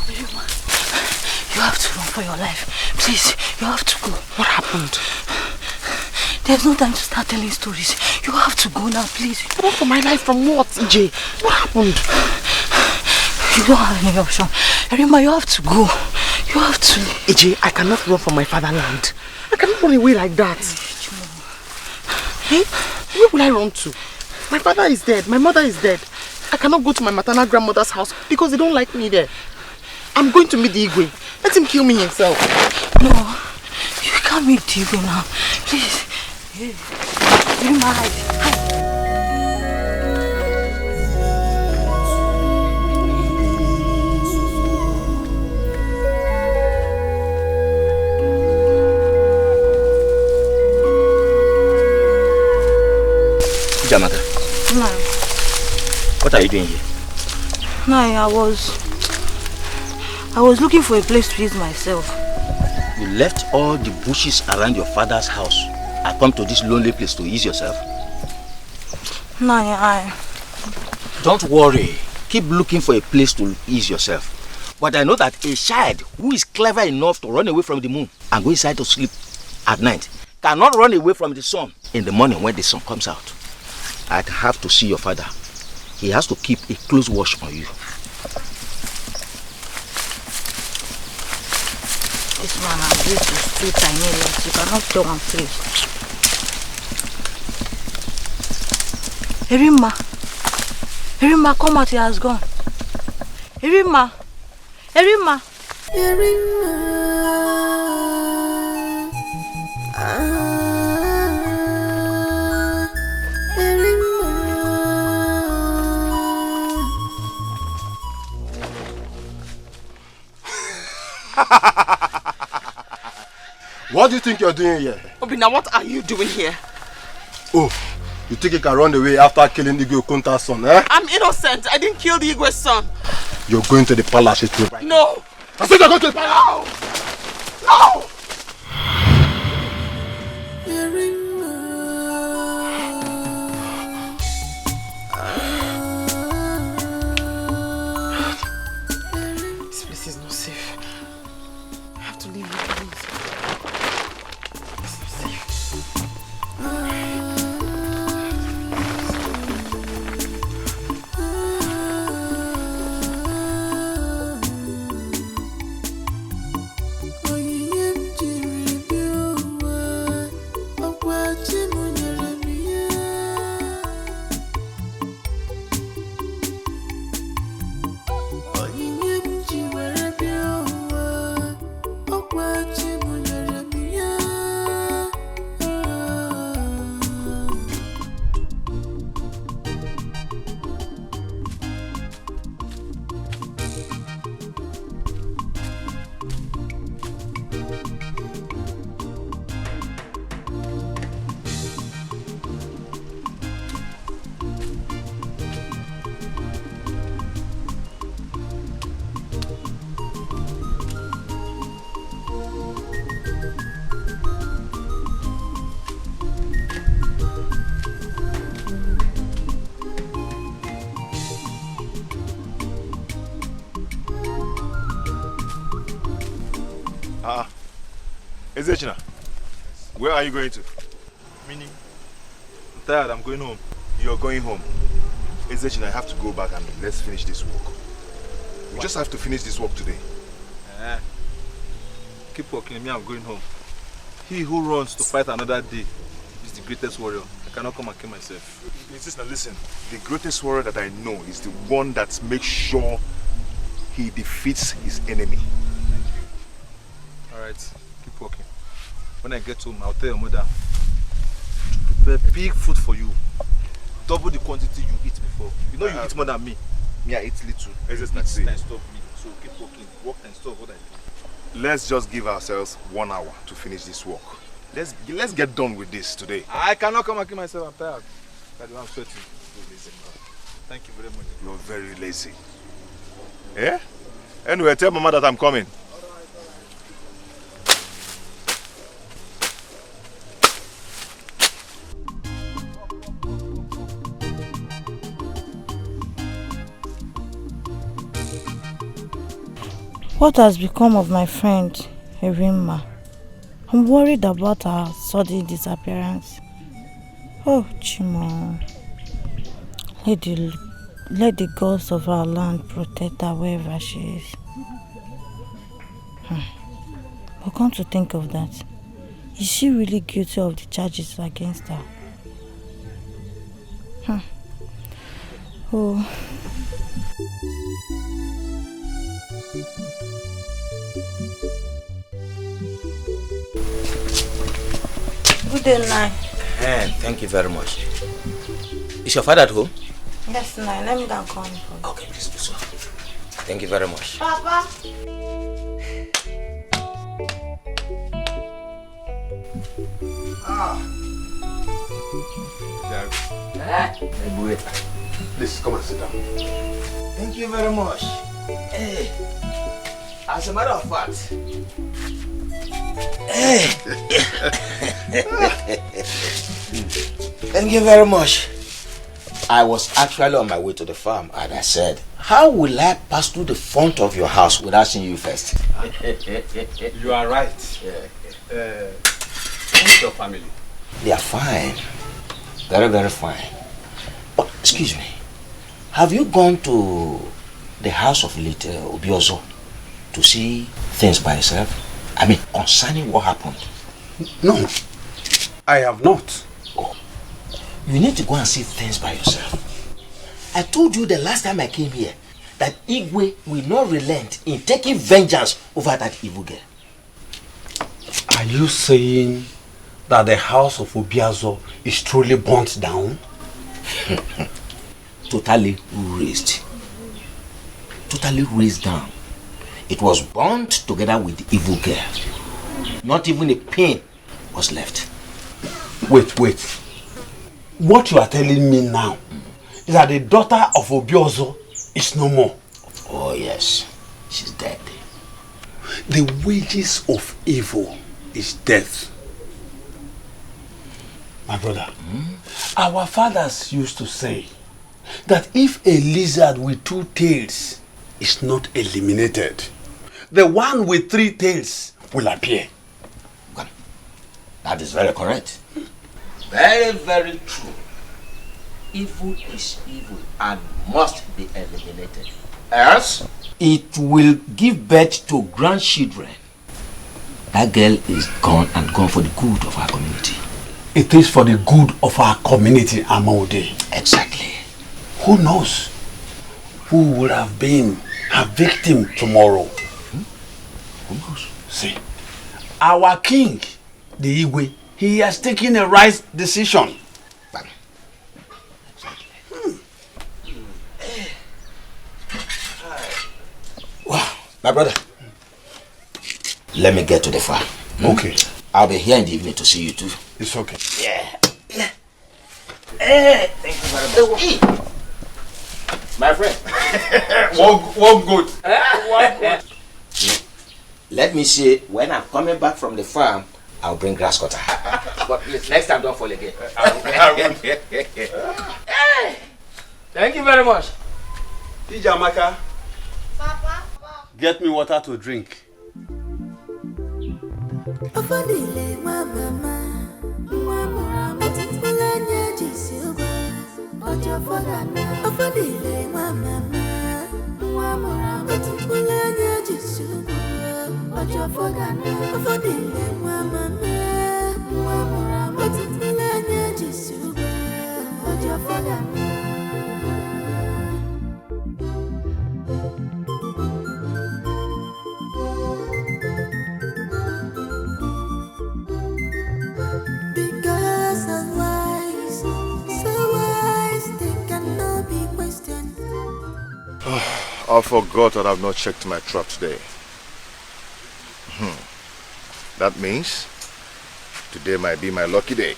Arima, you have to run for your life. Please, you have to go. What happened? There's no time to start telling stories. You have to go now, please. Run for my life from what, EJ? What happened? You don't have any option. Arima, you have to go. You have to. EJ, I cannot run from my fatherland. I cannot run away like that. Hey, where will I run to? My father is dead. My mother is dead. I cannot go to my maternal grandmother's house because they don't like me there. I'm going to meet the Igwe. Let him kill me himself. No, you can't meet the Igwe now. Please. Arima, hide. Jamaka. No. What are you doing here? No, I was looking for a place to ease myself. You left all the bushes around your father's house and come to this lonely place to ease yourself? No, Don't worry. Keep looking for a place to ease yourself. But I know that a child who is clever enough to run away from the moon and go inside to sleep at night cannot run away from the sun in the morning when the sun comes out. I have to see your father. He has to keep a close watch on you. This man I'm going to street tiny less. You cannot tell him, please. Arima, come out, he has gone. Arima. What do you think you're doing here? Obina, what are you doing here? Oh, you think you can run away after killing Igwe Okunta's son, eh? I'm innocent. I didn't kill the Igwe's son. You're going to the palace right? No. I said you're going to the palace! No! This place is not safe. I have to leave you, please. It's not safe. Ezechina, where are you going to? Meaning? I'm tired, I'm going home. You're going home. Ezechina, I have to go back and let's finish this work. We just have to finish this work today. Keep working, me, I'm going home. He who runs to fight another day is the greatest warrior. I cannot come and kill myself. Ezechina, listen. The greatest warrior that I know is the one that makes sure he defeats his enemy. Thank you. Alright, keep working. When I get home, I'll tell your mother to prepare big food for you. Double the quantity you eat before. You know you eat more than me. Me, I eat little. Let's just eat and stop me. So keep working. Work and stop what I do. Let's just give ourselves 1 hour to finish this work. Let's get done with this today. I cannot come and kill myself. I'm tired. I'm sweating. Thank you very much. You're very lazy. Yeah? Anyway, tell Mama that I'm coming. What has become of my friend, Arima? I'm worried about her sudden disappearance. Oh, Chimo. Let the gods of our land protect her wherever she is. But come to think of that, is she really guilty of the charges against her? Oh. Good day, Nai. Thank you very much. Is your father at home? Yes, Nai. Let me go and call him. Okay, please do so. Thank you very much. Papa. Please come and sit down. Thank you very much. Hey, as a matter of fact, thank you very much. I was actually on my way to the farm and I said, how will I pass through the front of your house without seeing you first? You are right. Who's your family? They are fine. Very, very fine. But, excuse me, have you gone to the house of little Obiozo to see things by yourself? I mean, concerning what happened? No, I have not. Oh, you need to go and see things by yourself. I told you the last time I came here that Igwe will not relent in taking vengeance over that evil girl. Are you saying that the house of Obiazo is truly burnt down? Totally razed. Totally razed down. It was burnt together with the evil girl. Not even a pin was left. Wait. What you are telling me now is that the daughter of Obiozo is no more. Oh yes, she's dead. The wages of evil is death. My brother, our fathers used to say that if a lizard with 2 tails is not eliminated, the one with 3 tails will appear. That is very correct. Very, very true. Evil is evil and must be eliminated. Else, it will give birth to grandchildren. That girl is gone and gone for the good of our community. It is for the good of our community, Amode. Exactly. Who knows who would have been her victim tomorrow? Who knows? See, our king, the Igwe, he has taken a right decision. Wow, my brother, let me get to the farm. Okay. I'll be here in the evening to see you too. It's okay. Yeah. Hey, thank you very much. Hey. My friend. One good. Let me see, when I'm coming back from the farm, I'll bring grass cutter. But please, next time don't fall again. Hey, thank you very much. Ijamaka, Papa, get me water to drink. I forgot that I've not checked my trap today. That means today might be my lucky day.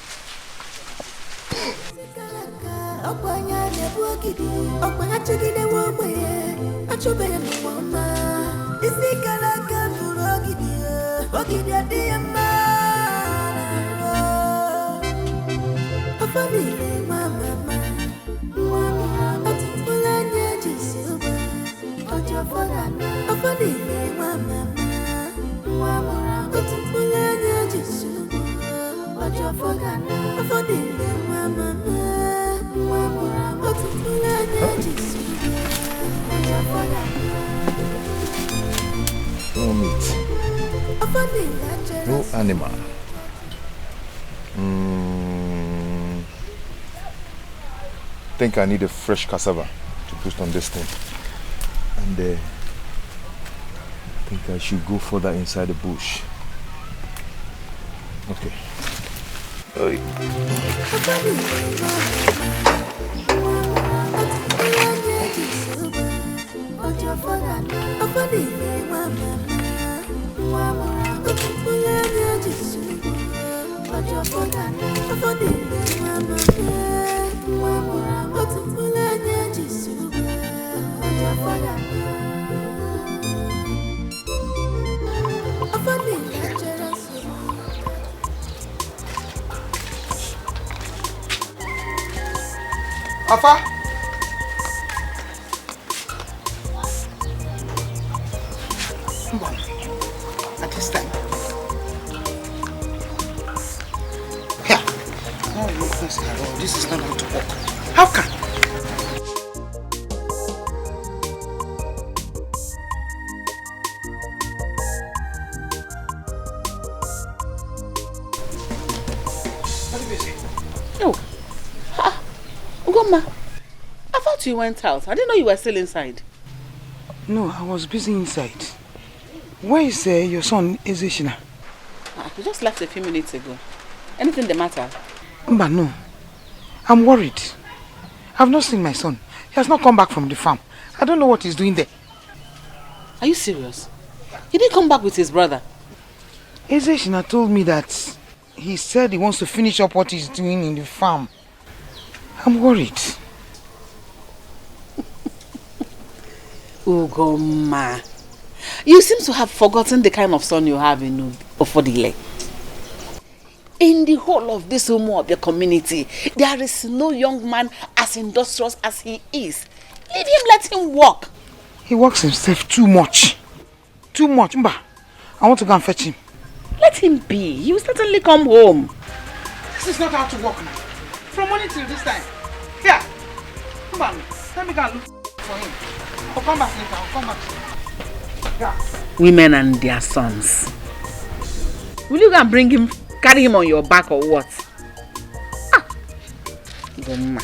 No meat. No animal. Think I need a fresh cassava to put on this thing. And I think I should go further inside the bush. Okay. Oi. Afa! Come on. At this time. Here. No, you can't say hello. This is not how to walk. How can? I thought you went out. I didn't know you were still inside. No, I was busy inside. Where is your son, Ezeshina? He just left a few minutes ago. Anything the matter? But no. I'm worried. I've not seen my son. He has not come back from the farm. I don't know what he's doing there. Are you serious? He didn't come back with his brother. Ezeshina told me that he said he wants to finish up what he's doing in the farm. I'm worried. Ugoma, you seem to have forgotten the kind of son you have in Ofodile. In the whole of this Umu of the community, there is no young man as industrious as he is. Leave him, let him walk. He works himself too much. Too much. Mba, I want to go and fetch him. Let him be. He will certainly come home. This is not how to work now. From morning till this time. Here. Come on. Let me go and look for him. I'll come back later. I'll come back. Yeah. Women and their sons. Will you go and bring him, carry him on your back or what? Ah. Goma.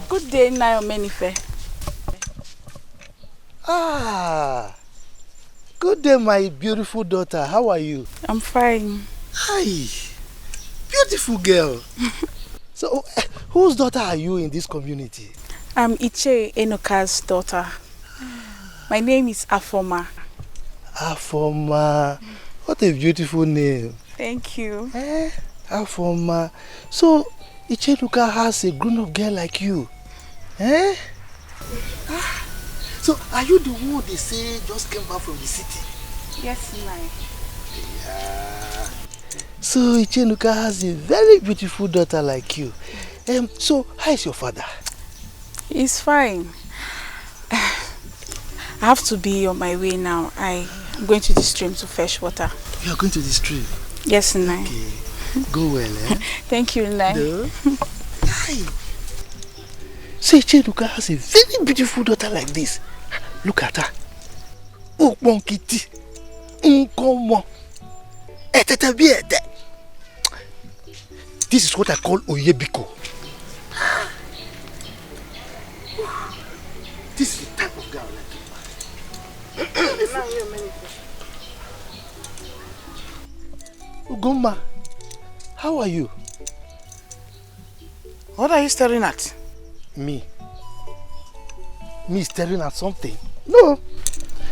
Good day, Naomenife. Ah, good day, my beautiful daughter. How are you? I'm fine. Hi, beautiful girl. So, whose daughter are you in this community? I'm Iche Enoka's daughter. My name is Afoma. Afoma. What a beautiful name. Thank you. Afoma. So, Iche Enoka has a grown-up girl like you. Eh? So, are you the one they say just came back from the city? Yes, ma'am. Yeah. So, Iche Enoka has a very beautiful daughter like you. So, how is your father? He's fine. I have to be on my way now. I'm going to the stream to fetch water. You are going to the stream? Yes, Nai. Okay. Go well, eh? Thank you, Nai. No? So Iche Enoka has a very beautiful daughter like this. Look at her. Ukbonkiti. Unkomo. Etetebiete. This is what I call Oyebiko. This is the type of girl like you. Ugoma, how are you? What are you staring at? Me? Me staring at something? No,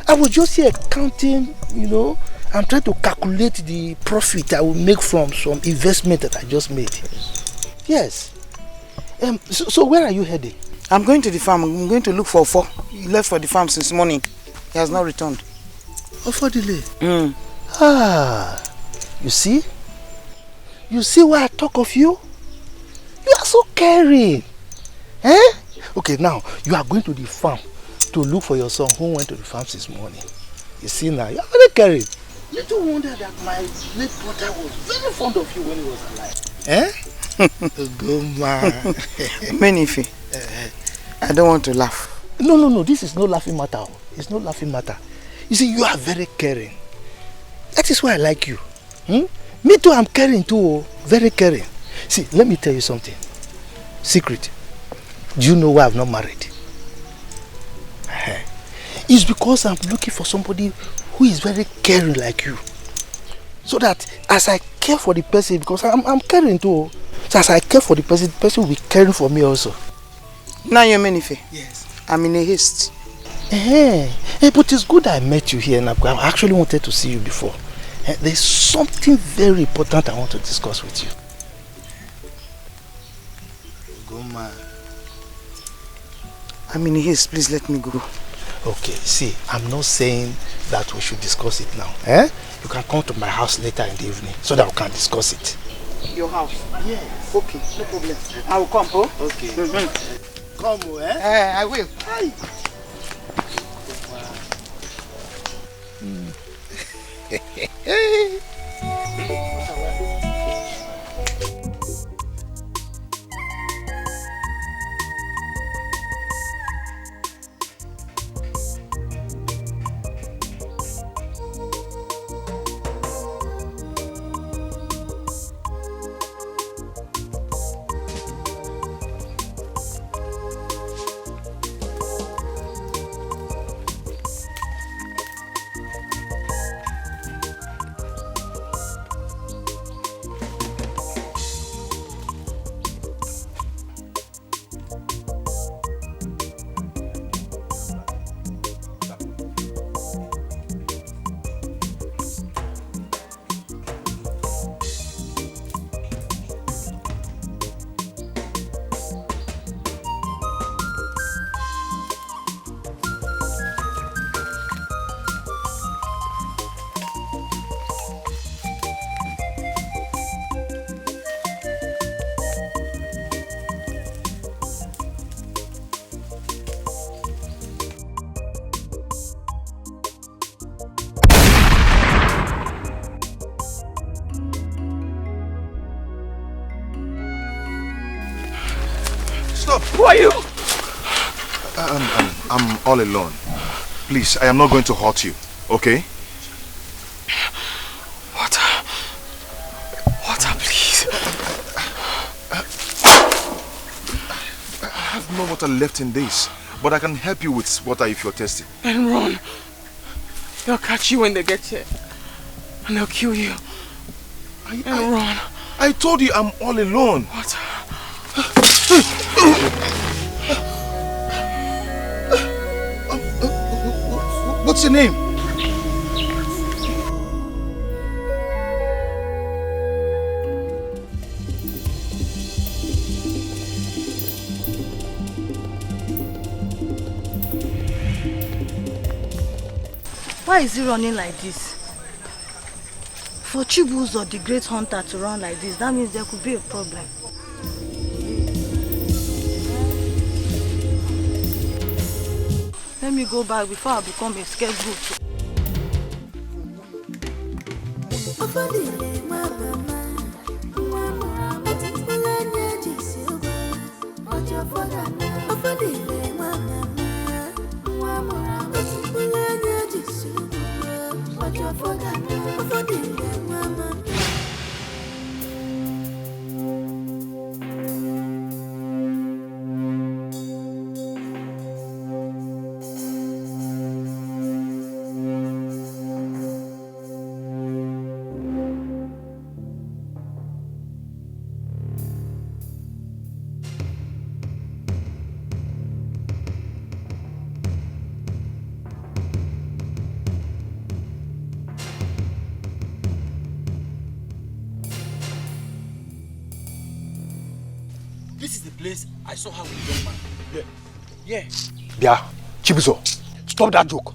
I was just here counting, you know. I'm trying to calculate the profit I will make from some investment that I just made. Yes. So where are you heading? I'm going to the farm. I'm going to look for Ofo. He left for the farm since morning. He has not returned. Ofo delay? Ah, you see? You see why I talk of you? You are so caring. Eh? Okay, now you are going to the farm to look for your son who went to the farm since morning. You see now, you are very caring. Little wonder that my late brother was very fond of you when he was alive. Eh? Good man. Menife, I don't want to laugh. No, this is no laughing matter. It's no laughing matter. You see, you are very caring. That is why I like you. Me too, I'm caring too. Very caring. See, let me tell you something. Secret. Do you know why I'm not married? It's because I'm looking for somebody who is very caring like you. So that as I care for the person, because I'm caring too. So as I care for the person will be caring for me also. Now you're Menife. Yes. I'm in a haste. But it's good I met you here, Napko. I actually wanted to see you before. There's something very important I want to discuss with you. Go, man. I'm in a haste. Please let me go. Okay, see, I'm not saying that we should discuss it now. You can come to my house later in the evening so that we can discuss it. Your house? Yes. Okay, no problem. I will come, oh? Okay. Come, I will. Hi. Who are you? I'm all alone. Please, I am not going to hurt you, okay? Water, please. I have no water left in this, but I can help you with water if you're thirsty. Then run. They'll catch you when they get here. And they'll kill you. Run. I told you I'm all alone. Water. What's your name? Why is he running like this? For Chibuzo, the great hunter, to run like this, that means there could be a problem. Let me go back before I become a scapegoat. place, I saw her with a young man. Yeah. Yeah, Chibuzo, stop that joke.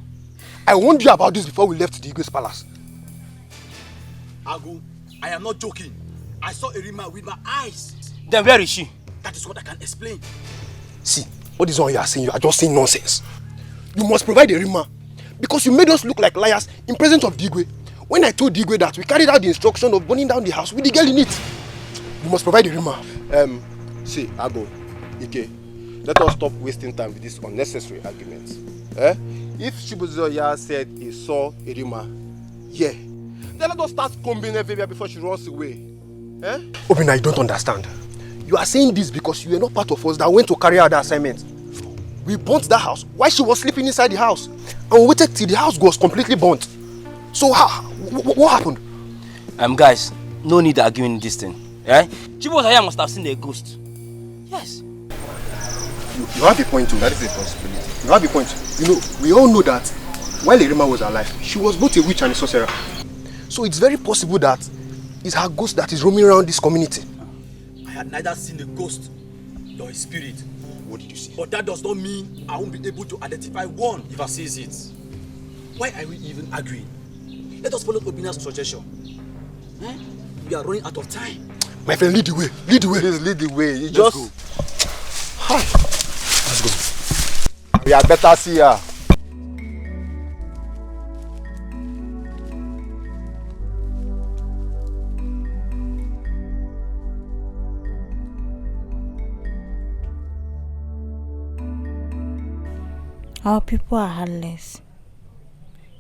I warned you about this before we left the Igwe's palace. Agu, I am not joking. I saw Arima with my eyes. Then where is she? That is what I can explain. See, what is all you are saying? You are just saying nonsense. You must provide Arima because you made us look like liars in presence of Digwe. When I told Digwe that we carried out the instruction of burning down the house with the girl in it. You must provide Arima. See, Ago, Ike, let us stop wasting time with this unnecessary argument. If Chibuzoya said he saw Arima, yeah, then let us start combing everywhere before she runs away. Obina, you don't understand. You are saying this because you were not part of us that went to carry out the assignment. We burnt that house while she was sleeping inside the house. And we waited till the house was completely burnt. So what happened? Guys, no need arguing this thing. Chibuzoya must have seen a ghost. Yes. You have a point too. That is a possibility. You have a point. You know, we all know that while Arima was alive, she was both a witch and a sorcerer. So it's very possible that it's her ghost that is roaming around this community. I had neither seen a ghost nor a spirit. What did you see? But that does not mean I won't be able to identify one if I see it. Why are we even arguing? Let us follow Obina's suggestion. We are running out of time. My friend, lead the way. Lead the way. Please lead the way. You Let's just go. Hi. Let's go. We had better see her. Our people are heartless.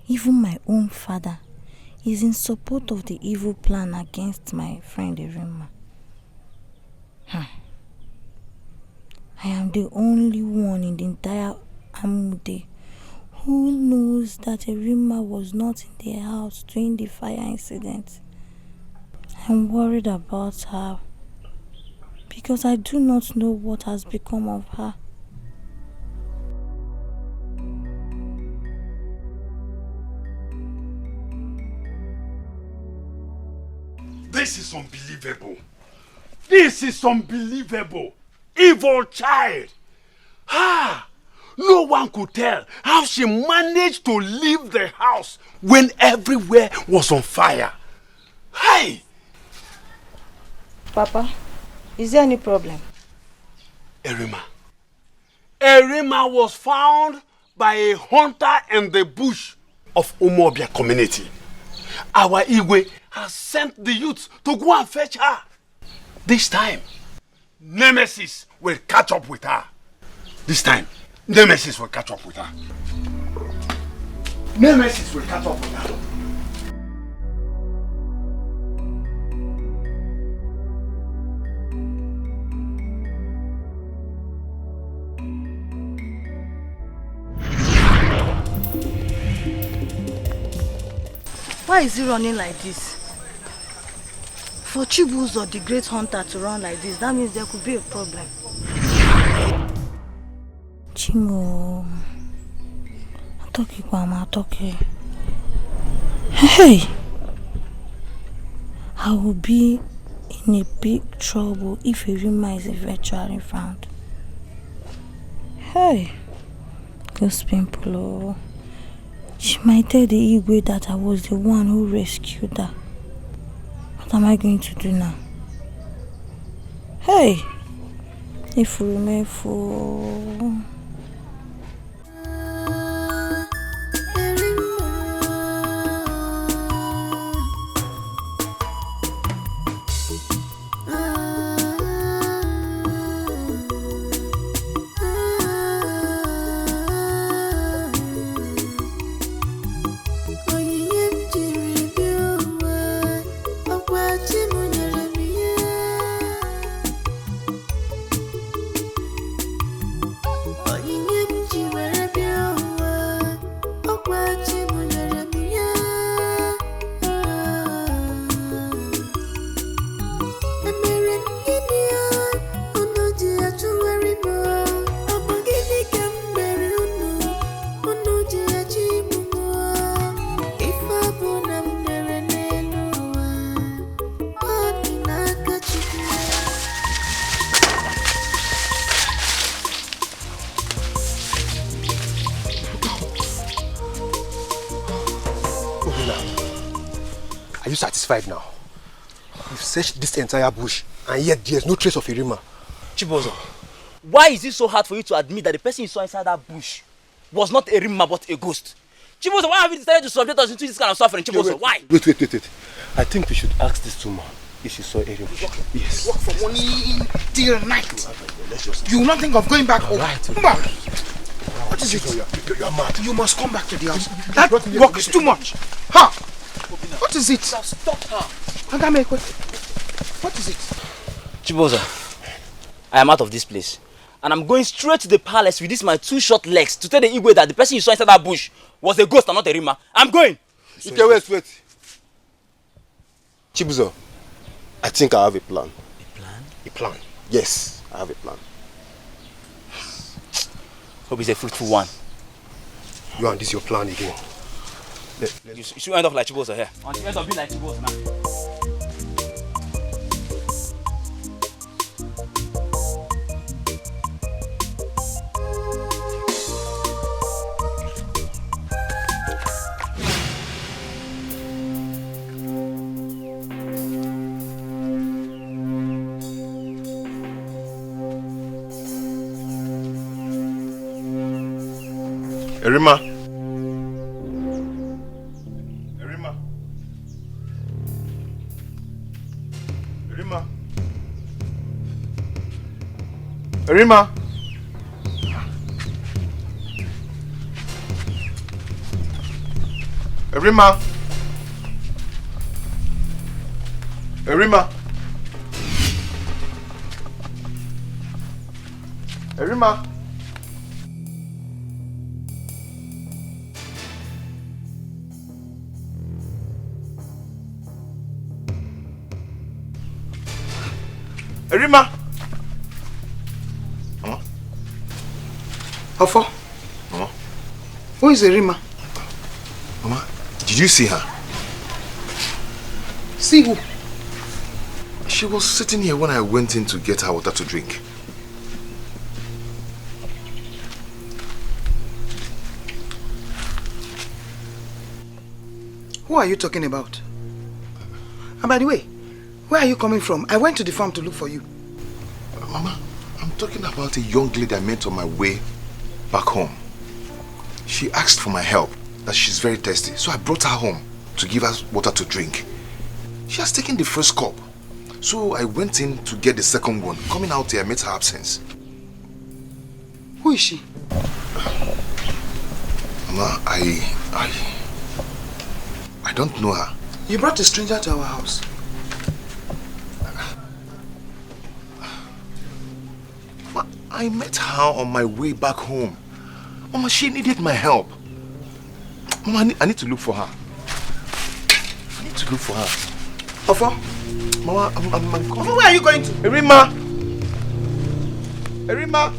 Even my own father is in support of the evil plan against my friend Arima. I am the only one in the entire Amude who knows that Arima was not in the house during the fire incident. I'm worried about her because I do not know what has become of her. This is unbelievable. This is unbelievable. Evil child. No one could tell how she managed to leave the house when everywhere was on fire. Hey! Papa, is there any problem? Arima. Arima was found by a hunter in the bush of Umobia community. Our Igwe has sent the youth to go and fetch her. This time, Nemesis will catch up with her. This time, Nemesis will catch up with her. Nemesis will catch up with her. Why is he running like this? For Chibuzo, the great hunter, to run like this, that means there could be a problem. Chimo, Atoki. Hey! I will be in a big trouble if Arima is eventually found. Hey! Ghost people. She might tell the Igwe that I was the one who rescued her. What am I going to do now? Hey! If we remain for... Are you satisfied now? You've searched this entire bush, and yet there's no trace of Arima. Chibozo, why is it so hard for you to admit that the person you saw inside that bush was not Arima but a ghost? Chibozo, why have you decided to subject us into this kind of suffering? Chibozo, why? Wait. I think we should ask this woman if she saw Arima. Yes. Work from morning till night. You will not think of going back home. Come back. What is it? You're mad. You must come back to the house. That work is too much. Ha! What is it? Stop her. What is it? Chibozo, I am out of this place. And I'm going straight to the palace with these my 2 short legs to tell the Igwe that the person you saw inside that bush was a ghost and not a Rima. I'm going! Okay, wait. Chibozo, I think I have a plan. A plan? A plan. Yes, I have a plan. Hope it's a fruitful one. You and this your plan again. You should end up like Chibozo here. And you end up being like Chibozo now. Arima. Arima. Mama. How far? Mama. Who is Arima? Mama, did you see her? See who? She was sitting here when I went in to get her water to drink. Who are you talking about? And by the way, where are you coming from? I went to the farm to look for you. Mama, I'm talking about a young lady I met on my way back home. She asked for my help, that she's very thirsty, so I brought her home to give her water to drink. She has taken the first cup, so I went in to get the second one. Coming out here, I met her absence. Who is she? Mama, I don't know her. You brought a stranger to our house. I met her on my way back home. Mama, she needed my help. Mama, I need to look for her. I need to look for her. Ofo? Mama, I'm coming. Ofo, where are you going to? Arima! Arima!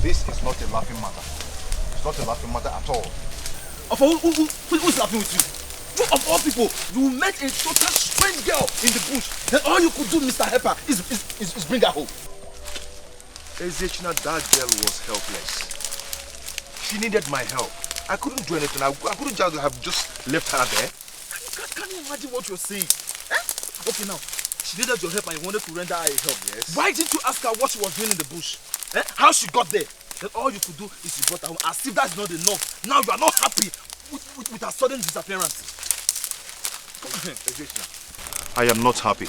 This is not a laughing matter. It's not a laughing matter at all. Who's laughing with you? You of all people, you met a total strange girl in the bush. Then all you could do, Mr. Hepper, is bring her home. Ezechina, that girl was helpless. She needed my help. I couldn't do anything. I couldn't just have just left her there. Can you imagine what you're saying? Eh? Okay, now, she needed your help and you wanted to render her a help. Yes. Why didn't you ask her what she was doing in the bush? Eh? How she got there? Then all you could do is you brought her home. As if that's not enough. Now you are not happy with her sudden disappearance. I am not happy.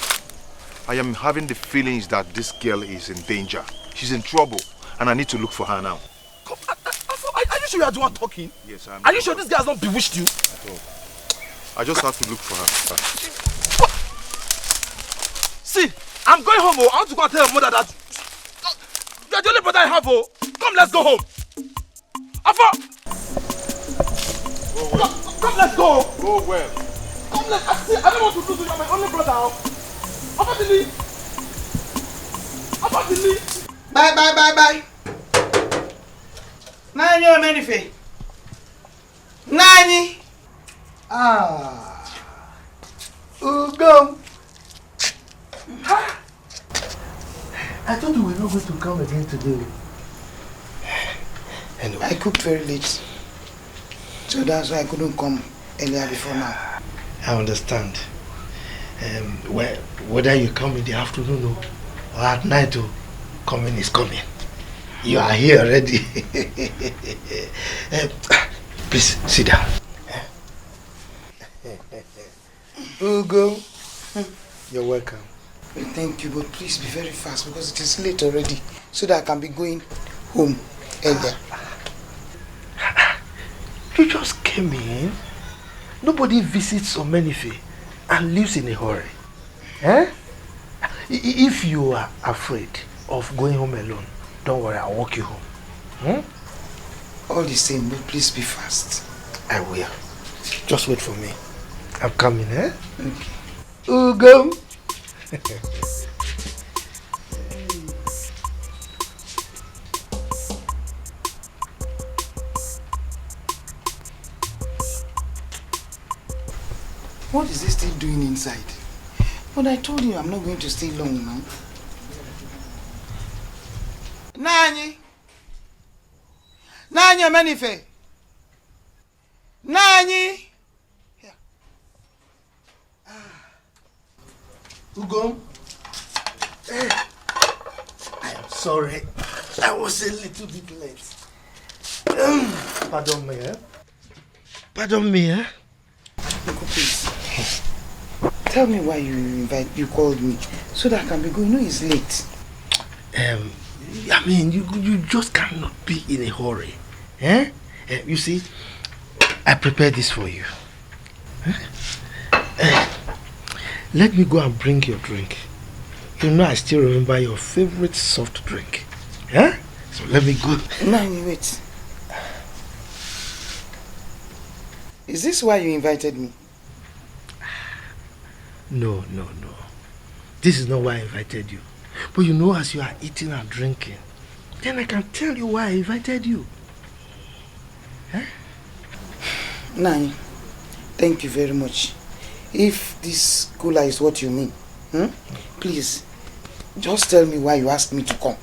I am having the feelings that this girl is in danger. She's in trouble and I need to look for her now. Are you sure you are the one talking? Yes, I am. Are you sure this guy has not bewitched you? At all. I just have to look for her. See, I'm going home. Oh. I want to go and tell your mother that you're the only brother I have. Oh. Come, let's go home. Afa! Come, let's go. Go well. Come, let's see. I don't want to lose you. You're my only brother. Afa Dili. Afa Dili. Bye. Nani Omenife. Nani. Ugo. I thought you were not going to come again today. Anyway, I cooked very late. So that's why I couldn't come earlier before now. I understand. Whether you come in the afternoon or at night, coming is coming. You are here already. Please sit down. Ugo, you're welcome. Well, thank you, but please be very fast because it is late already, so that I can be going home earlier. You just came in. Nobody visits Omenife and lives in a hurry. If you are afraid of going home alone, don't worry, I'll walk you home. All the same, but please be fast. I will. Just wait for me. I'm coming, Okay. Ugo. What is this thing doing inside? But I told you I'm not going to stay long now. Nani Omenife. Nani. Ugo. I am sorry. I was a little bit late. Pardon me, Pardon me, Uncle, please. Tell me why you called me so that I can be going. No, it's late. I mean, you just cannot be in a hurry. You see, I prepared this for you. Let me go and bring your drink. You know I still remember your favorite soft drink. So let me go. Nani, wait. Is this why you invited me? No. This is not why I invited you. But you know, as you are eating and drinking, then I can tell you why I invited you. Nani, thank you very much. If this cooler is what you mean, please, just tell me why you asked me to come.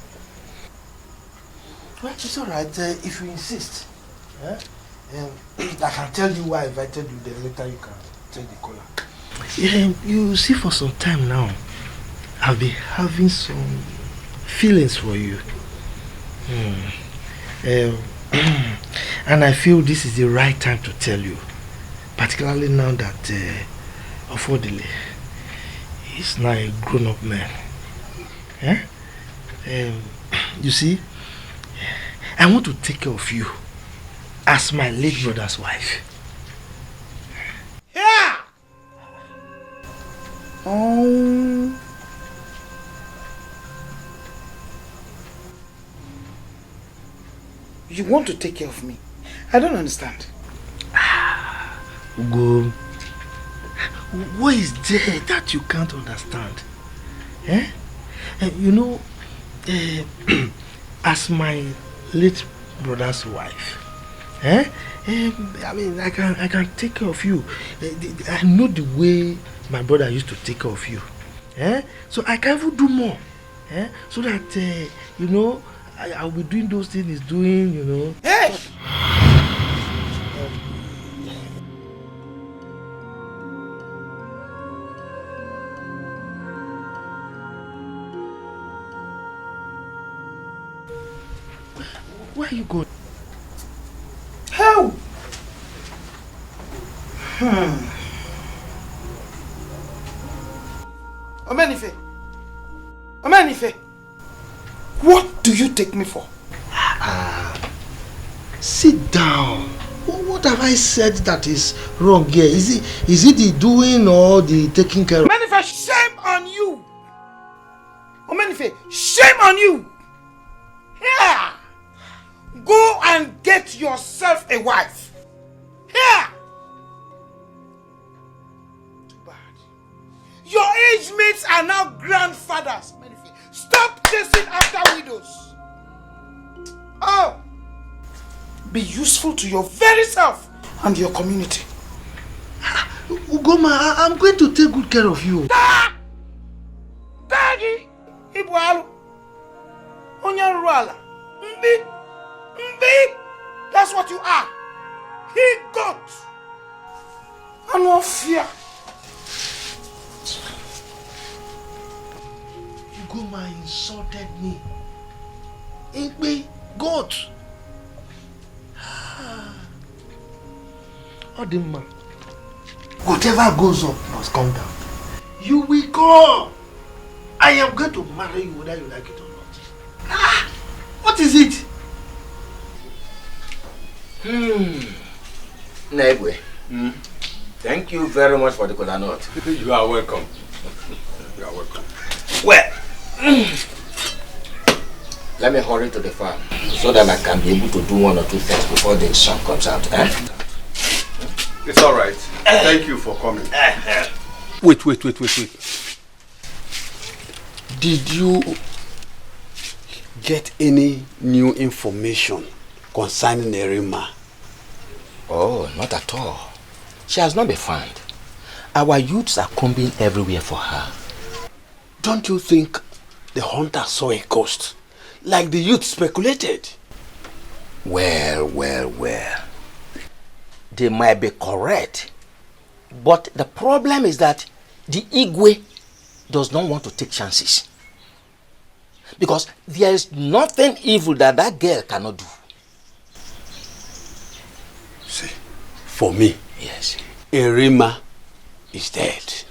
Well, it's alright if you insist. I can tell you why I invited you, then later you can take the cooler. You see, for some time now, I've been having some feelings for you. And I feel this is the right time to tell you, particularly now that Ofodile is now a grown-up man. You see, I want to take care of you as my late brother's wife. Yeah. You want to take care of me? I don't understand. Ugo, what is there that you can't understand? You know, as my late brother's wife, I mean, I can take care of you. I know the way my brother used to take care of you. So I can even do more. So that, you know, I'll be doing those things he's doing, you know. Hey! Where are you going? How? Omenife, what do you take me for? Sit down. What have I said that is wrong here? Is it the doing or the taking care of? Manifest, shame on you! Manifest, shame on you! Here! Go and get yourself a wife. Here! Too bad. Your age mates are now grandfathers. Manifest, stop chasing after widows. Oh! Be useful to your very self and your community. Ugoma, I'm going to take good care of you. Daddy, Ibualu, Onyaruala, Mbi, that's what you are. He got. And no fear. Ugoma insulted me. Mbi, God. Odima, whatever goes up must come down. You will go. I am going to marry you whether you like it or not. What is it? Negwe, thank you very much for the cola nut. You are welcome. You are welcome. Well, let me hurry to the farm so that I can be able to do one or two things before the sun comes out. It's all right. Thank you for coming. Wait. Did you get any new information concerning Arima? Oh, not at all. She has not been found. Our youths are combing everywhere for her. Don't you think the hunter saw a ghost, like the youth speculated? Well. They might be correct. But the problem is that the Igwe does not want to take chances. Because there is nothing evil that girl cannot do. See, for me, yes, Arima is dead.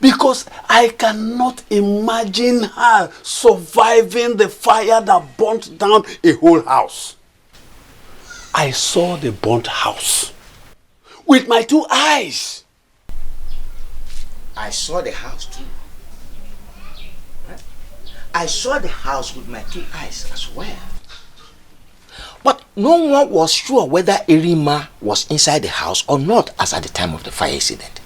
Because I cannot imagine her surviving the fire that burnt down a whole house. I saw the burnt house with my 2 eyes. I saw the house too. I saw the house with my 2 eyes as well. But no one was sure whether Arima was inside the house or not as at the time of the fire incident.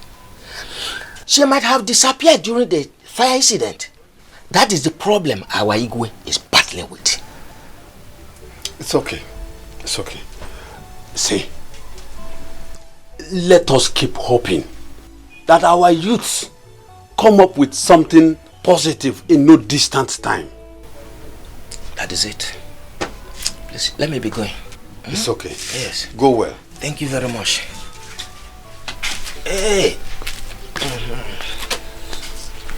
She might have disappeared during the fire incident. That is the problem our Igwe is battling with. It's okay. It's okay. See, let us keep hoping that our youths come up with something positive in no distant time. That is it. Please, let me be going. It's okay. Yes. Go well. Thank you very much. Hey!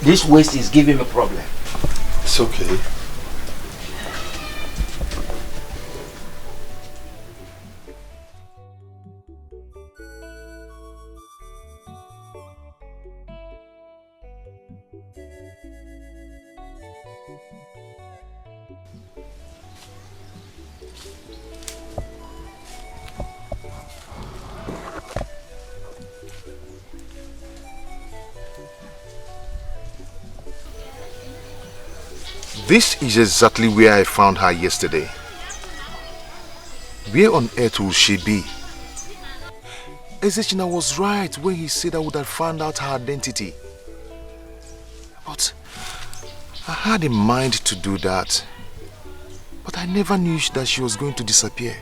This waste is giving me a problem. It's okay. This is exactly where I found her yesterday. Where on earth will she be? Ezechina was right when he said I would have found out her identity. But I had in mind to do that. But I never knew that she was going to disappear.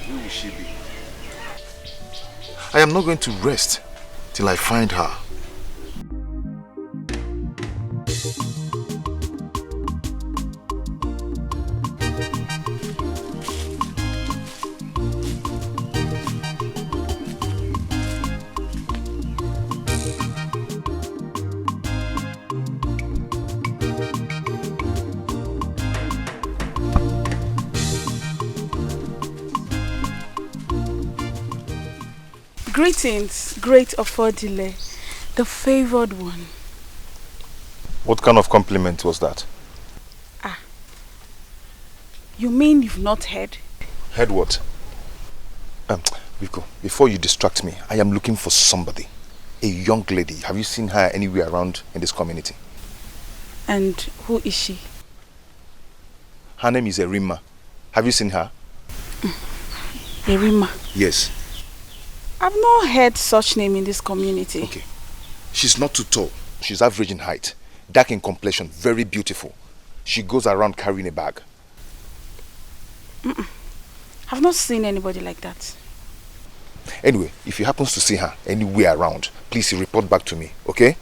Where will she be? I am not going to rest till I find her. Greetings, great Ofodile, the favored one. What kind of compliment was that? You mean you've not heard? Heard what? Biko, before you distract me, I am looking for somebody. A young lady. Have you seen her anywhere around in this community? And who is she? Her name is Arima. Have you seen her? Arima? Yes. I've not heard such name in this community. Okay. She's not too tall. She's average in height. Dark in complexion. Very beautiful. She goes around carrying a bag. I've not seen anybody like that. Anyway, if you happen to see her anywhere around, please report back to me, okay?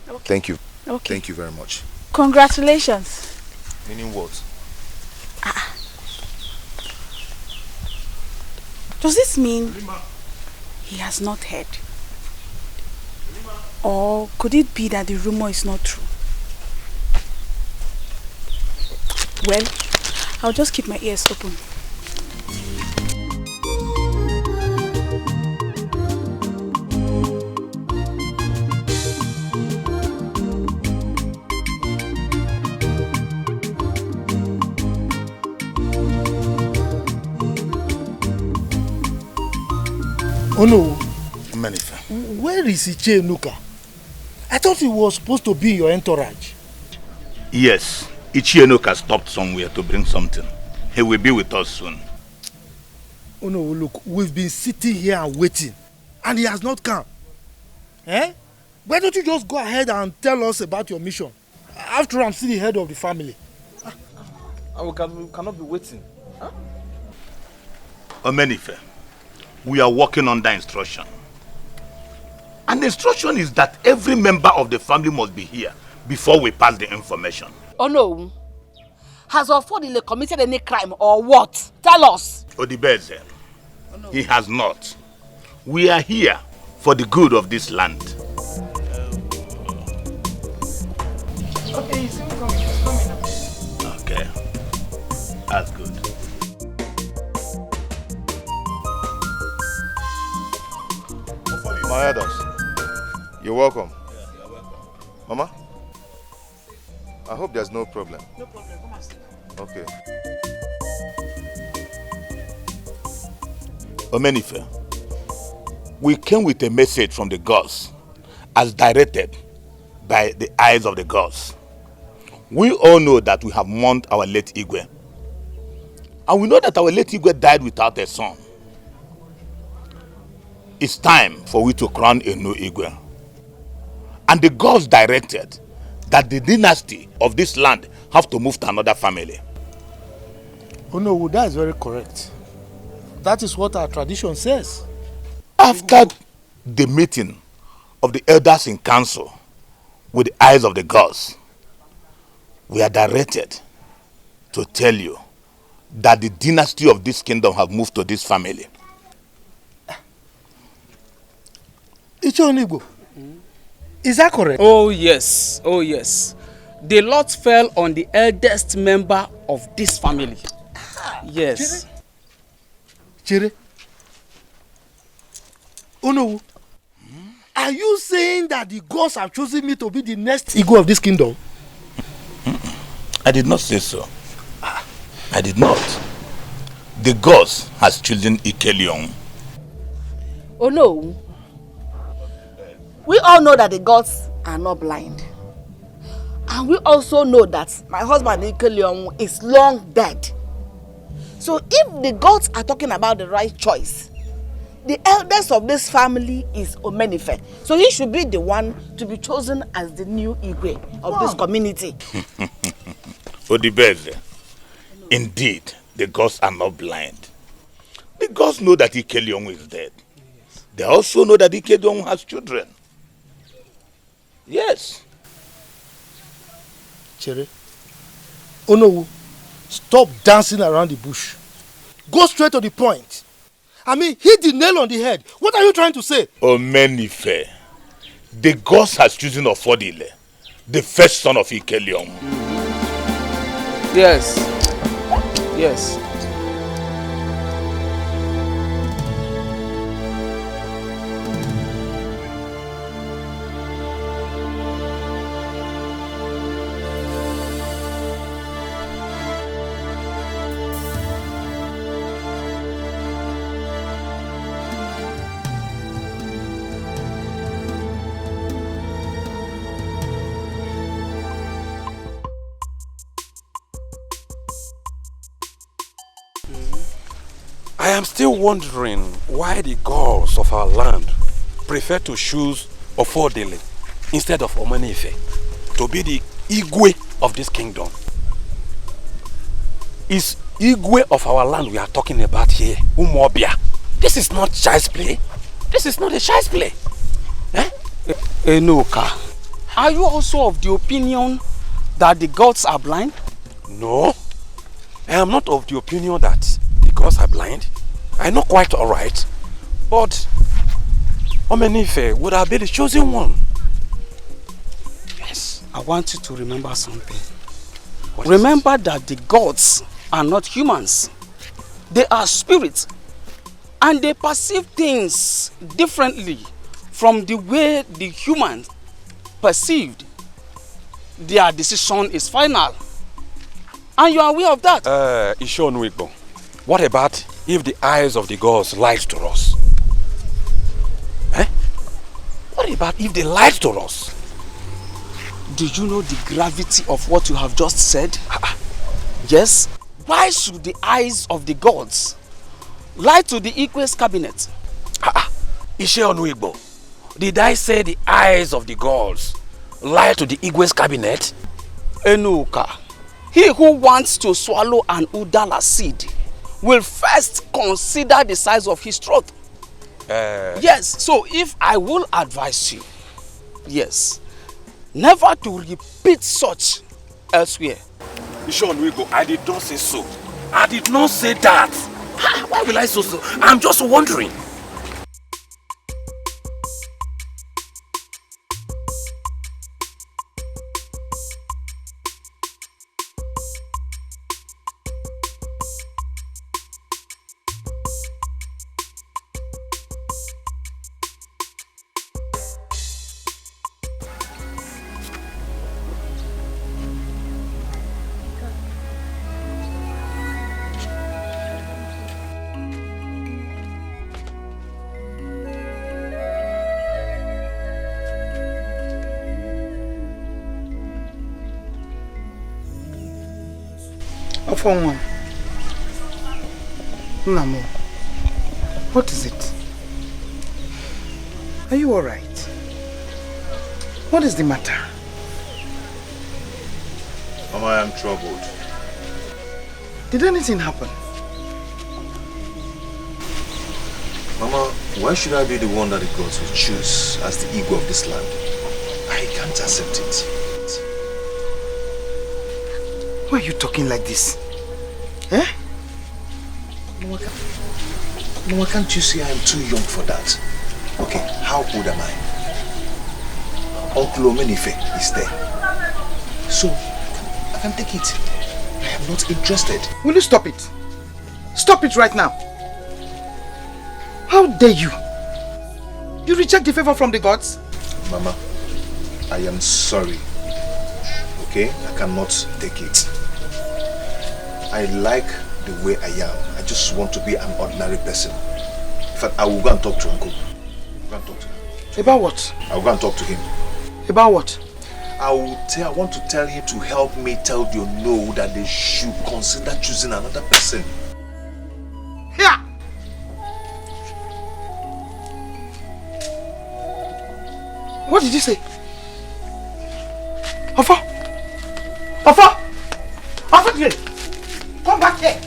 Okay. Thank you. Okay. Thank you very much. Congratulations. Meaning what? Does this mean he has not heard? Or could it be that the rumor is not true? Well, I'll just keep my ears open. Oh no. Manifa. Where is Iche Nuka? I thought he was supposed to be your entourage. Yes, Ichienuka stopped somewhere to bring something. He will be with us soon. Oh no, look, we've been sitting here and waiting, and he has not come. Eh? Why don't you just go ahead and tell us about your mission? After all, I'm still the head of the family. We cannot be waiting. Huh? Omenife, we are working under instruction. And the instruction is that every member of the family must be here before we pass the information. Oh no. Has Ofodile committed any crime or what? Tell us. Odibeze, he has not. We are here for the good of this land. Okay, he's coming. He's coming. Okay, that's good. My elders, you're welcome. Yeah, you're welcome. Mama, I hope there's no problem. No problem, come and sit. Okay. Omenife, we came with a message from the gods as directed by the eyes of the gods. We all know that we have mourned our late Igwe. And we know that our late Igwe died without a son. It's time for we to crown a new Igwe. And the gods directed that the dynasty of this land have to move to another family. Oh no, that is very correct. That is what our tradition says. After the meeting of the elders in council with the eyes of the gods, we are directed to tell you that the dynasty of this kingdom have moved to this family. Ichonigbo, is that correct? Oh yes, oh yes. The lot fell on the eldest member of this family. Yes. Chere. Oh no. Are you saying that the gods have chosen me to be the next ego of this kingdom? I did not say so. I did not. The gods has chosen Ikelion. Oh no. We all know that the gods are not blind. And we also know that my husband Ikelion is long dead. So if the gods are talking about the right choice, the eldest of this family is Omenife. So he should be the one to be chosen as the new Igwe of this community. Odibeze, indeed, the gods are not blind. The gods know that Ikelion is dead. They also know that Ikelion has children. Yes. Chere. Oh no. Stop dancing around the bush. Go straight to the point. I mean, hit the nail on the head. What are you trying to say? Omenife, the gods has chosen Ofodile, the first son of Ikelion. Yes. Yes. I am still wondering why the gods of our land prefer to choose Ofodele instead of Omanife to be the Igwe of this kingdom. It's Igwe of our land we are talking about here, Umobia. This is not child's play. This is not a child's play. Enoka, are you also of the opinion that the gods are blind? No, I am not of the opinion that the gods are blind. I know quite alright, but Omenife would have been the chosen one. Yes. I want you to remember something. Remember that the gods are not humans. They are spirits. And they perceive things differently from the way the humans perceived. Their decision is final. And you are aware of that. Ishonwigbo, what about if the eyes of the gods lied to us? What about if they lied to us? Do you know the gravity of what you have just said? Yes. Why should the eyes of the gods lie to the Igwe's cabinet? Ishonwigbo, did I say the eyes of the gods lie to the Igwe's cabinet? Enuka, he who wants to swallow an udala seed will first consider the size of his throat. Yes, so if I will advise you, yes, never to repeat such elsewhere. Ishonwigbo, I did not say so. I did not say that. Why will I say so? I'm just wondering. Namo, what is it? Are you alright? What is the matter? Mama, I am troubled. Did anything happen? Mama, why should I be the one that the gods will choose as the ego of this land? I can't accept it. Why are you talking like this? Eh? Mama, can't you see I am too young for that? Okay, how old am I? Uncle Omenife is there. So, I can take it. I am not interested. Will you stop it? Stop it right now. How dare you? You reject the favor from the gods? Mama, I am sorry. Okay? I cannot take it. I like the way I am. I just want to be an ordinary person. In fact, I will go and talk to Uncle. Go and talk to him. About what? I will go and talk to him. About what? I want to tell him to help me tell the no that they should consider choosing another person. Yeah. What did you say? Afa! Afa! Afa here! Come back here!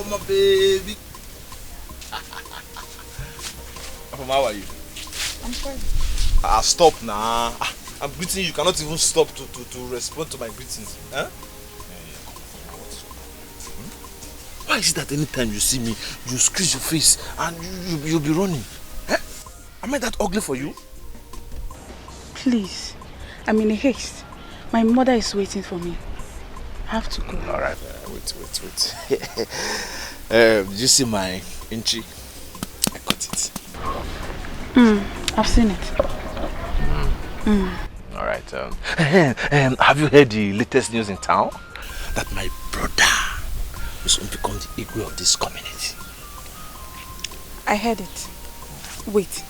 My baby. How are you? I'm fine. Stop now. I'm greeting you. You cannot even stop to respond to my greetings. Huh? Why is it that anytime you see me, you squeeze your face and you'll be running? Huh? Am I that ugly for you? Please, I'm in a haste. My mother is waiting for me. I have to go. All right. Wait. Did you see my entry? I got it. I've seen it. All right. Have you heard the latest news in town? That my brother will soon become the Igwe of this community. I heard it. Wait.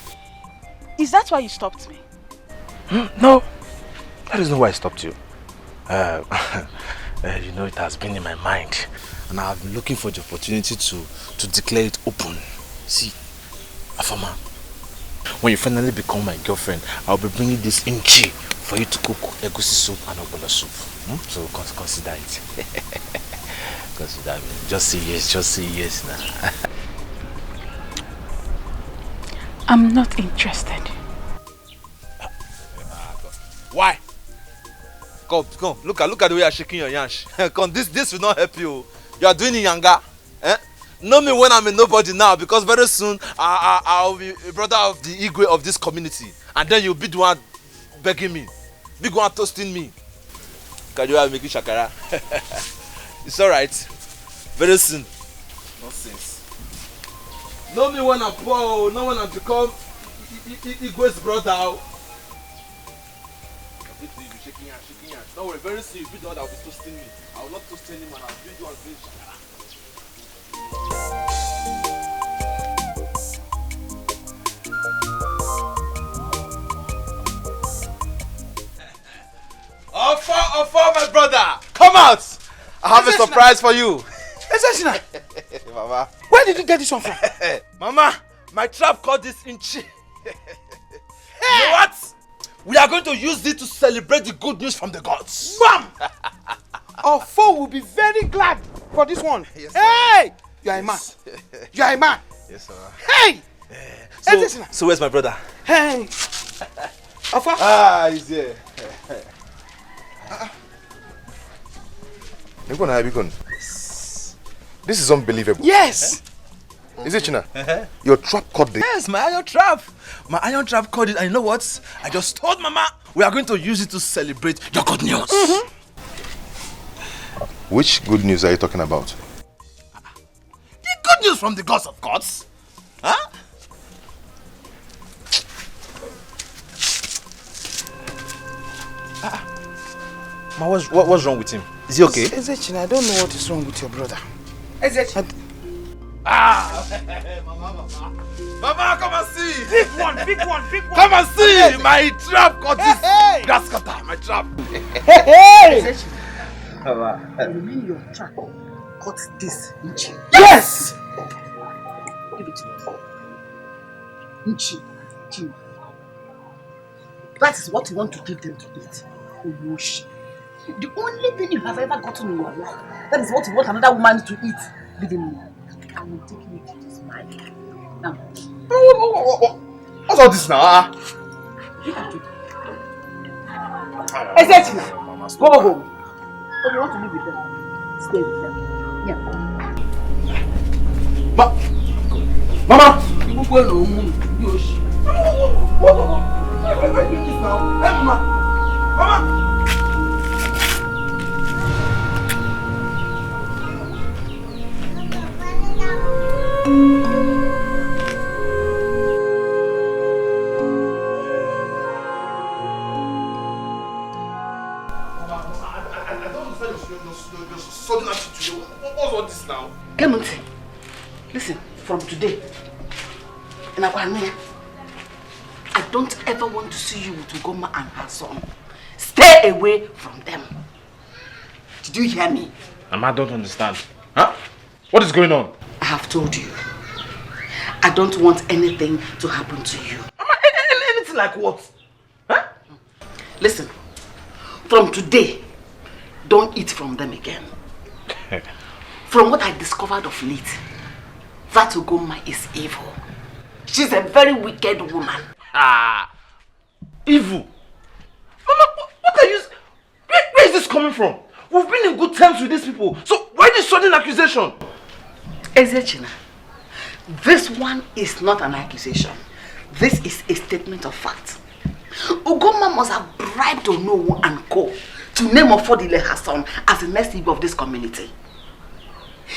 Is that why you stopped me? No. That is not why I stopped you. You know, it has been in my mind. And I have been looking for the opportunity to declare it open. See, Afama, when you finally become my girlfriend, I'll be bringing this inchi for you to cook egusi soup and ogbono soup. So consider it. Consider me. Just say yes now. I'm not interested. Why? Come, look at the way you're shaking your yansh. Come, this will not help you. You are doing it younger. Know me when I'm a nobody now, because very soon I'll be a brother of the Igwe of this community, and then you'll be the one begging me, be the one toasting me. Can you make it shakara? It's alright. Very soon. Nonsense. Know me when I'm poor, know when I become Igwe's brother. Shaking hands. Don't worry, very soon you'll be the one that will be toasting me. I will not toast anyone, I'll be the one doing shakara. Offer, my brother! Come out! I have a surprise for you. Mama. Where did you get this one from? Mama, my trap caught this inchi. You know what? We are going to use it to celebrate the good news from the gods. Bam! Our foe will be very glad for this one. Yes, hey! You are a man. You are a man. Yes, sir. Hey! So where's my brother? Hey! Alpha? He's here. This is unbelievable. Yes! Is it, China? Your trap caught this? Yes, my iron trap. My iron trap caught it. And you know what? I just told Mama we are going to use it to celebrate your good news. Which good news are you talking about? The good news from the gods of gods. Huh? Ma, what's wrong with him? Is he okay? Ezechin, I don't know what is wrong with your brother. Ezechin. Mama, come and see! Big one! Come and see! My trap caught this grass cutter, my trap! Hey! Mama. You mean your trap caught this inchi? Yes! Give it to me. Inchi. That is what you want to give them to eat. Owoshi. The only thing you have ever gotten in your life, that is what you want another woman to eat. Give him. I will take you to this man. Now. What's all this now? Look at you. Ezechin. Go home. If you want to live with them, stay with them. Yeah. Mama! You go no moon. Yoshi. Why do this now? Hey, Mama! Mama! What's all this now? Clemente, listen, from today, in Akwanya, I don't ever want to see you with Ugoma and her son. Stay away from them. Did you hear me? Mama, I don't understand. Huh? What is going on? I have told you. I don't want anything to happen to you. Mama, anything like what? Huh? Listen, from today, don't eat from them again. From what I discovered of late, that Ugoma is evil. She's a very wicked woman. Evil? Mama, what are you... Where is this coming from? We've been in good terms with these people. So why this sudden accusation? Ezechina, this one is not an accusation. This is a statement of fact. Ugoma must have bribed Onowu and Co. to name Ofodile her son as the next Igwe of this community.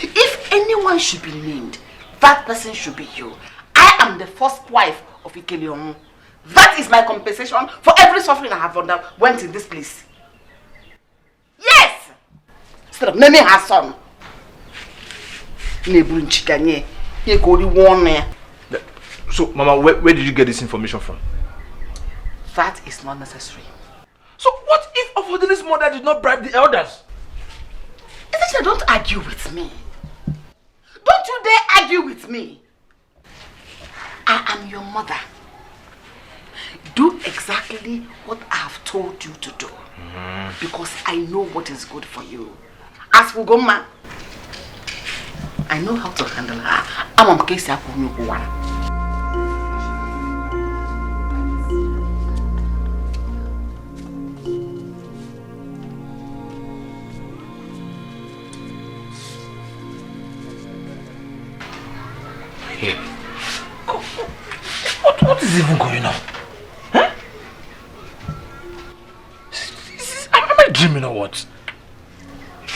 If anyone should be named, that person should be you. I am the first wife of Ikeleon. That is my compensation for every suffering I have underwent in this place. Yes! Instead of naming her son. So, Mama, where did you get this information from? That is not necessary. So, what if Ofodili's mother did not bribe the elders? Ezechiel, don't argue with me. Don't you dare argue with me. I am your mother. Do exactly what I have told you to do. Because I know what is good for you. As for Goma, I know how to handle her. I'm a case of one. What is even going on? Huh? Am I dreaming or what?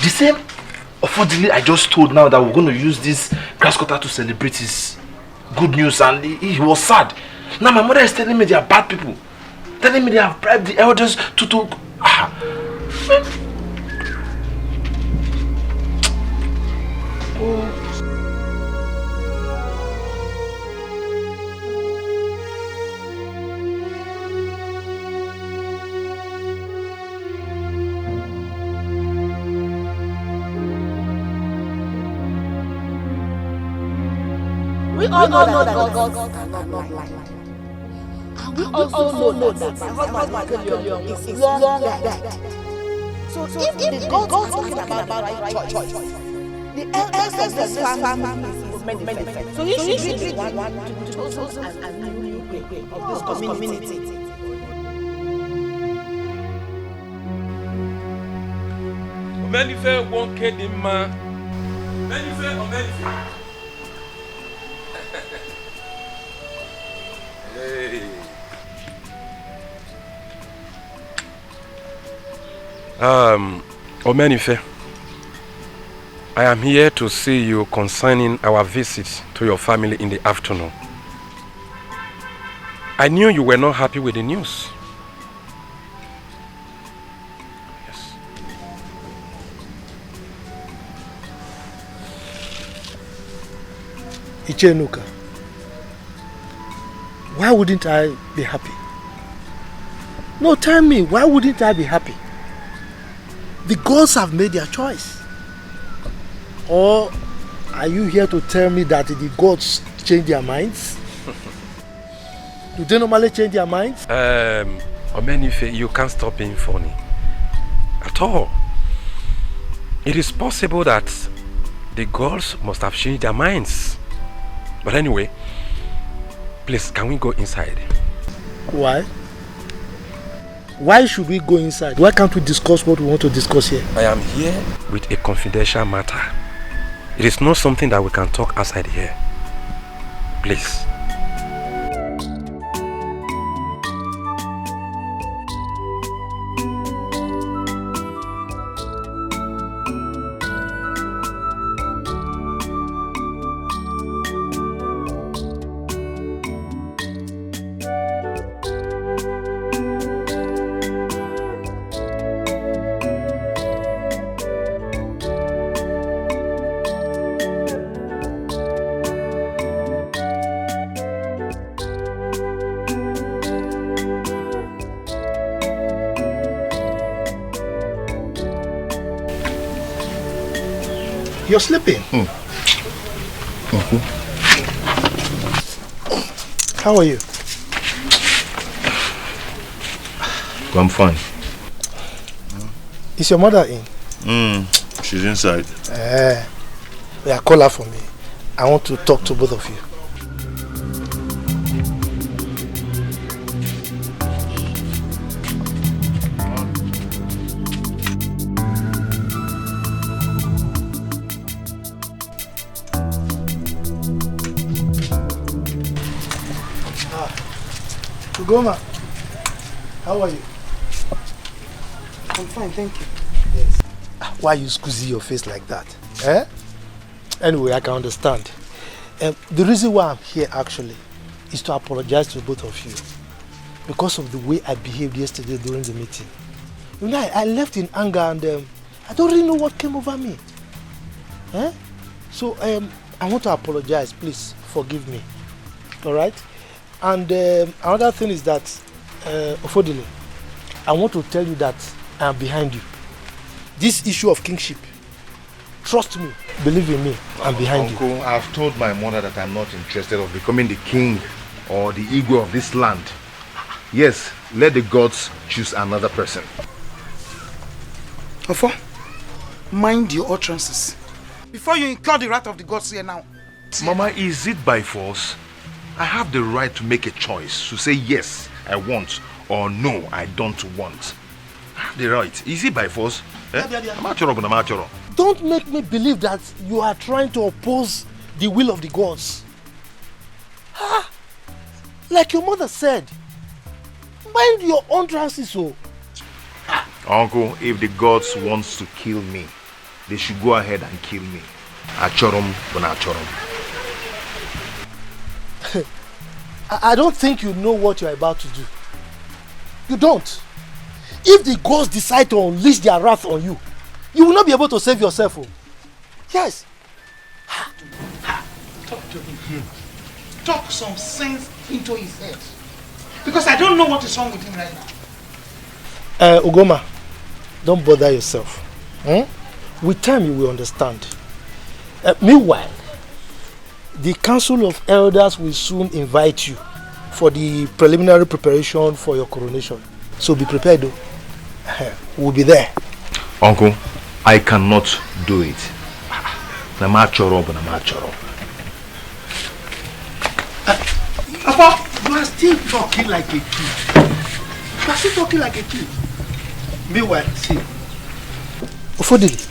The same Ofodili I just told now that we're going to use this grass cutter to celebrate his good news, and he was sad. Now my mother is telling me they are bad people. Telling me they have bribed the elders to We all know that God cannot lie. And we also know that my husband is long dead. So if the God talking about the right choice, the elders of this family is many. So he should be the one to choose as a new way of this community. Omenife won't kid him, man. Omenife. Hey. Omenife, I am here to see you concerning our visit to your family in the afternoon. I knew you were not happy with the news. Yes. Ichenuka, why wouldn't I be happy? No, tell me, why wouldn't I be happy? The gods have made their choice. Or are you here to tell me that the gods change their minds? Do they normally change their minds? Omenife, you can't stop being funny. At all. It is possible that the gods must have changed their minds. But anyway, please, can we go inside? Why? Why should we go inside? Why can't we discuss what we want to discuss here? I am here with a confidential matter. It is not something that we can talk outside here. Please. You're sleeping. How are you? I'm fine. Is your mother in? She's inside. Yeah, call her for me. I want to talk to both of you. Goma, how are you? I'm fine, thank you. Yes. Why you squeeze your face like that? Anyway, I can understand. The reason why I'm here actually is to apologize to both of you because of the way I behaved yesterday during the meeting. You know, I left in anger and I don't really know what came over me. So I want to apologize. Please forgive me. All right? And another thing is that, Ofodile, I want to tell you that I am behind you. This issue of kingship, trust me, believe in me, I'm behind you. Uncle, I've told my mother that I'm not interested of becoming the king or the Igwe of this land. Yes, let the gods choose another person. Ofo, mind your utterances before you incur the wrath of the gods here now. Mama, is it by force? I have the right to make a choice, to say yes, I want, or no, I don't want. I have the right. Is it by force? Don't make me believe that you are trying to oppose the will of the gods. Like your mother said, mind your own utterances. Uncle, if the gods wants to kill me, they should go ahead and kill me. Achorum, bonachorum. I don't think you know what you're about to do. You don't. If the gods decide to unleash their wrath on you, you will not be able to save yourself. Yes. Talk to him. Talk some sense into his head. Because I don't know what is wrong with him right now. Ugoma, don't bother yourself. With time you will understand. Meanwhile, the Council of Elders will soon invite you for the preliminary preparation for your coronation. So be prepared though. We'll be there. Uncle, I cannot do it. Papa, you are still talking like a kid. You are still talking like a kid. Meanwhile, see. Ofodile,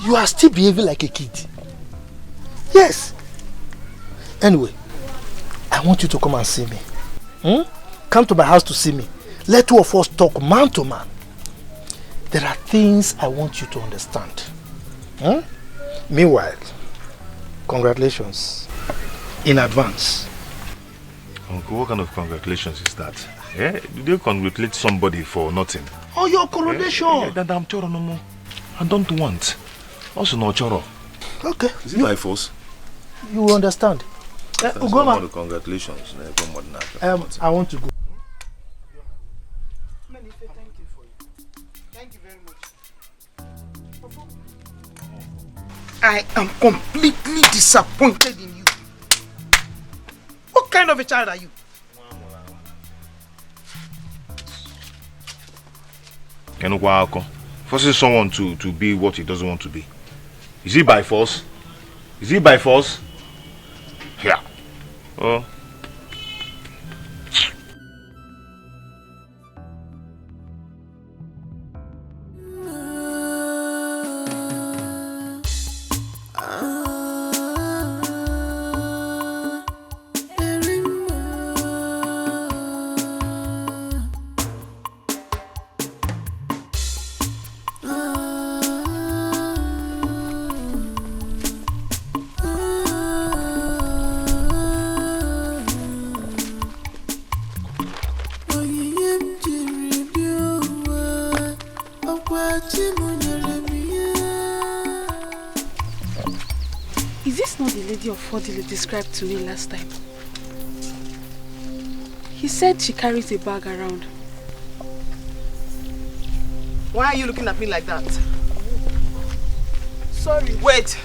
you are still behaving like a kid. Yes. Anyway, I want you to come and see me. Come to my house to see me. Let two of us talk man to man. There are things I want you to understand. Meanwhile, congratulations in advance. Uncle, what kind of congratulations is that? Did you congratulate somebody for nothing? Oh, your coronation! I'm choro no more. I don't want. Also no choro. Okay. Is it by force? You will understand. Ugoma, congratulations. I want to go. I am completely disappointed in you. What kind of a child are you? Forcing someone to be what he doesn't want to be. Is it by force? Is it by force? Yeah. Oh. Is this not the lady of Fodile described to me last time? He said she carries a bag around. Why are you looking at me like that? Sorry. Wait!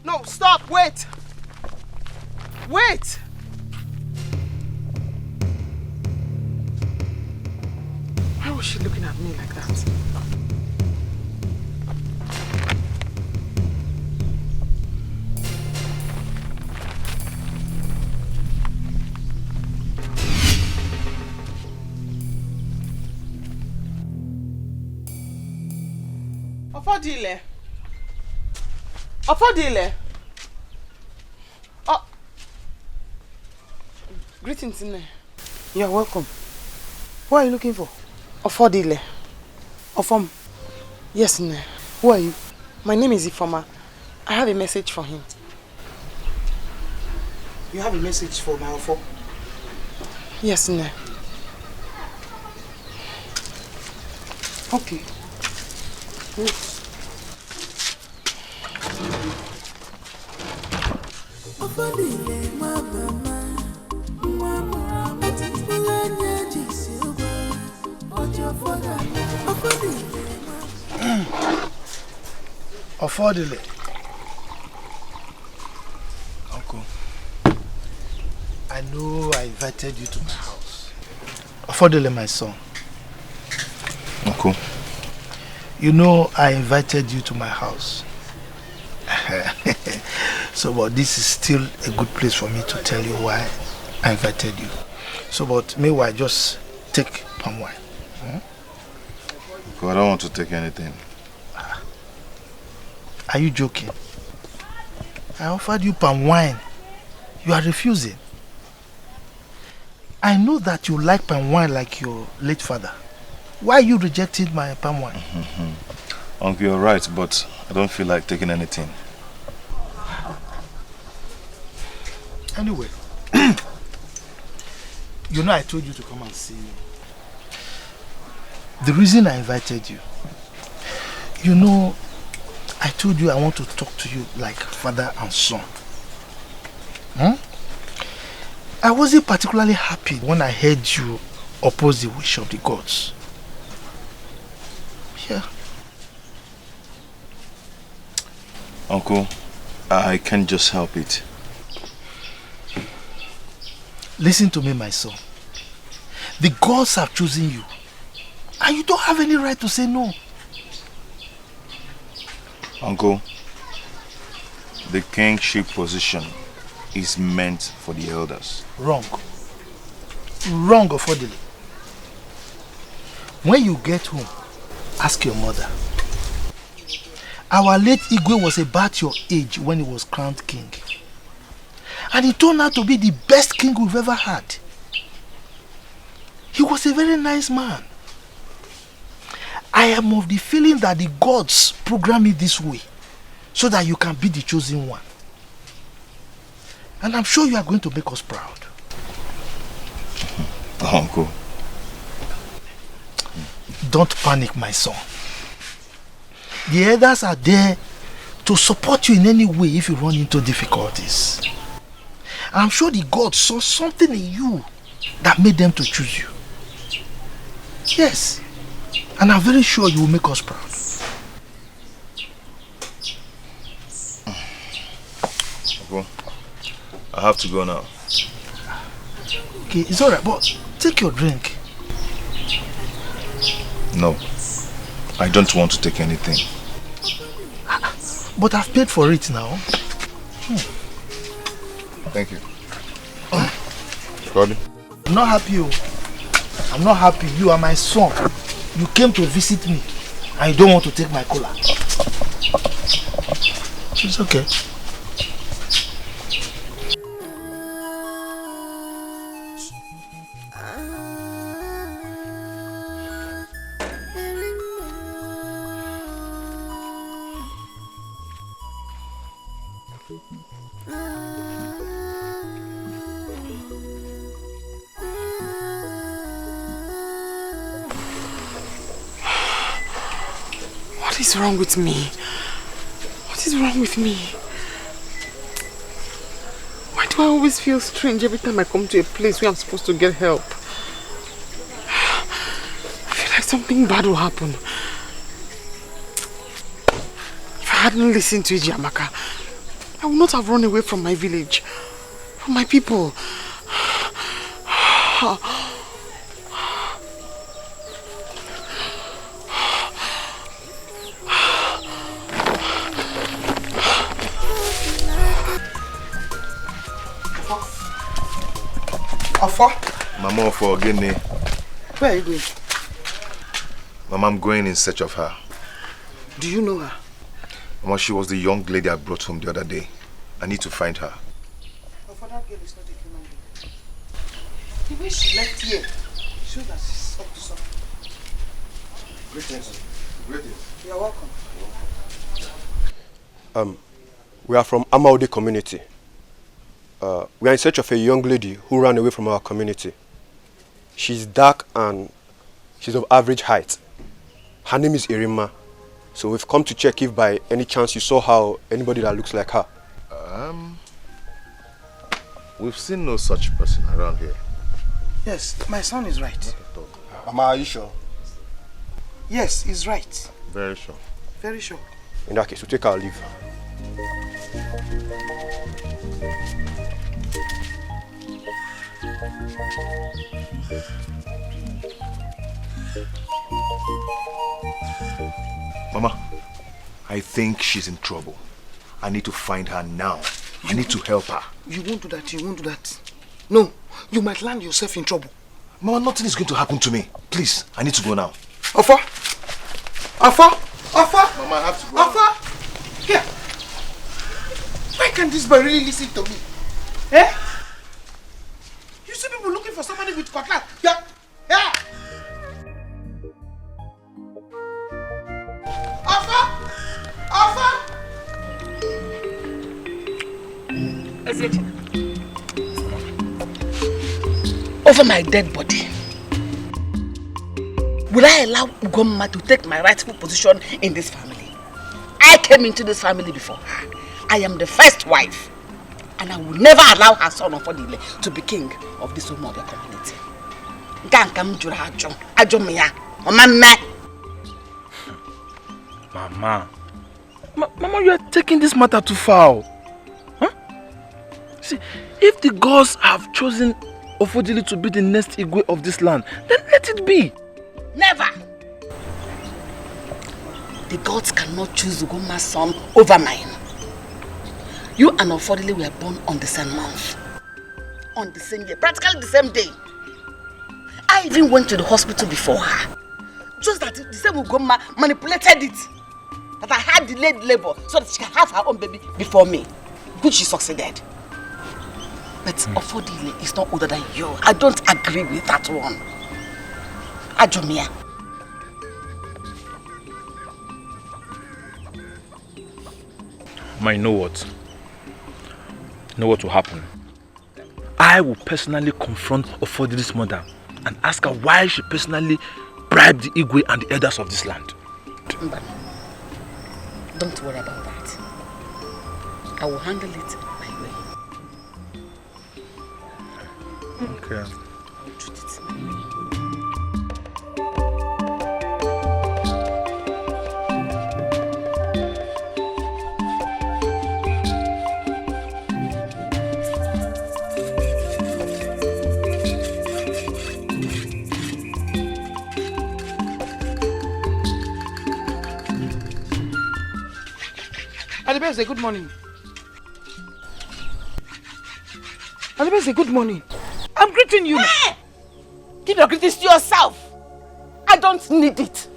No, stop! Wait! Wait! Why was she looking at me like that? Ofodile. Ofodile. Oh. Greetings, Nne. You're welcome. Who are you looking for? Ofodile. Ofom. Yes, Nne. Who are you? My name is Ifoma. I have a message for him. You have a message for my offer? Yes, Nne. Okay. Affordably. Uncle, I know I invited you to my house. Affordably, my son. Uncle. You know I invited you to my house. So, but this is still a good place for me to tell you why I invited you. So, but meanwhile, just take palm wine. Uncle, I don't want to take anything. Are you joking? I offered you palm wine. You are refusing. I know that you like palm wine like your late father. Why are you rejecting my palm wine? Uncle, you're right, but I don't feel like taking anything. Anyway, you know I told you to come and see me. The reason I invited you, you know, I told you I want to talk to you like father and son. I wasn't particularly happy when I heard you oppose the wish of the gods. Yeah. Uncle, I can't just help it. Listen to me, my son. The gods have chosen you. And you don't have any right to say no. Uncle, the kingship position is meant for the elders. Wrong. Wrong, affordably. When you get home, ask your mother. Our late Igwe was about your age when he was crowned king. And he turned out to be the best king we've ever had. He was a very nice man. I am of the feeling that the gods program it this way so that you can be the chosen one. And I'm sure you are going to make us proud. Uncle. Don't panic, my son. The elders are there to support you in any way if you run into difficulties. I'm sure the gods saw something in you that made them to choose you. Yes. And I'm very sure you will make us proud. Uncle, I have to go now. Okay, it's alright, but take your drink. No, I don't want to take anything. But I've paid for it now. Thank you. Gordon? I'm not happy. I'm not happy. You are my son. You came to visit me and you don't want to take my cola. It's okay. What is wrong with me? What is wrong with me? Why do I always feel strange every time I come to a place where I'm supposed to get help? I feel like something bad will happen. If I hadn't listened to Ijiamaka, I would not have run away from my village, from my people. Mama for Guinea. Where are you going? Mama, I'm going in search of her. Do you know her? Mama, she was the young lady I brought home the other day. I need to find her. Oh, for that girl is not a human being. The way she left here shows that she's up to something. Greetings. Greetings. You're welcome. We are from Amaude community. We are in search of a young lady who ran away from our community. She's dark and she's of average height. Her name is Arima. So we've come to check if by any chance you saw her or anybody that looks like her. We've seen no such person around here. Yes, my son is right. Mama, are you sure? Yes, he's right. Very sure. Very sure. In that case, we'll take our leave. Mama, I think she's in trouble. I need to find her now. I need to help her. You won't do that, you won't do that. No, you might land yourself in trouble. Mama, nothing is going to happen to me. Please, I need to go now. Afa! Afa! Afa! Mama, I have to go. Afa! Here! Why can't this boy really listen to me? Eh? You see people looking for somebody with cutlass. Yeah! Yeah! Afa! Afa! Over my dead body, will I allow Ugomma to take my rightful position in this family? I came into this family before her. I am the first wife, and I will never allow her son Ofodile to be king of this Umobia community. Mama, you are taking this matter too far. Huh? See, if the gods have chosen Ofodile to be the next Igwe of this land, then let it be. Never! The gods cannot choose Ugomma's son over mine. You and Ofodile were born on the same month. On the same year, practically the same day. I even went to the hospital before her. Just that the same Ugomma manipulated it. That I had delayed labor so that she can have her own baby before me. Which she succeeded. But Ofodile is not older than you. I don't agree with that one. Ajumia. Ma, you know what? You know what will happen? I will personally confront Ofodile's mother and ask her why she personally bribed the Igwe and the elders of this land. Mbana, don't worry about that. I will handle it my way. Okay. I will treat it my way. Alibeze, good morning. Alibeze, good morning. I'm greeting you. Hey! Give your greetings to yourself. I don't need it.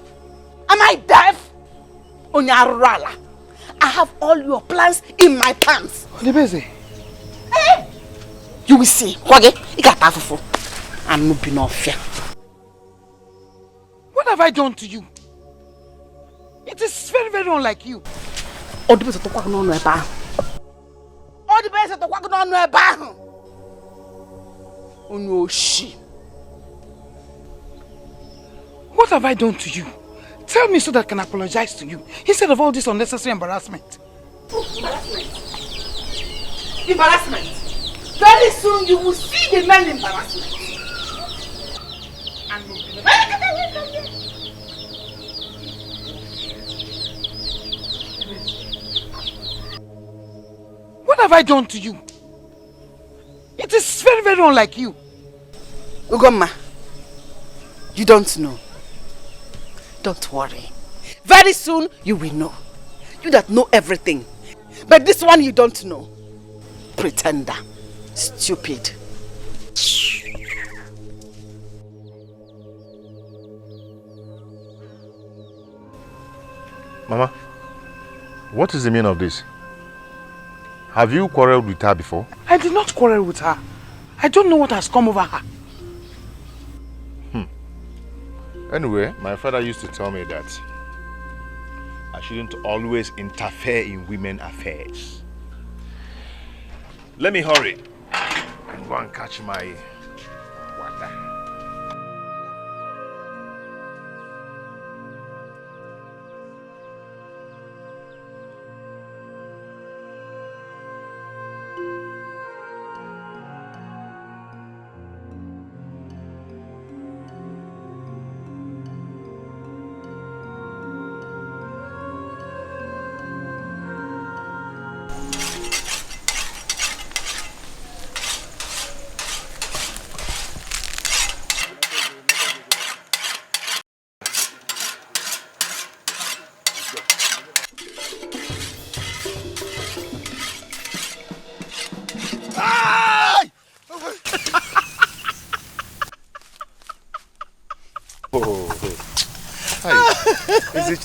Am I deaf? Onyarala. I have all your plans in my pants. Alibeze. Hey! You will see. I'm moving off here. What have I done to you? It is very, very unlike you. What have I done to you? Tell me so that I can apologize to you instead of all this unnecessary embarrassment. Embarrassment? Very soon you will see the man embarrassment. What have I done to you? It is very, very unlike you. Ugomma, you don't know. Don't worry. Very soon you will know. You that know everything. But this one you don't know. Pretender. Stupid. Mama, what is the meaning of this? Have you quarreled with her before? I did not quarrel with her. I don't know what has come over her. Anyway, my father used to tell me that I shouldn't always interfere in women's affairs. Let me hurry. and go and catch my water.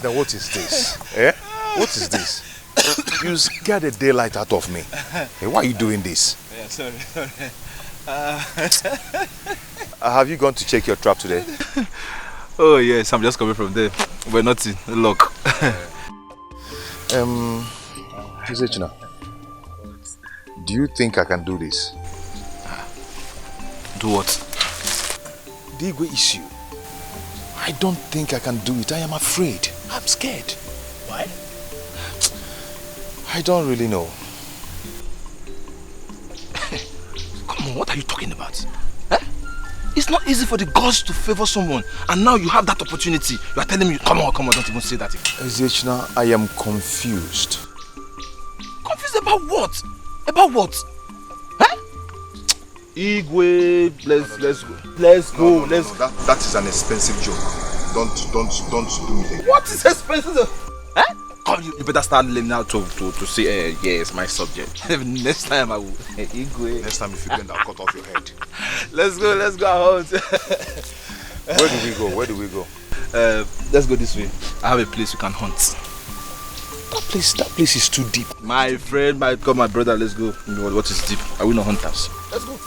Now what is this? Eh? What is this? You scared the daylight out of me. Hey, why are you doing this? Yeah, sorry. Have you gone to check your trap today? Oh yes, I'm just coming from there. But nothing, luck. Izechina, do you think I can do this? Do what? The Igwe issue. I don't think I can do it. I am afraid. I'm scared. Why? I don't really know. Come on, what are you talking about? Eh? It's not easy for the gods to favor someone, and now you have that opportunity. You are telling me, come on, don't even say that. Izechina, I am confused. Confused about what? About what? Huh? Igwe, let's go. Let's go. That is an expensive joke. Don't do it. What is expensive? Eh? Come, you better start learning how to say, yes, my subject. Next time I will. Igwe. Next time if you bend, I'll cut off your head. Let's go out. Where do we go? Let's go this way. I have a place you can hunt. That place is too deep. My friend, my brother, let's go. You know what is deep? Are we not hunters? Let's go.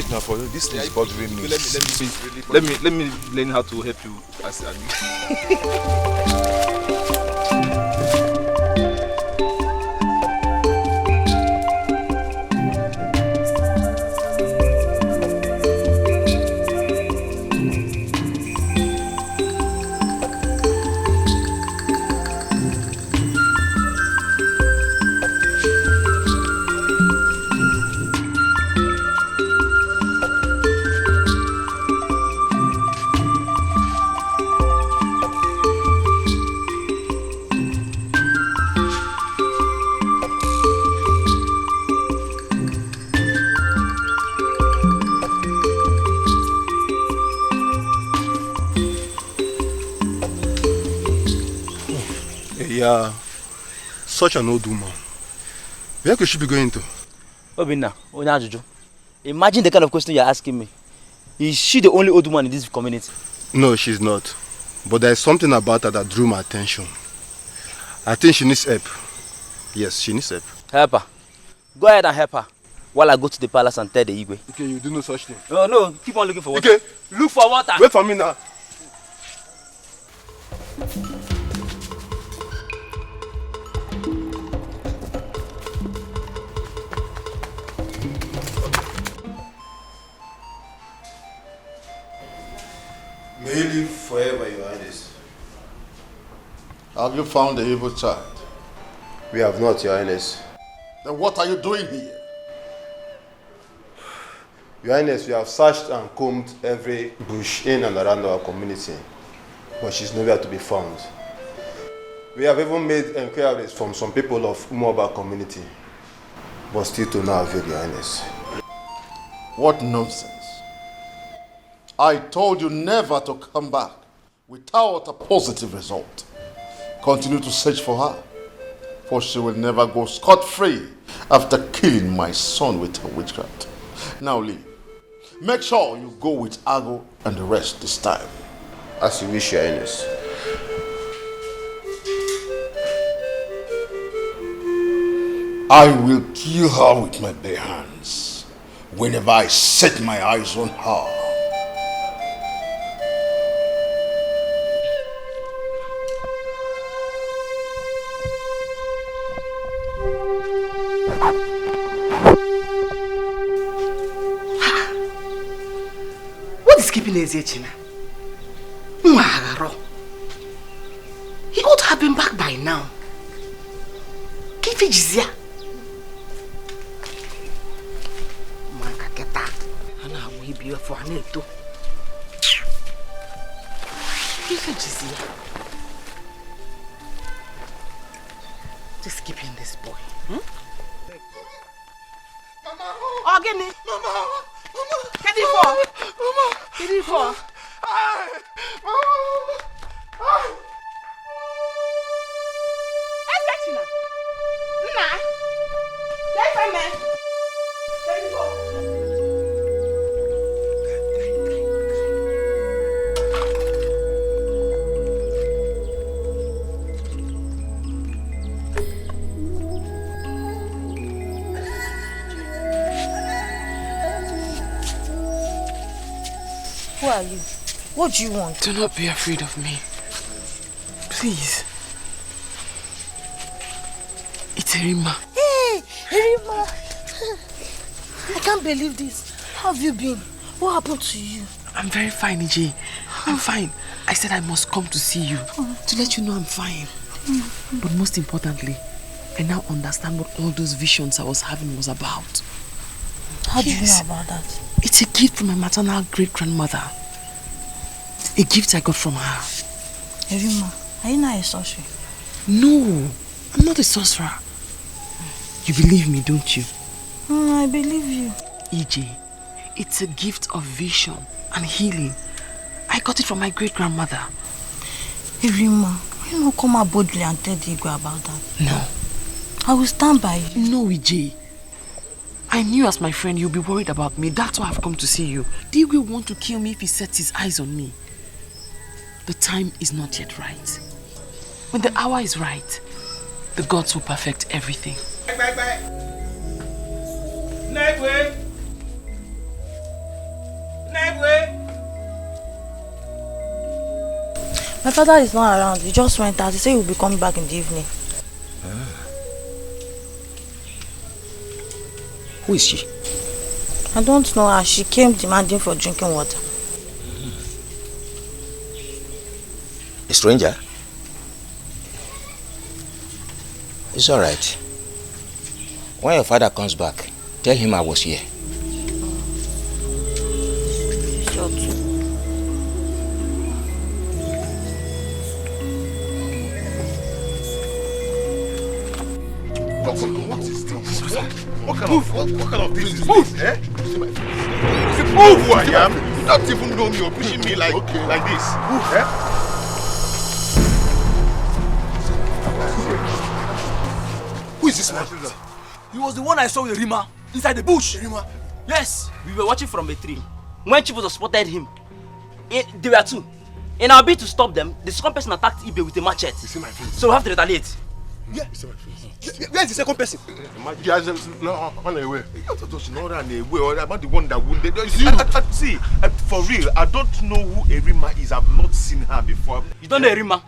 Now for you, this is bothering me. Let me learn how to help you. Yeah, such an old woman. Where could she be going to? Obinna, Onyajuju. Imagine the kind of question you're asking me. Is she the only old woman in this community? No, she's not. But there's something about her that drew my attention. I think she needs help. Yes, she needs help. Help her. Go ahead and help her while I go to the palace and tell the Igwe. Okay, you do no such thing. No, keep on looking for water. Okay, look for water. Wait for me now. May he live forever, Your Highness. Have you found the evil child? We have not, Your Highness. Then what are you doing here? Your Highness, we have searched and combed every bush in and around our community, but she's nowhere to be found. We have even made inquiries from some people of Umoba community, but still to no avail, Your Highness. What nonsense. I told you never to come back without a positive result. Continue to search for her, for she will never go scot-free after killing my son with her witchcraft. Now leave. Make sure you go with Ago and the rest this time. As you wish, Your Highness. I will kill her with my bare hands whenever I set my eyes on her. peacekeeping Ezechina. He ought to have been back by now. Kifi Jizia. Makaketa. Ana we be for Aneto. Kifi Jizia. Just keeping this boy. Mama! Oh, get me! Mama! Mama! Get it for! Mama! Get it for! Ezechina! Nna! Get for me! Get it for! Who are you? What do you want? Do not be afraid of me. Please. It's Arima. Hey, Arima! I can't believe this. How have you been? What happened to you? I'm very fine, EJ. I'm fine. I said I must come to see you to let you know I'm fine. But most importantly, I now understand what all those visions I was having was about. How do you know about that? It's a gift from my maternal great-grandmother. A gift I got from her. Arima, are you not a sorcerer? No, I'm not a sorcerer. You believe me, don't you? I believe you. EJ, it's a gift of vision and healing. I got it from my great-grandmother. Arima, you not come out boldly and tell the Igwe about that? No. I will stand by you. No, EJ. I knew as my friend you'll be worried about me. That's why I've come to see you. The Igwe will want to kill me if he sets his eyes on me. The time is not yet right. When the hour is right, the gods will perfect everything. My father is not around. He just went out. He said he will be coming back in the evening. Who is she? I don't know her. She came demanding for drinking water. A stranger? It's alright. When your father comes back, tell him I was here. Sure too. What is this? What kind of thing is this? Eh? Move who I am. You don't even know me or pushing me like this. Eh? Who is this man? He was the one I saw with Arima inside the bush. Arima? Yes, we were watching from a tree. When Chief spotted him, there were two. In our bid to stop them, the second person attacked Ibe with a machete. You see my face? So we have to retaliate. Yeah. You see my face? Where is the second person? Run away. About the one that wounded. See, for real, I don't know who Arima is. I've not seen her before. You don't know Arima?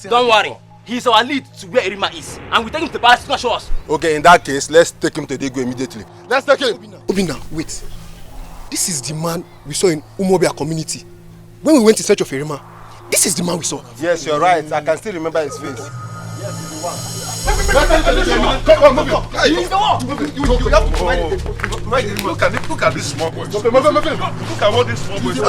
Don't worry. He's our lead to where Arima is. And we take him to the palace to show us. Okay, in that case, let's take him to the Igwe immediately. Let's take him. Obina, wait. This is the man we saw in Umobia community. When we went in search of Arima, this is the man we saw. Yes, you're right. I can still remember his face. Come on, move on. He's the one. You have to provide him. Look at this small boy. Look at what this small boy is doing.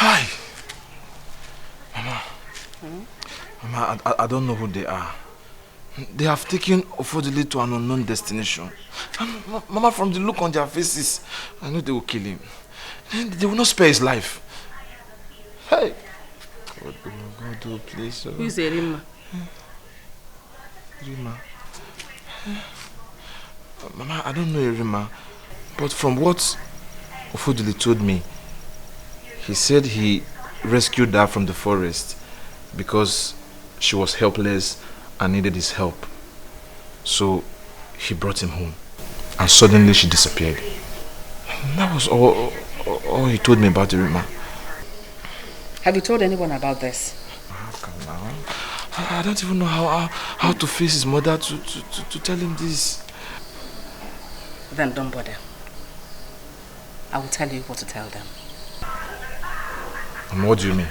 Hi. Mama, I don't know who they are. They have taken Ofodile to an unknown destination. And Mama, from the look on their faces, I know they will kill him. They will not spare his life. Hey. God, oh, please. Who is Arima? Arima. Mama, I don't know Arima. But from what Ofodile told me, he said he rescued her from the forest because she was helpless and needed his help. So he brought him home. And suddenly she disappeared. That was all he told me about Arima. Have you told anyone about this? Come now. I don't even know how to face his mother to tell him this. Then don't bother. I will tell you what to tell them. And what do you mean?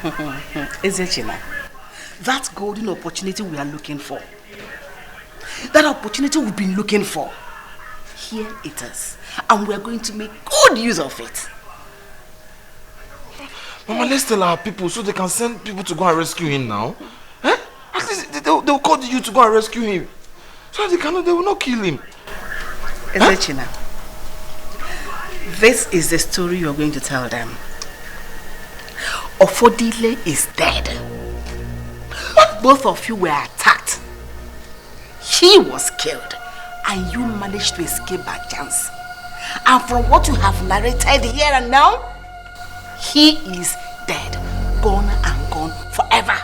Ezechina, that golden opportunity we are looking for, that opportunity we've been looking for, here it is. And we are going to make good use of it. Mama, let's tell our people so they can send people to go and rescue him now. Eh? At least they'll call you to go and rescue him. So they will not kill him. Ezechina, this is the story you're going to tell them. Ofodile is dead. Both of you were attacked. He was killed. And you managed to escape by chance. And from what you have narrated here and now, he is dead. Gone and gone forever.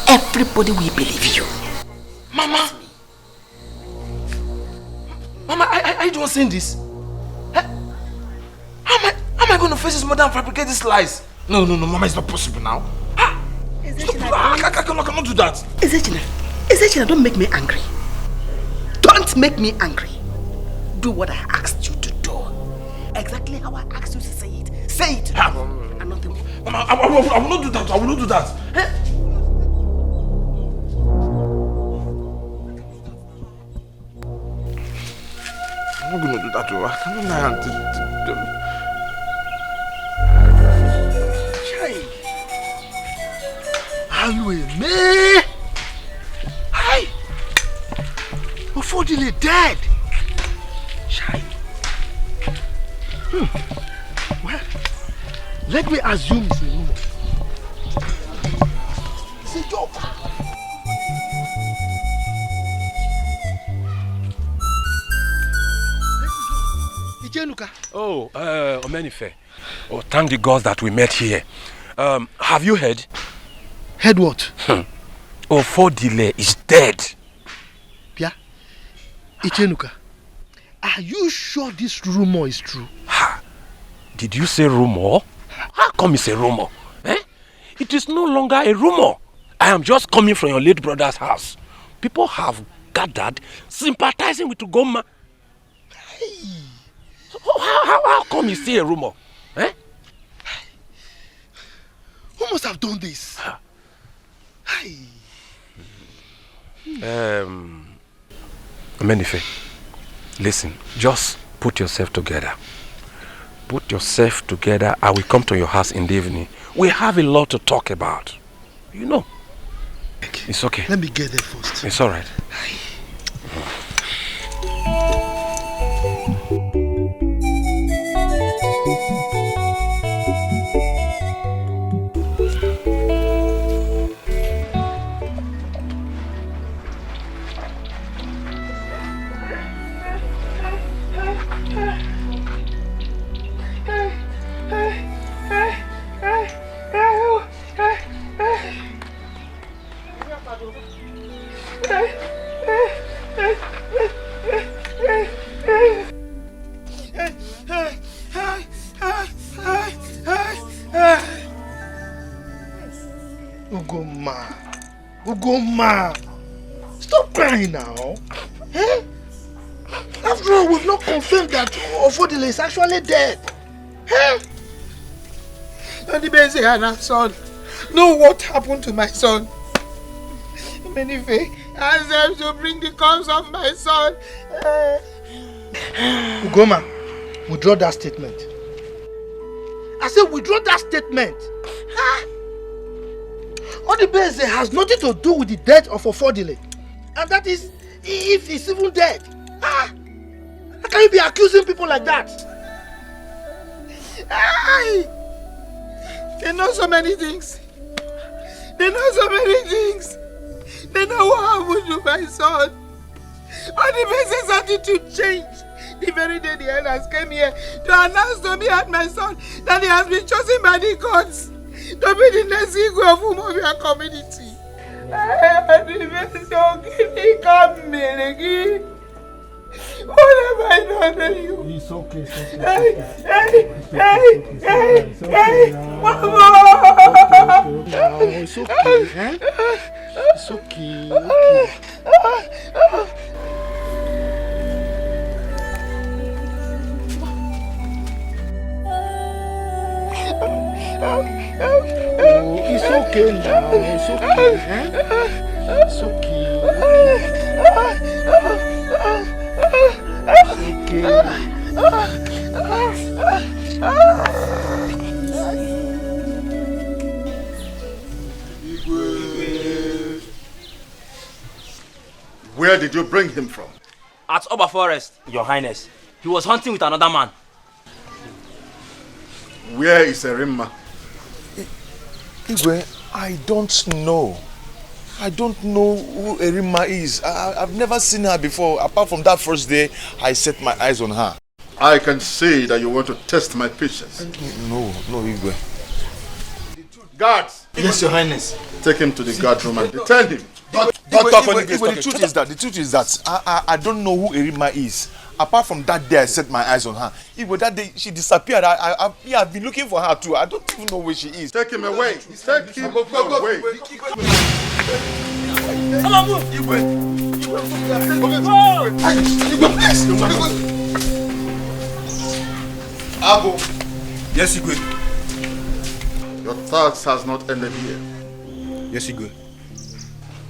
Everybody will believe you. Mama! Mama, are you the one saying this? How am I going to face his mother and fabricate these lies? No, Mama, it's not possible now. I cannot do that. Ezechina, don't make me angry. Don't make me angry. Do what I asked you to do. Exactly how I asked you to say it. Say it. And nothing more. Mama, I will not do that. I will not do that. I'm not going to do that. I cannot lie. Alweme! Hi! Ofodile dead! Shai! Well, let me assume it's a rumor. It's a joke. Oh, Omenife. Oh, thank the gods that we met here. Have you heard? Heard what? Ofodile is dead. Pia, Ichenuka, are you sure this rumor is true? Did you say rumor? How come it's a rumor? It is no longer a rumor. I am just coming from your late brother's house. People have gathered sympathizing with Ugoma. Hey. So how come it's still a rumor? Who must have done this? Hey. Menife, listen, just put yourself together. Put yourself together. I will come to your house in the evening. We have a lot to talk about. You know. It's okay. Let me get there first. It's all right. Ugoma, stop crying now. After all, we've not confirmed that Ofodile is actually dead. Don't son. Know what happened to my son. Menife, ask them to bring the corpse of my son. Ugoma, withdraw that statement. I said withdraw that statement. Odibeze has nothing to do with the death of Ofodile. And that is, if he's even dead. How can you be accusing people like that? They know so many things. They know so many things. They know what happened to my son. Odibeze's attitude changed the very day the elders came here to announce to me and my son that he has been chosen by the gods to be the next Igwe of Umobia community. What have I done to you? It's okay. Hey, Mama! It's okay, eh? It's okay. It's okay now. It's okay, eh? It's okay. Where did you bring him from? At Oba Forest, Your Highness. He was hunting with another man. Where is Arima? Igwe, I don't know. I don't know who Arima is. I've never seen her before. Apart from that first day, I set my eyes on her. I can see that you want to test my patience. No, Igwe. Guards! Yes, Your Highness. Take him to the guard room and detain him. The truth is that I don't know who Arima is. Apart from that day I set my eyes on her. Igwe, that day she disappeared. I've been looking for her too. I don't even know where she is. Take him away. Take him away. Ago. Yes, Igwe. Your thoughts has not ended here. Yes, Igwe.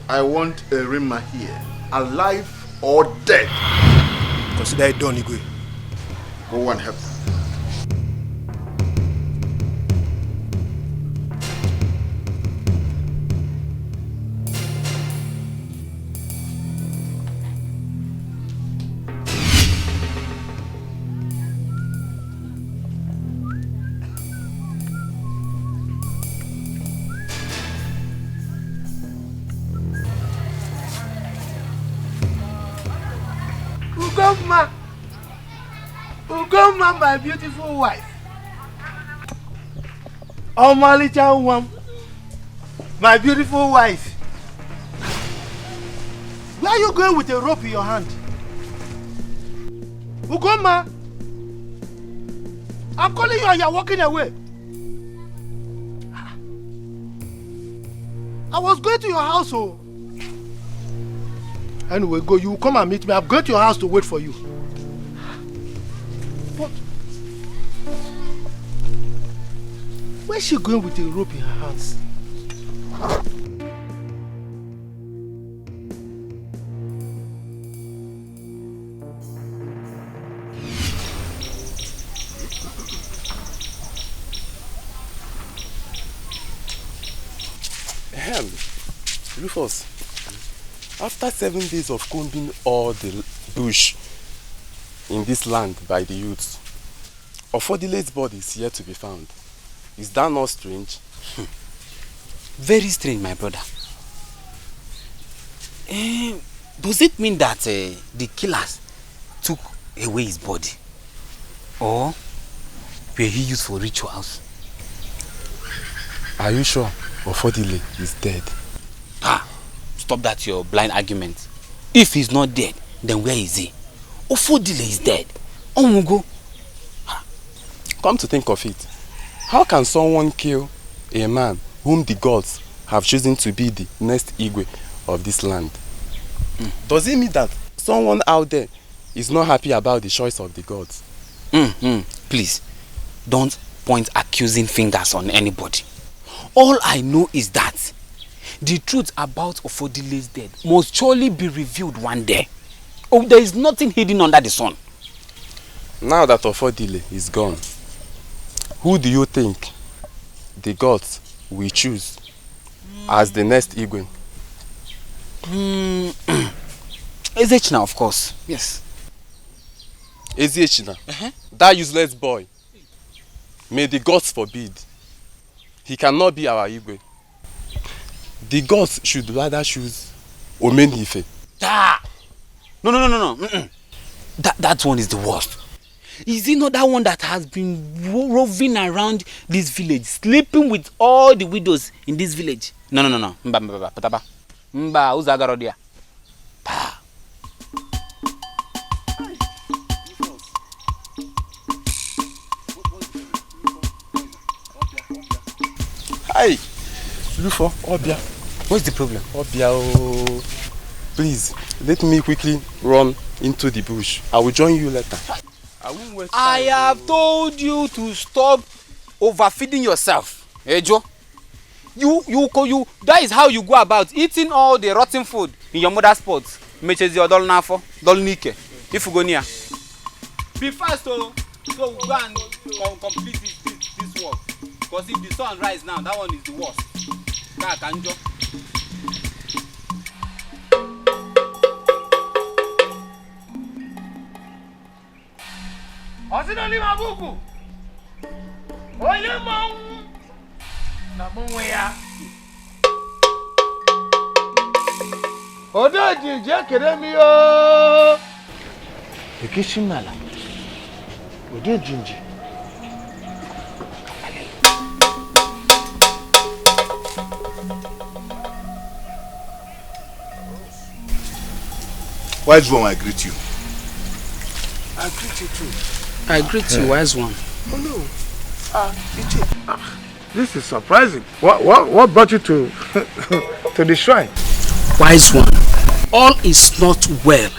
I want Arima here, alive or dead. Consider it done, Igwe. Go and help her. Ugoma, my beautiful wife. Omalicha Uwam, my beautiful wife. Where are you going with a rope in your hand? Ugoma, I'm calling you and you're walking away. I was going to your house, oh. Anyway, go. You come and meet me. I'm going to your house to wait for you. But where's she going with a rope in her hands? Rufus, after 7 days of combing all the bush in this land by the youths, Ofodile's body is yet to be found. Is that not strange? Very strange, my brother. Does it mean that the killers took away his body? Or were he used for rituals? Are you sure Ofodile is dead? Stop that your blind argument. If he's not dead, then where is he? Ofodile is dead. Omugo. Come to think of it, how can someone kill a man whom the gods have chosen to be the next Igwe of this land? Does it mean that someone out there is not happy about the choice of the gods? Please, don't point accusing fingers on anybody. All I know is that the truth about Ofodile's death must surely be revealed one day. Oh, there is nothing hidden under the sun. Now that Ofodile is gone, who do you think the gods will choose as the next Igwe? Ezechina, of course. Yes. Ezechina? That useless boy. May the gods forbid. He cannot be our Igwe. The gods should rather choose Omenife. No. That one is the worst. Is it not that one that has been roving around this village, sleeping with all the widows in this village? No. Mba, ụzọ agara dị ya. Hi, Lufo, Obia. What's the problem? Obia, oh, please let me quickly run into the bush. I will join you later. I have told you to stop overfeeding yourself. Hey, Joe. You. That is how you go about eating all the rotten food in your mother's pots. Meches your dol nafo, dol nike. If you go near. Be fast, so go and complete this work. Because if the sun rises now, that one is the worst. Kanjo. Osinoli mabuku. Oye mong. Na mongwe ya. Odo jinje kere mi o. Ekishimala. Odo jinje. Wise one, I greet you. I greet you too. I greet you, wise one. Oh no. This is surprising. What brought you to to the shrine? Wise one, all is not well.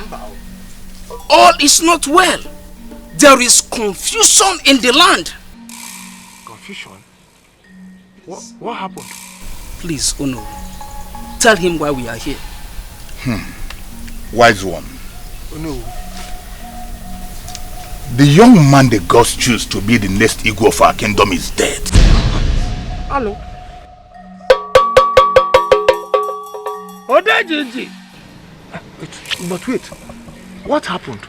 All is not well. There is confusion in the land. Confusion? What happened? Please, Ono, tell him why we are here. Wise one. Oh no. The young man the gods choose to be the next ego of our kingdom is dead. Hello. Odejiji. But wait, what happened?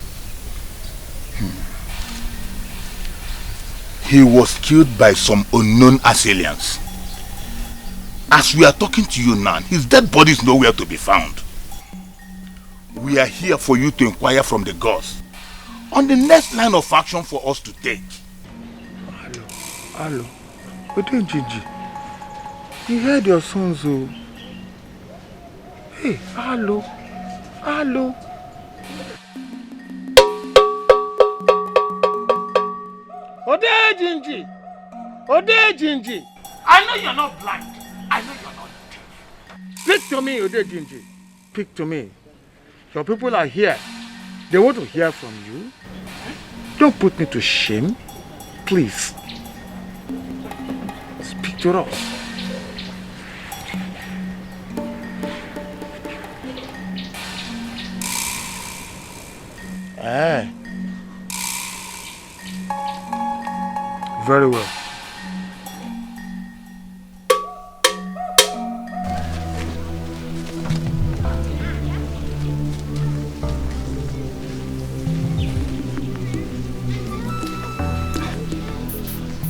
He was killed by some unknown assailants. As we are talking to you now, his dead body is nowhere to be found. We are here for you to inquire from the gods on the next line of action for us to take. Hello. Odejiji. You heard your sons, oh. Hey, hello. Odejiji. I know you're not blind. I know you're not deaf. Speak to me, Odejiji. Speak to me. Your people are here. They want to hear from you. Don't put me to shame. Please. Speak to us. Very well.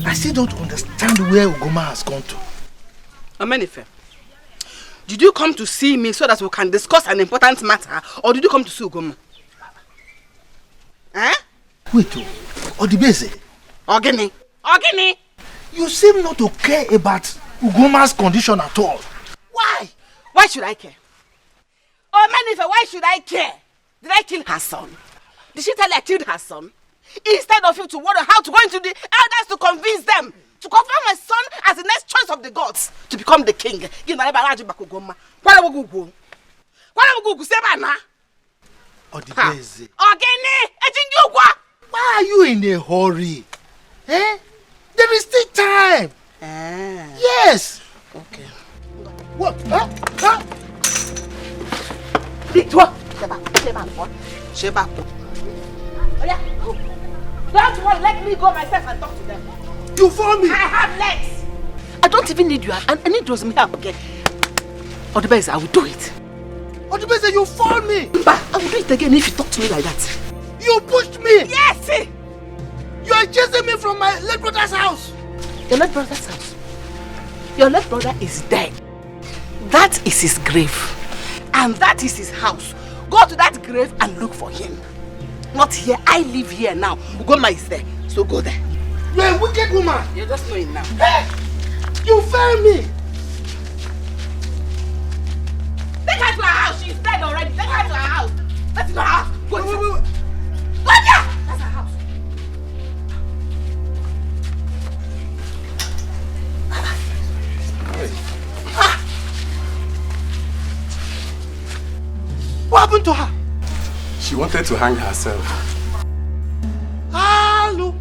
I still don't understand where Ugoma has gone to. Amenife, did you come to see me so that we can discuss an important matter, or did you come to see Ugoma? Eh? Wait, Odibese. Ogini. You seem not to care about Ugoma's condition at all. Why? Why should I care? Amenife, why should I care? Did I kill her son? Did she tell you I killed her son? Instead of you to wonder how to go into the elders to convince them to confirm my son as the next choice of the gods to become the king. Odibese. Why are you in a hurry? Eh? There is still time. Yes. Okay. What? Sheba. Don't worry, let me go myself and talk to them. You follow me? I have legs. I don't even need you. I need those help again. Odibese, I will do it. Odibese, you follow me. But I will do it again if you talk to me like that. You pushed me. Yes. You are chasing me from my late brother's house. Your late brother's house? Your late brother is dead. That is his grave. And that is his house. Go to that grave and look for him. Not here. I live here now. Ugoma is there. So go there. You're a wicked woman. You're just knowing now. Hey! You failed me. They can happened to her? She wanted to hang herself. Hello.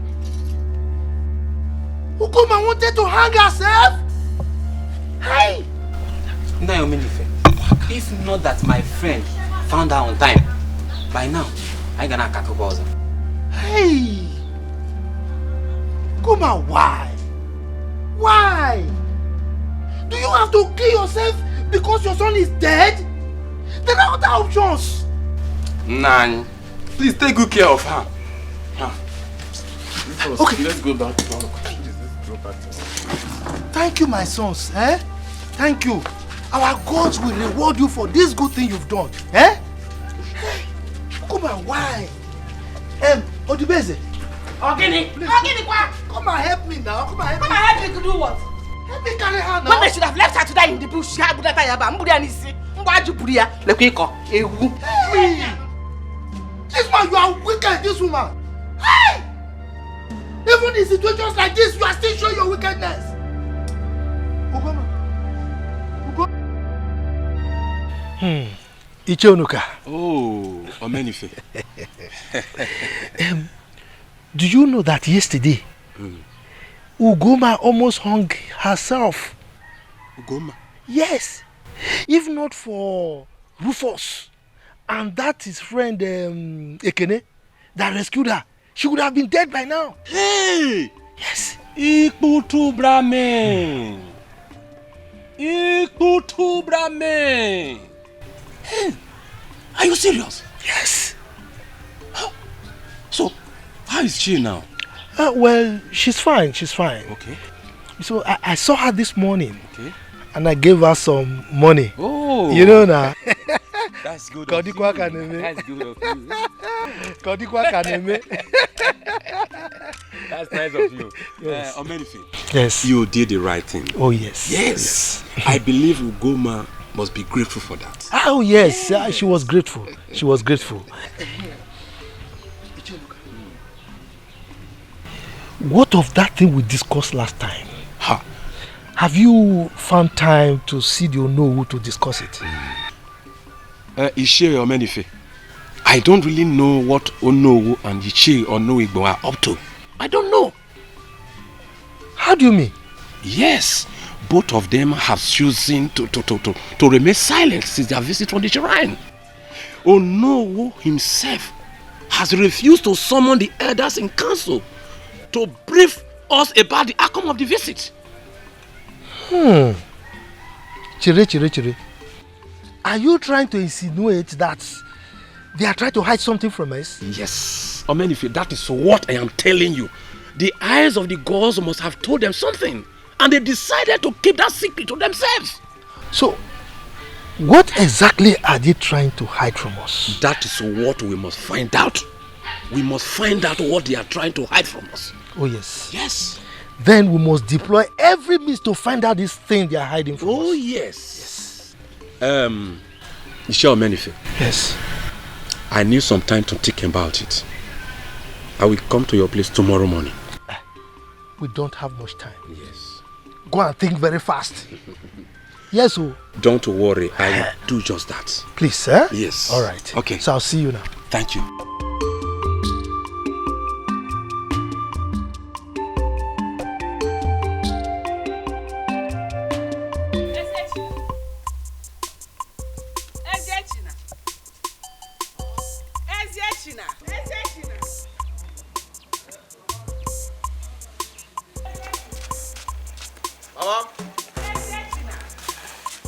Ugoma wanted to hang herself? Hey! If not that my friend found her on time, by now, I gonna kakabouza. Hey! Ugoma, why? Why? Do you have to kill yourself because your son is dead? There are other options. Nan, please take good care of her. Okay. Let's go back. Please, let's go back. Thank you, my sons. Thank you. Our gods will reward you for this good thing you've done. Hey, come on, why? Odubeze. Ogini. Come and help me now. Come and help me. Come and help me to do what? Help me carry her now. When they should have left her to die in the bush, hey! This man, you are wicked, this woman. Hey! Even in situations like this, you are still showing your wickedness. Ichonuka. Oh, Omenife. Do you know that yesterday, Ugoma almost hung herself? Ugoma? Yes. If not for Rufus and that his friend Ekene that rescued her, she would have been dead by now. Hey! Yes. Ikutu Brahmin. Ikutu Brahmin. Hey, are you serious? Yes. So, how is she now? Well, she's fine. She's fine. Okay. So I saw her this morning. Okay. And I gave her some money. Oh. You know now. That's good. Kodikwa kaneme. That's good of you. Kodikwa kaneme. That's nice of you. Yes. Omenife. Yes. You did the right thing. Oh yes. Yes. I believe Ugoma must be grateful for that. Oh yes. She was grateful. She was grateful. What of that thing we discussed last time? Huh? Have you found time to see the Onowu to discuss it? Ishe Omenife, I don't really know what Onowu and Ishe Onoigbo are up to. I don't know. How do you mean? Yes, both of them have chosen to remain silent since their visit from the shrine. Onowu himself has refused to summon the elders in council to brief us about the outcome of the visit. Chire. Are you trying to insinuate that they are trying to hide something from us? Yes. Omenife, that is what I am telling you. The eyes of the gods must have told them something, and they decided to keep that secret to themselves. So, what exactly are they trying to hide from us? That is what we must find out. We must find out what they are trying to hide from us. Oh yes. Yes. Then we must deploy every means to find out this thing they are hiding from us. Oh yes. Ishe Omenife. Yes. I need some time to think about it. I will come to your place tomorrow morning. We don't have much time. Yes. Go and think very fast. Yes, oh. Don't worry, I will do just that. Please, sir? Yes. All right. Okay. So I'll see you now. Thank you.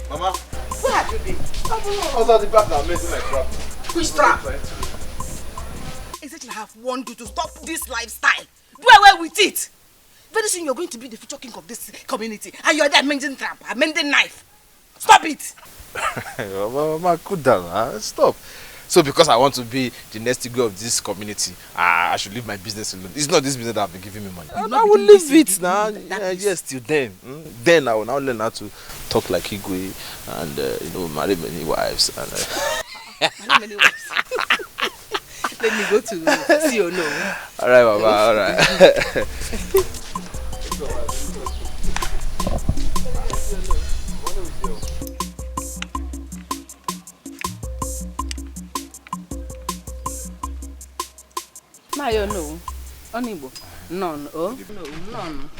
Mama, Where have you been? I was at the back now making my trap. Which trap? Ezechina, I have warned you to stop this lifestyle. Do away with it. Very soon you're going to be the future king of this community, and you're there mending trap, mending knife. Stop it. Mama, cool down. Stop. So because I want to be the next ego of this community, I should leave my business alone. It's not this business that have been giving me money. I will leave it now. Yes, till then. Then I will now learn how to talk like Igwe and marry many wives. And, Many wives. Let me go to see or no. All right, Baba. All right. Now you know. Onibo. None. Oh? No, none.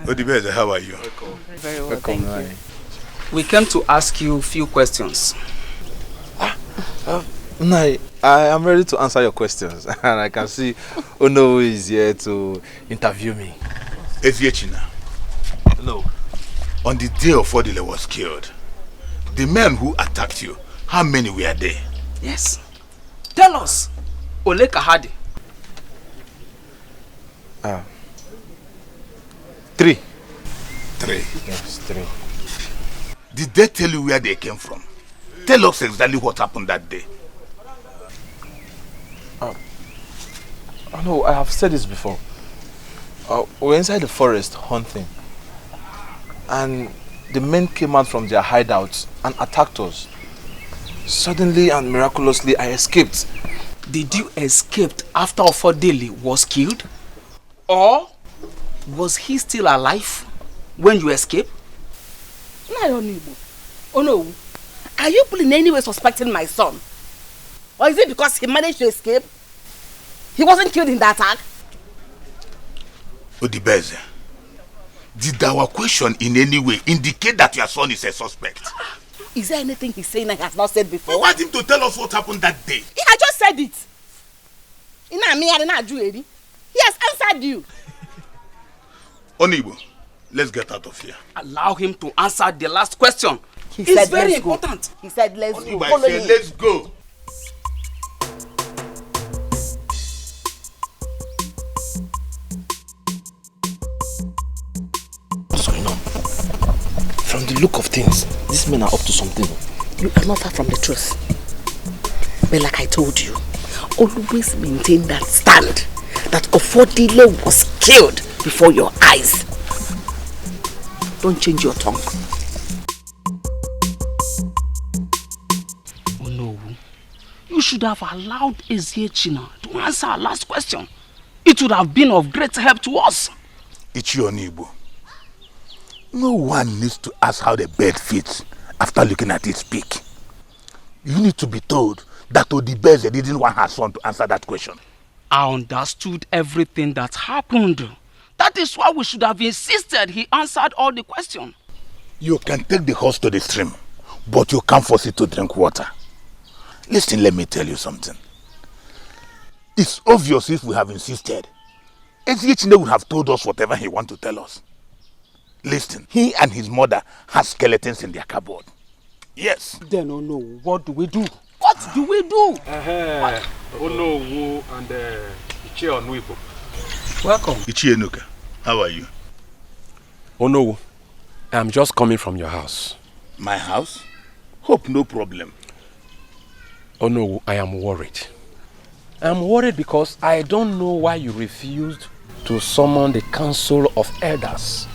Odibeze, how are you? Very well, thank you. We came to ask you a few questions. I am ready to answer your questions. And I can see Ono is here to interview me. Eziechina. No. On the day of Odile was killed, the men who attacked you, how many were there? Yes. Tell us. Ole Kahadi. 3. 3. Yes, 3. Did they tell you where they came from? Tell us exactly what happened that day. No, I have said this before. We were inside the forest hunting, and the men came out from their hideouts and attacked us. Suddenly and miraculously, I escaped. Did you escape after Ofodele was killed? Or was he still alive when you escaped? Oh no. Are you in any way suspecting my son? Or is it because he managed to escape? He wasn't killed in the attack? Odibeze, did our question in any way indicate that your son is a suspect? Is there anything he's saying that he has not said before? We want him to tell us what happened that day. He had just said it. He has answered you. Onibo, let's get out of here. Allow him to answer the last question. He it's said, very let's important. Go. He said, let's Onibo, go. I said, let's go. So, from the look of things, these men are up to something. You are not far from the truth. But like I told you, always maintain that stand that Ofodile was killed before your eyes. Don't change your tongue. Oh no. You should have allowed Eziechina to answer our last question. It would have been of great help to us. Ichi Onibo. No one needs to ask how the bird fits after looking at its beak. You need to be told that Odibeze didn't want her son to answer that question. I understood everything that happened. That is why we should have insisted he answered all the questions. You can take the horse to the stream, but you can't force it to drink water. Listen, let me tell you something. It's obvious if we have insisted. Eziechine would have told us whatever he wants to tell us. Listen, he and his mother have skeletons in their cupboard. Yes. Then, oh no, what do we do? What do we do? Onowu and Ichie Onuibo. Welcome. Ichie Enuka, how are you? Onowu, I'm just coming from your house. My house? Hope no problem. Onowu, I am worried. I'm worried because I don't know why you refused to summon the Council of Elders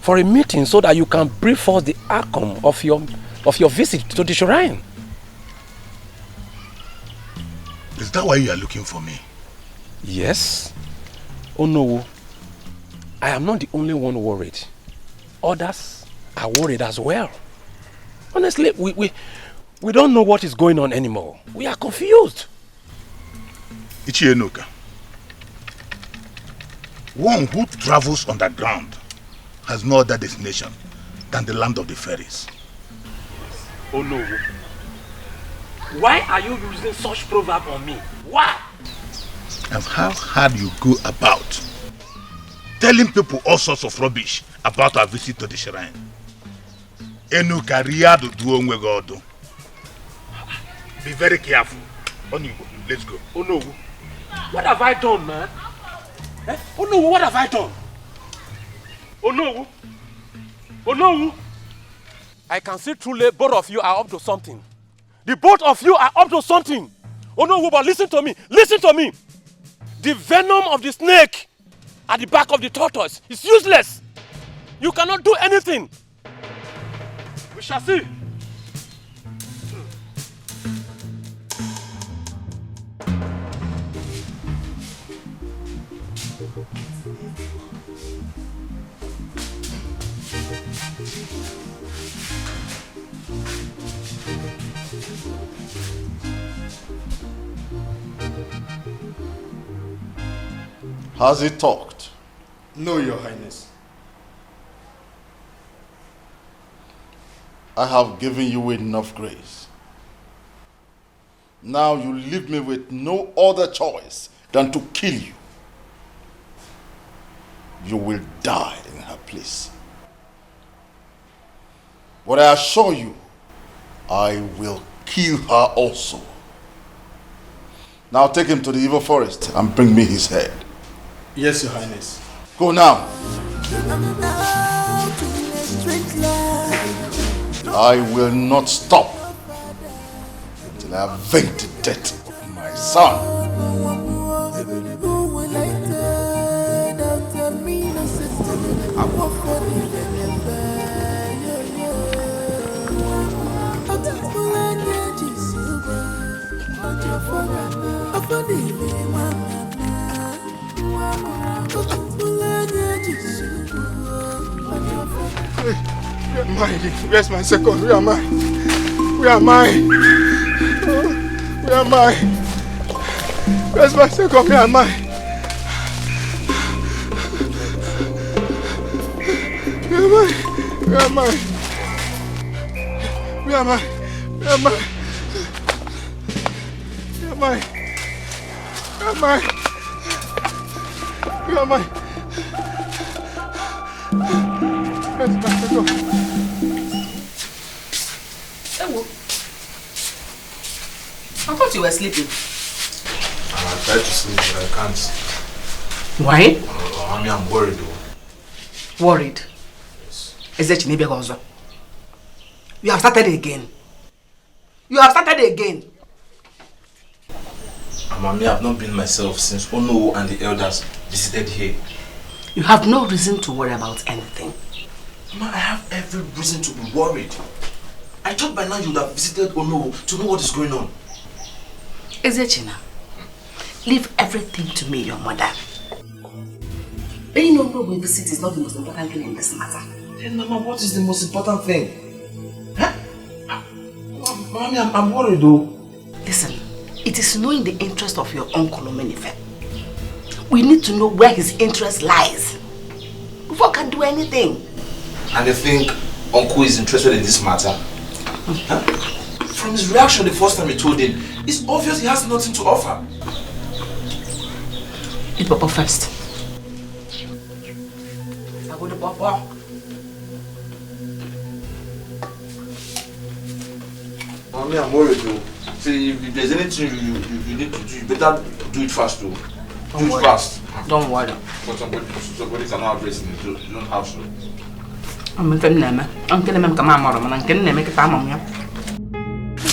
for a meeting so that you can brief forth the outcome of your visit to the shrine. Is that why you are looking for me? Yes. Onowu, I am not the only one worried. Others are worried as well. Honestly, we don't know what is going on anymore. We are confused. Ichie Enuka, one who travels underground has no other destination than the land of the fairies. Onowu, why are you using such proverb on me? Why? And how hard you go about telling people all sorts of rubbish about our visit to the shrine. Enuka riado duonwe godo. Be very careful. Onigo, let's go. Onowu, what have I done, man? Onowu, what have I done? Onowu, Onowu, I can see truly both of you are up to something. The both of you are up to something. Onowu, but listen to me. Listen to me. The venom of the snake at the back of the tortoise is useless. You cannot do anything. We shall see. Has he talked? No, Your Highness. I have given you enough grace. Now you leave me with no other choice than to kill you. You will die in her place. But I assure you, I will kill her also. Now take him to the evil forest and bring me his head. Yes, Your Highness. Go now. I will not stop until I avenge the death of my son. Where's my second? Where am I? Where am I? Where am I? Where's my second? Where am I? Where am I? Where am I? Where am I? Where am I? Where am I? Where am I? Where am I? Where's my second? I thought you were sleeping. I tried to sleep, but I can't. Why? I'm worried though. Worried? Yes. Is that Chinebe Gonzo? You have started again. You have started again. Mommy, I've not been myself since Ono and the elders visited here. You have no reason to worry about anything. Mama, I have every reason to be worried. I thought by now you would have visited Ono to know what is going on. Ezechina, leave everything to me, your mother. Being Ono we visit is not the most important thing in this matter. Then, Mama, what is the most important thing? Huh? Mommy, I'm worried though. Listen, it is knowing the interest of your uncle Omenife. We need to know where his interest lies before we can do anything. And you think Uncle is interested in this matter? Huh? From his reaction the first time he told him, it's obvious he has nothing to offer. Eat Papa first. I go to Papa. Mommy, I'm worried though. See, if there's anything you need to do, you better do it fast though. Do it fast. Don't worry. But somebody cannot address me. You don't have to. I'm telling them. I'm telling them come on, man. I'm telling them make it time on you.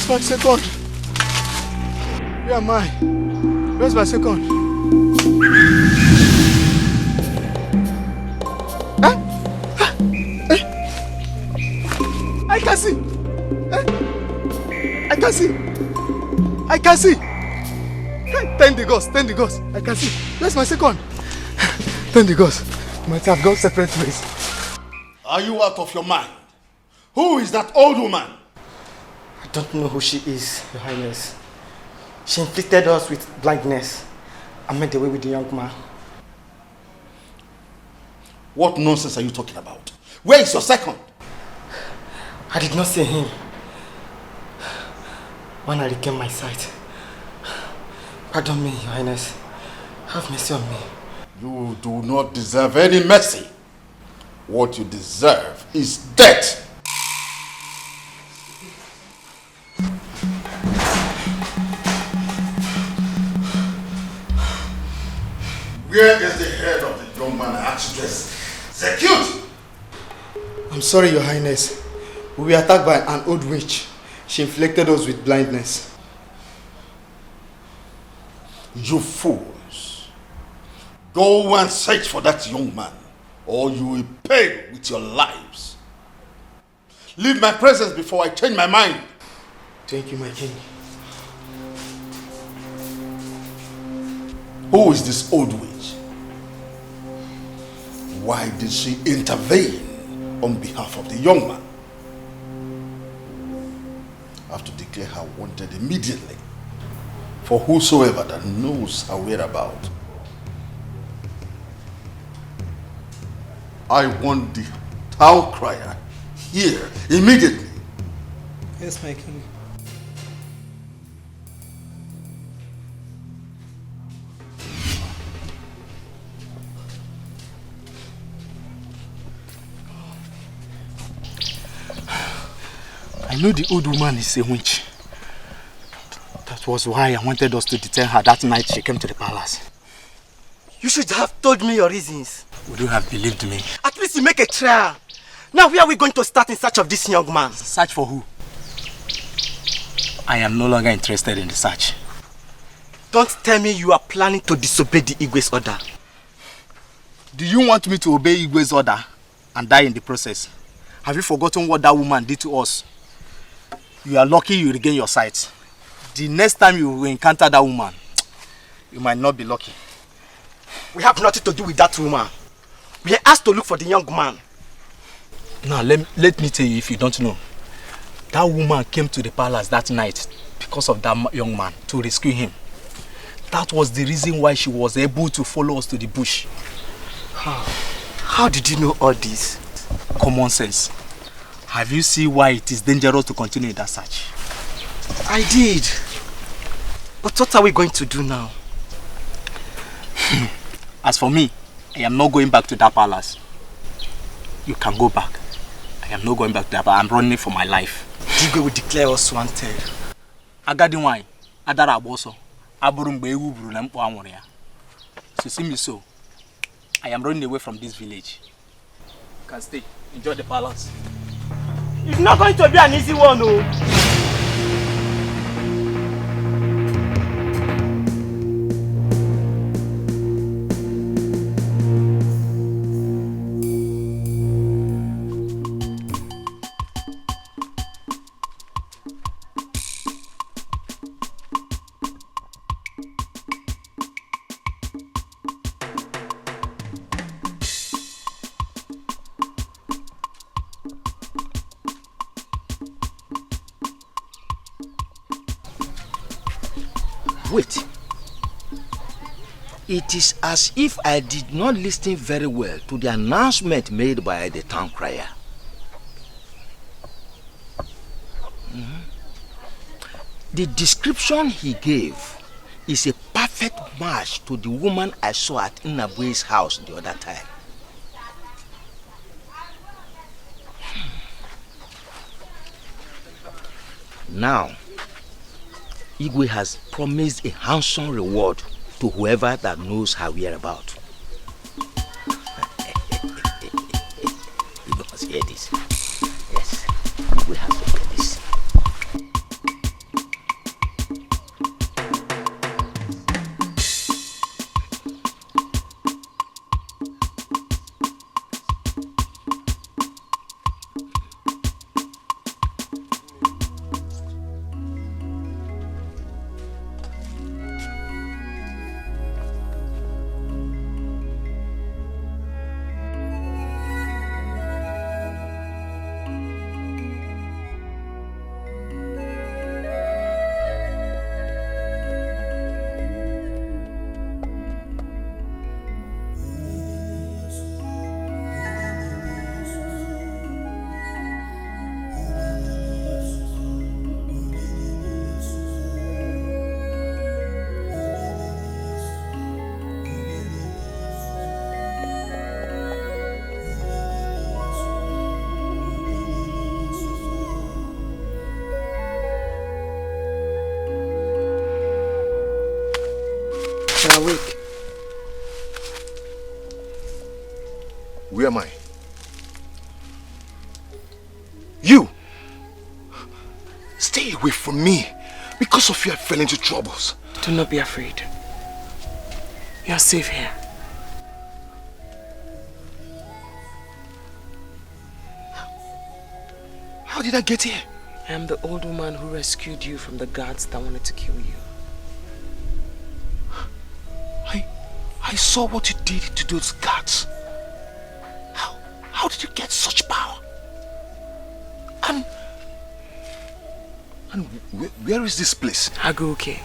Where's my second? Where am I? Where's my second? Huh? I can see. I can see. I can see. Thank the gods. Thank the gods. I can see. Where's my second? Thank the gods. Might have gone separate ways. Are you out of your mind? Who is that old woman? I don't know who she is, Your Highness. She inflicted us with blindness and made away with the young man. What nonsense are you talking about? Where is your second? I did not see him when I regained my sight. Pardon me, Your Highness. Have mercy on me. You do not deserve any mercy. What you deserve is death. Where is the head of the young man I asked you to execute? I'm sorry, Your Highness. We were attacked by an old witch. She inflicted us with blindness. You fools. Go and search for that young man, or you will pay with your lives. Leave my presence before I change my mind. Thank you, my king. Who is this old witch? Why did she intervene on behalf of the young man? I have to declare her wanted immediately for whosoever that knows her whereabouts. I want the town crier here immediately. Yes, my king. I know the old woman is a witch. That was why I wanted us to detain her that night she came to the palace. You should have told me your reasons. Would you have believed me? At least you make a trial. Now where are we going to start in search of this young man? Search for who? I am no longer interested in the search. Don't tell me you are planning to disobey the Igwe's order. Do you want me to obey Igwe's order and die in the process? Have you forgotten what that woman did to us? You are lucky you regain your sight. The next time you encounter that woman, you might not be lucky. We have nothing to do with that woman. We are asked to look for the young man. Now, let me tell you if you don't know. That woman came to the palace that night because of that young man, to rescue him. That was the reason why she was able to follow us to the bush. How did you know all this? Common sense. Have you seen why it is dangerous to continue in that search? I did. But what are we going to do now? As for me, I am not going back to that palace. You can go back. I am not going back to that palace. I'm running for my life. Igwe will declare us wanted. Agadi wine, Adara Aboso, Aburumbe Ubru na mpo anwụrụ ya. So see me so. I am running away from this village. You can stay. Enjoy the palace. It's not going to be an easy one, no. Wait. It is as if I did not listen very well to the announcement made by the town crier. The description he gave is a perfect match to the woman I saw at Inabue's house the other time. Now, Igwe has promised a handsome reward to whoever that knows her whereabouts. You must hear this. Yes, Igwe has to hear this. Awake. Where am I? You! Stay away from me. Because of you, I fell into troubles. Do not be afraid. You are safe here. How did I get here? I am the old woman who rescued you from the guards that wanted to kill you. I saw what you did to those guards. How did you get such power? And where is this place? Aguke.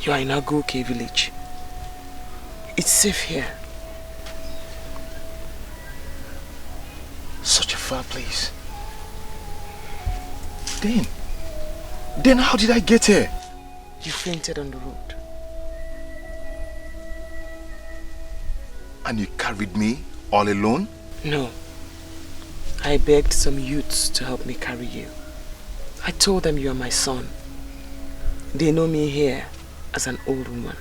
You are in Aguke village. It's safe here. far, please. Then how did I get here? You fainted on the road. And you carried me all alone? No. I begged some youths to help me carry you. I told them you are my son. They know me here as an old woman.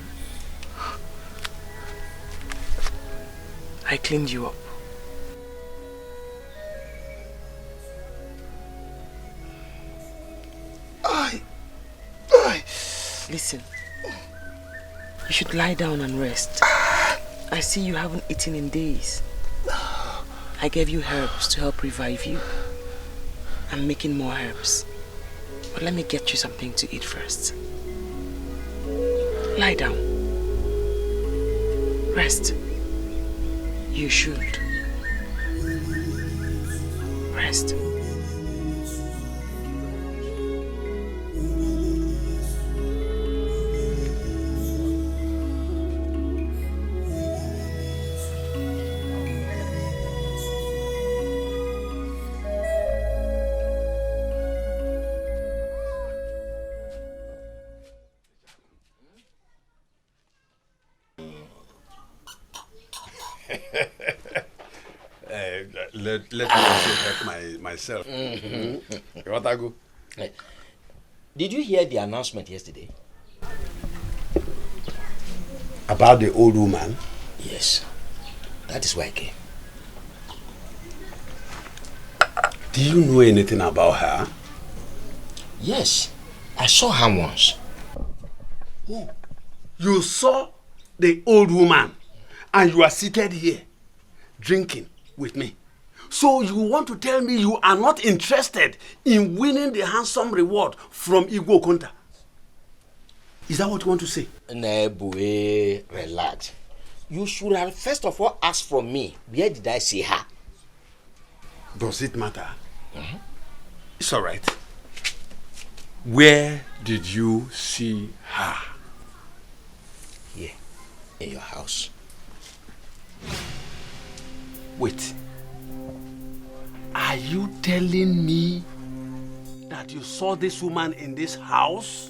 I cleaned you up. Listen, you should lie down and rest. I see you haven't eaten in days. I gave you herbs to help revive you. I'm making more herbs. But let me get you something to eat first. Lie down. Rest. You should. Rest. Let me also help myself. What I go? Did you hear the announcement yesterday? About the old woman? Yes. That is why I came. Do you know anything about her? Yes. I saw her once. Oh, you saw the old woman and you are seated here drinking with me. So you want to tell me you are not interested in winning the handsome reward from Igbo Konta? Is that what you want to say? Nebue, relax. You should have first of all asked from me, where did I see her? Does it matter? It's all right. Where did you see her? Here, in your house. Wait. Are you telling me that you saw this woman in this house?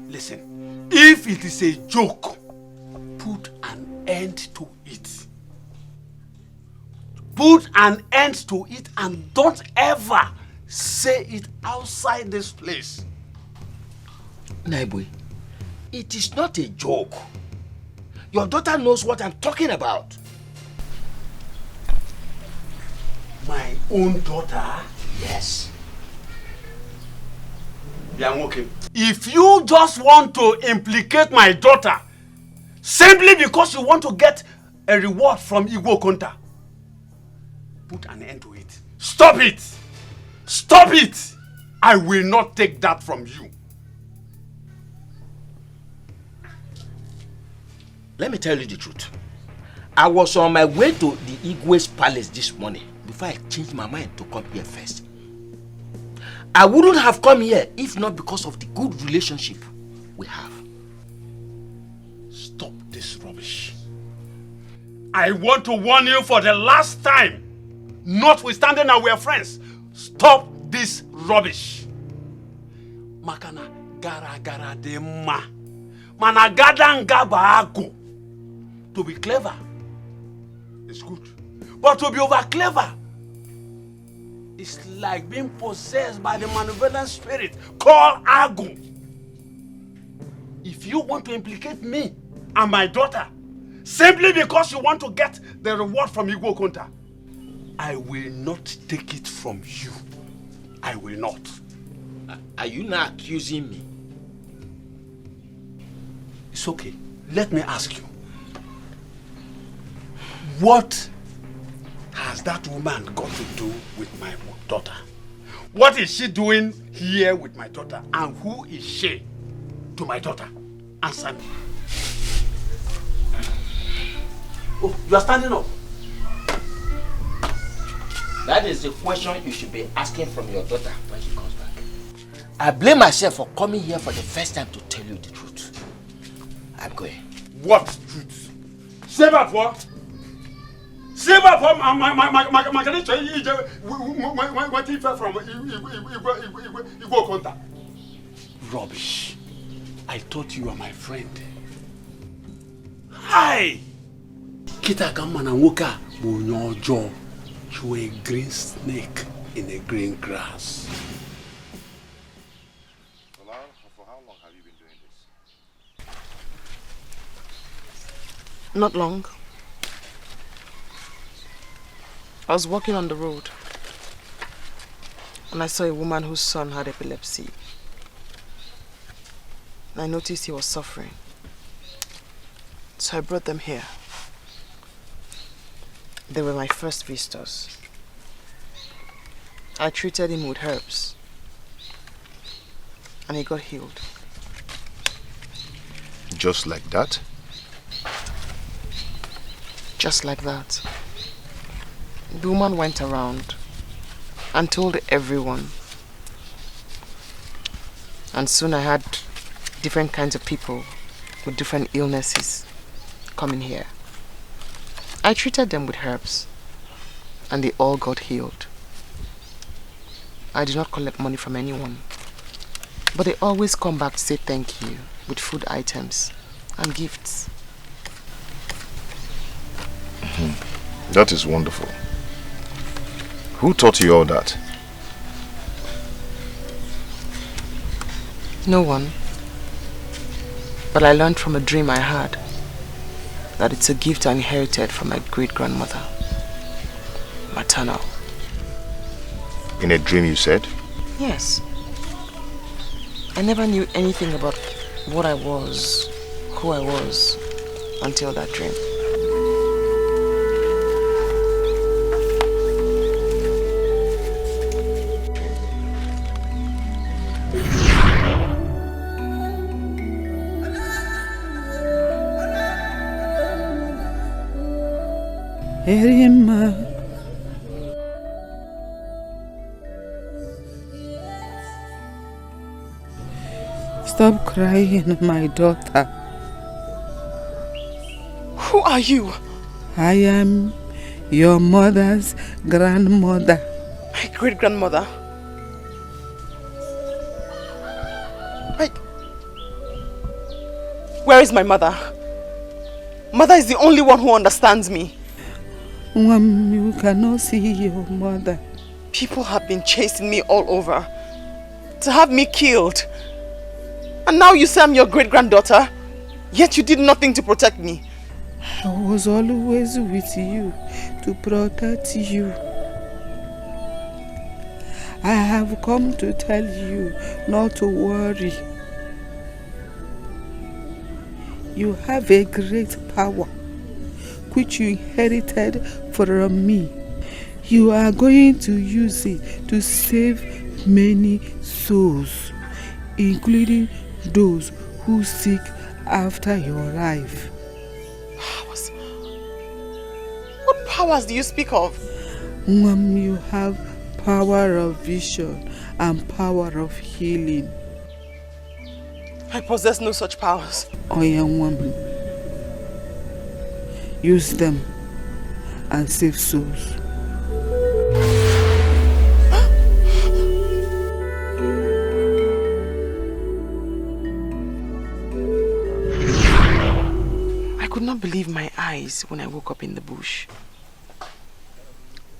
Listen, if it is a joke, put an end to it. Put an end to it and don't ever say it outside this place. Naibwe, it is not a joke. Your daughter knows what I'm talking about. My own daughter? Yes. Okay. If you just want to implicate my daughter simply because you want to get a reward from Igbo Konta, put an end to it. Stop it! Stop it! I will not take that from you. Let me tell you the truth. I was on my way to the Igwe's palace this morning before I changed my mind to come here first. I wouldn't have come here if not because of the good relationship we have. Stop this rubbish. I want to warn you for the last time. Notwithstanding that we are friends, stop this rubbish. Makana gara gara de ma. Managada ngaba ago. To be clever is good, but to be over clever is like being possessed by the malevolent spirit called Agu. If you want to implicate me and my daughter simply because you want to get the reward from Igbo Konta, I will not take it from you. I will not. Are you not accusing me? It's okay. Let me ask you. What has that woman got to do with my daughter? What is she doing here with my daughter? And who is she to my daughter? Answer me. Oh, you are standing up. That is the question you should be asking from your daughter when she comes back. I blame myself for coming here for the first time to tell you the truth. I'm going. What truth? Say that what? Silver from my connection, what he fell from Igbo contact. Rubbish. I thought you were my friend. Hi! Kita Kamana Woka Bunyojo. You were a green snake in a green grass. For how long have you been doing this? Not long. I was walking on the road and I saw a woman whose son had epilepsy. I noticed he was suffering. So I brought them here. They were my first visitors. I treated him with herbs and he got healed. Just like that? Just like that. The woman went around and told everyone. And soon I had different kinds of people with different illnesses coming here. I treated them with herbs and they all got healed. I did not collect money from anyone, but they always come back to say thank you with food items and gifts. That is wonderful. Who taught you all that? No one. But I learned from a dream I had that it's a gift I inherited from my great-grandmother. Maternal. In a dream, you said? Yes. I never knew anything about what I was, who I was, until that dream. Arima, stop crying, my daughter. Who are you? I am your mother's grandmother. My great-grandmother? Where is my mother? Mother is the only one who understands me. You cannot see your mother. People have been chasing me all over to have me killed. And now you say I'm your great-granddaughter, yet you did nothing to protect me. I was always with you to protect you. I have come to tell you not to worry. You have a great power which you inherited from me. You are going to use it to save many souls, including those who seek after your life. Powers? What powers do you speak of? You have power of vision and power of healing. I possess no such powers. Oh, young woman. Use them and save souls. I could not believe my eyes when I woke up in the bush.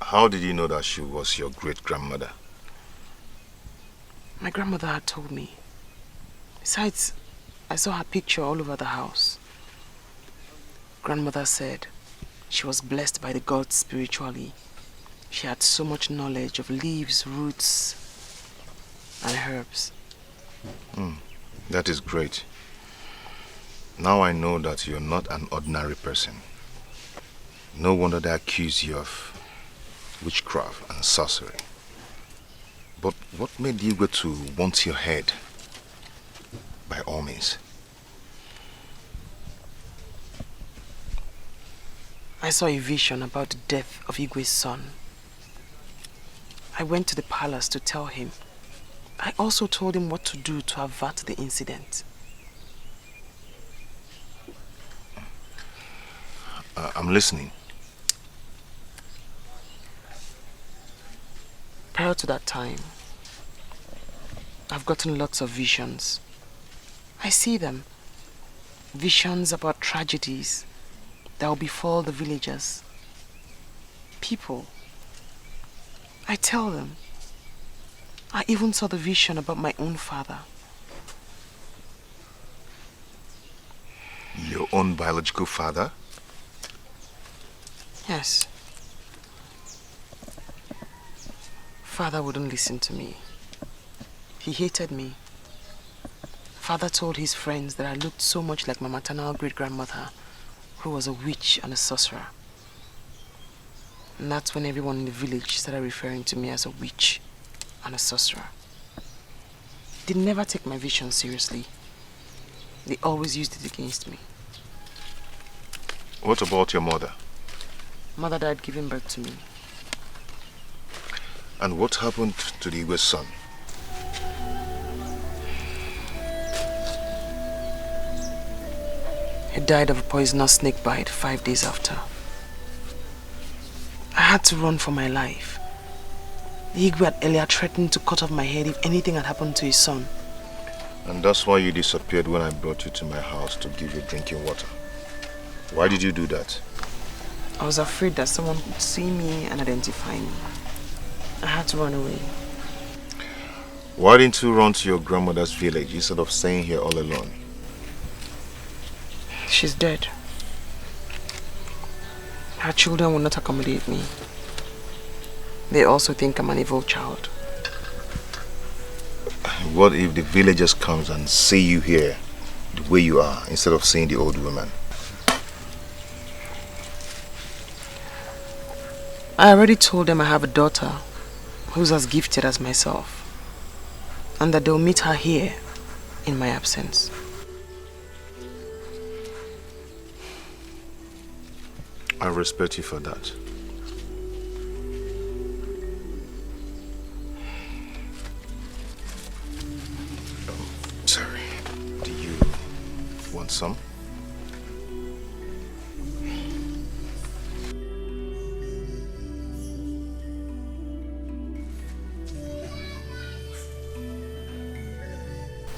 How did you know that she was your great-grandmother? My grandmother had told me. Besides, I saw her picture all over the house. Grandmother said she was blessed by the gods spiritually. She had so much knowledge of leaves, roots, and herbs. That is great. Now I know that you're not an ordinary person. No wonder they accuse you of witchcraft and sorcery. But what made you go to want your head? By all means. I saw a vision about the death of Igwe's son. I went to the palace to tell him. I also told him what to do to avert the incident. I'm listening. Prior to that time, I've gotten lots of visions. I see them. Visions about tragedies that will befall the villagers. People. I tell them. I even saw the vision about my own father. Your own biological father? Yes. Father wouldn't listen to me. He hated me. Father told his friends that I looked so much like my maternal great-grandmother, who was a witch and a sorcerer. And that's when everyone in the village started referring to me as a witch and a sorcerer. They never take my vision seriously. They always used it against me. What about your mother? Mother died giving birth to me. And what happened to the Igwe's son? He died of a poisonous snake bite 5 days after. I had to run for my life. The Igwe had earlier threatened to cut off my head if anything had happened to his son. And that's why you disappeared when I brought you to my house to give you drinking water. Why did you do that? I was afraid that someone would see me and identify me. I had to run away. Why didn't you run to your grandmother's village instead of staying here all alone? She's dead. Her children will not accommodate me. They also think I'm an evil child. What if the villagers comes and see you here the way you are instead of seeing the old woman? I already told them I have a daughter who's as gifted as myself, and that they'll meet her here in my absence. I respect you for that. Sorry. Do you want some?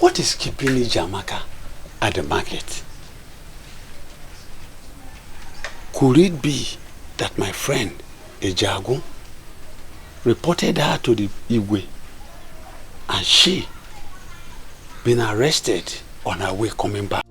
What is keeping Ijamaka at the market? Could it be that my friend, Ejagu, reported her to the Igwe and she been arrested on her way coming back?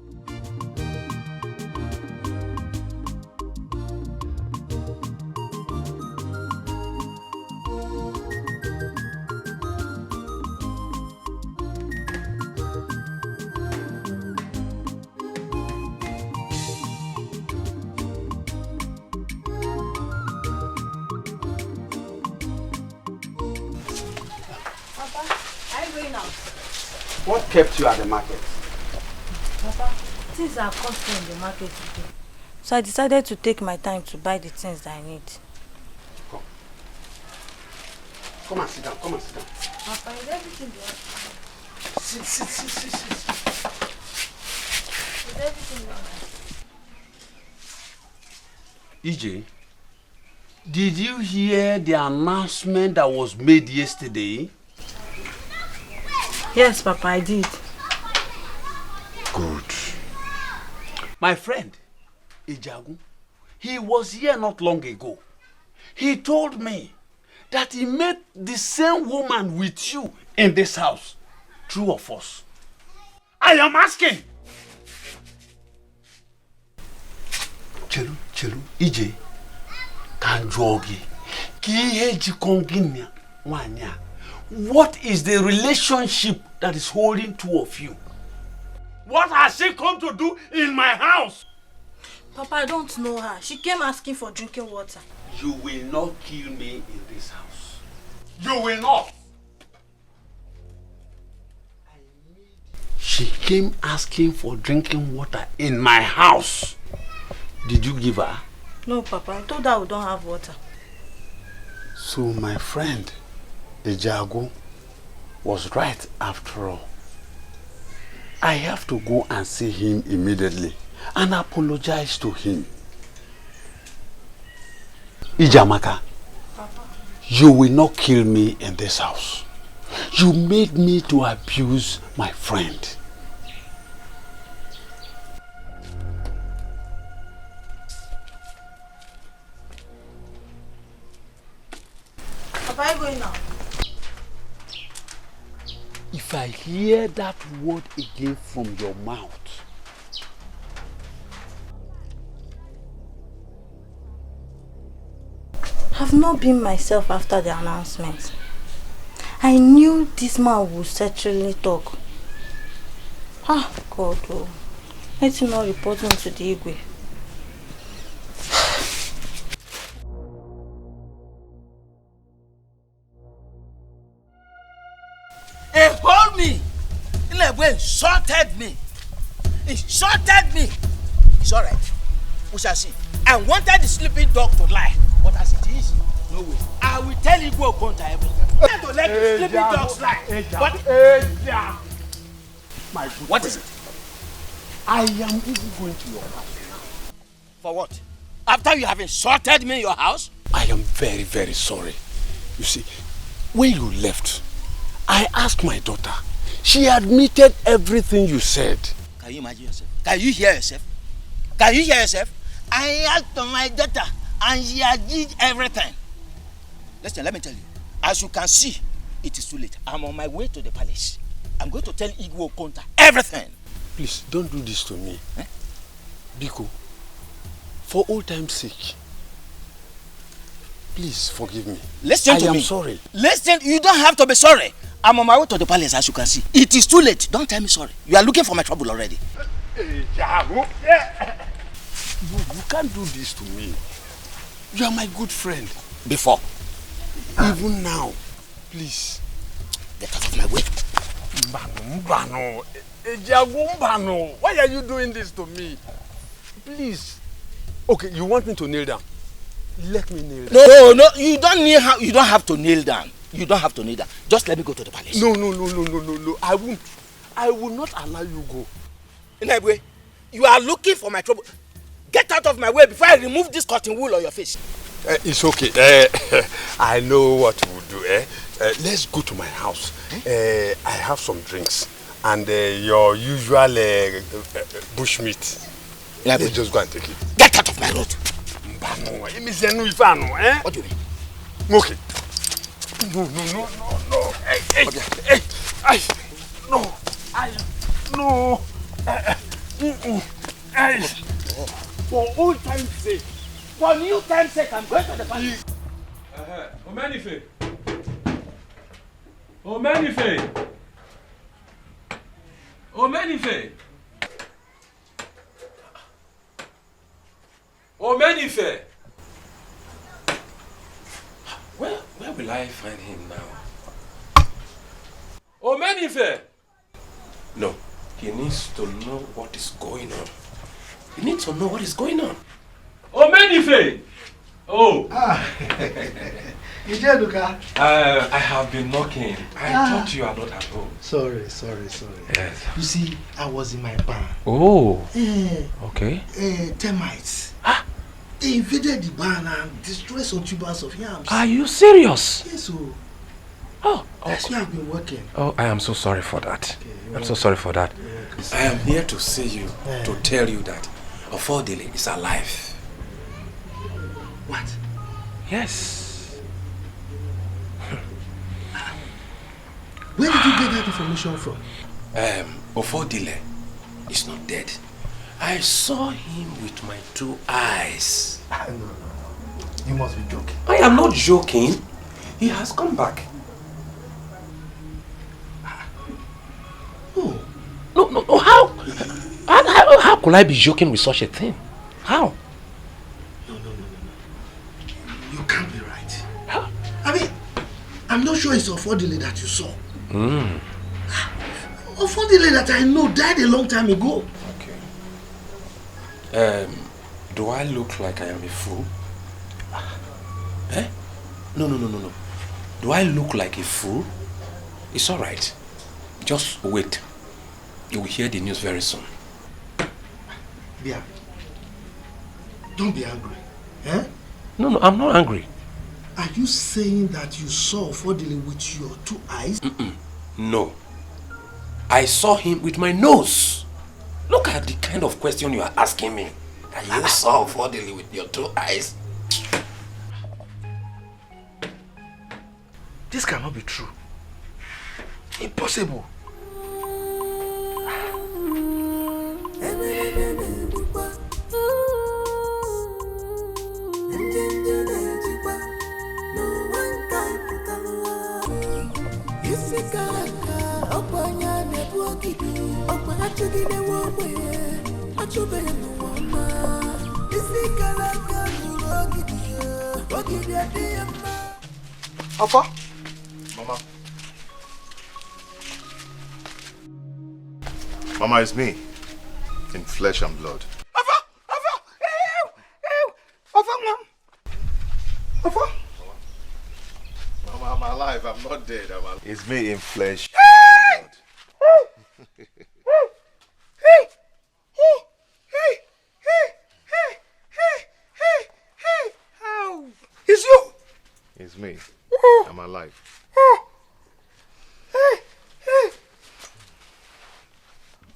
What kept you at the market? Papa, things are costly in the market today. So I decided to take my time to buy the things that I need. Come. Come and sit down, come and sit down. Papa, is everything there? Sit. Is everything there? EJ, did you hear the announcement that was made yesterday? Yes, Papa, I did. Good. My friend, Ejagu, he was here not long ago. He told me that he met the same woman with you in this house. True or false? I am asking. Chelu, EJ, Kanjogi, Kiheji Konginia, Wanya. What is the relationship that is holding two of you? What has she come to do in my house? Papa, I don't know her. She came asking for drinking water. You will not kill me in this house. You will not. She came asking for drinking water in my house. Did you give her? No, Papa. I told her we don't have water. So my friend, Ejagu, was right after all. I have to go and see him immediately and apologize to him. Ijamaka, Papa. You will not kill me in this house. You made me to abuse my friend. Am I going now? If I hear that word again from your mouth, I've not been myself after the announcement. I knew this man would certainly talk. Ah, God, oh. Let him not report me to the Igwe. He hold me. In a way, insulted me. Insulted me. It's alright. We shall see. I wanted the sleeping dog to lie. But as it is, no way. I will tell you go counter everything. I don't let the sleeping dogs lie. But my good what friend, is it? I am even going to your house now. For what? After you have insulted me in your house? I am very, very sorry. You see, when you left, I asked my daughter. She admitted everything you said. Can you imagine yourself? Can you hear yourself? Can you hear yourself? I asked my daughter and she did everything. Listen, let me tell you. As you can see, it is too late. I'm on my way to the palace. I'm going to tell Igwe Okonta everything. Please, don't do this to me. Biko, for old time's sake, please forgive me. Listen to me. I am sorry. Listen, you don't have to be sorry. I'm on my way to the palace, as you can see. It is too late. Don't tell me sorry. You are looking for my trouble already. You can't do this to me. You are my good friend. Before. Even now. Please. Get out of my way. Mbano. Why are you doing this to me? Please. Okay, you want me to kneel down? Let me kneel down. No, you don't have to kneel down. You don't have to kneel down. Just let me go to the palace. No. I won't. I will not allow you go. Inebwe, you are looking for my trouble. Get out of my way before I remove this cotton wool on your face. It's okay. I know what we'll do. Let's go to my house. I have some drinks and your usual bushmeat. Let's just go and take it. Get out of my road. What do you mean? Okay. No. For old time's sake. For new time's sake, I'm going to the palace. Omenife. Where will I find him now? Omenife! No, he needs to know what is going on. You need to know what is going on. Omenife! Oh! Ijeduka. I have been knocking. I thought you are not at home. Sorry. Yes. You see, I was in my barn. Oh. Okay. Termites. They invaded the barn and destroyed some tubers of yams. Are you serious? Yes, sir. Oh. That's why I've been working. Oh, I am so sorry for that. I'm so sorry for that. I am here to see you, to tell you that Ofodile is alive. What? Yes. Where did you get that information from? Ofodile is not dead. I saw him with my 2 eyes. No. You must be joking. I am not joking. He has come back. No. How could I be joking with such a thing? How? No. You can't be right. Huh? I mean, I'm not sure it's Ofodile that you saw. Ofodile that I know died a long time ago. Okay. Do I look like I am a fool? No. Do I look like a fool? It's alright. Just wait. You will hear the news very soon. Bia, don't be angry. No, I'm not angry. Are you saying that you saw Fodile with your 2 eyes? No. I saw him with my nose. Look at the kind of question you are asking me. That you saw Fodile with your 2 eyes. This cannot be true. Impossible. Papa? Mama. Mama, it's me. In flesh and blood. Mama, I'm alive. I'm not dead. I'm alive. It's me in flesh and blood. It's you! It's me. I'm alive.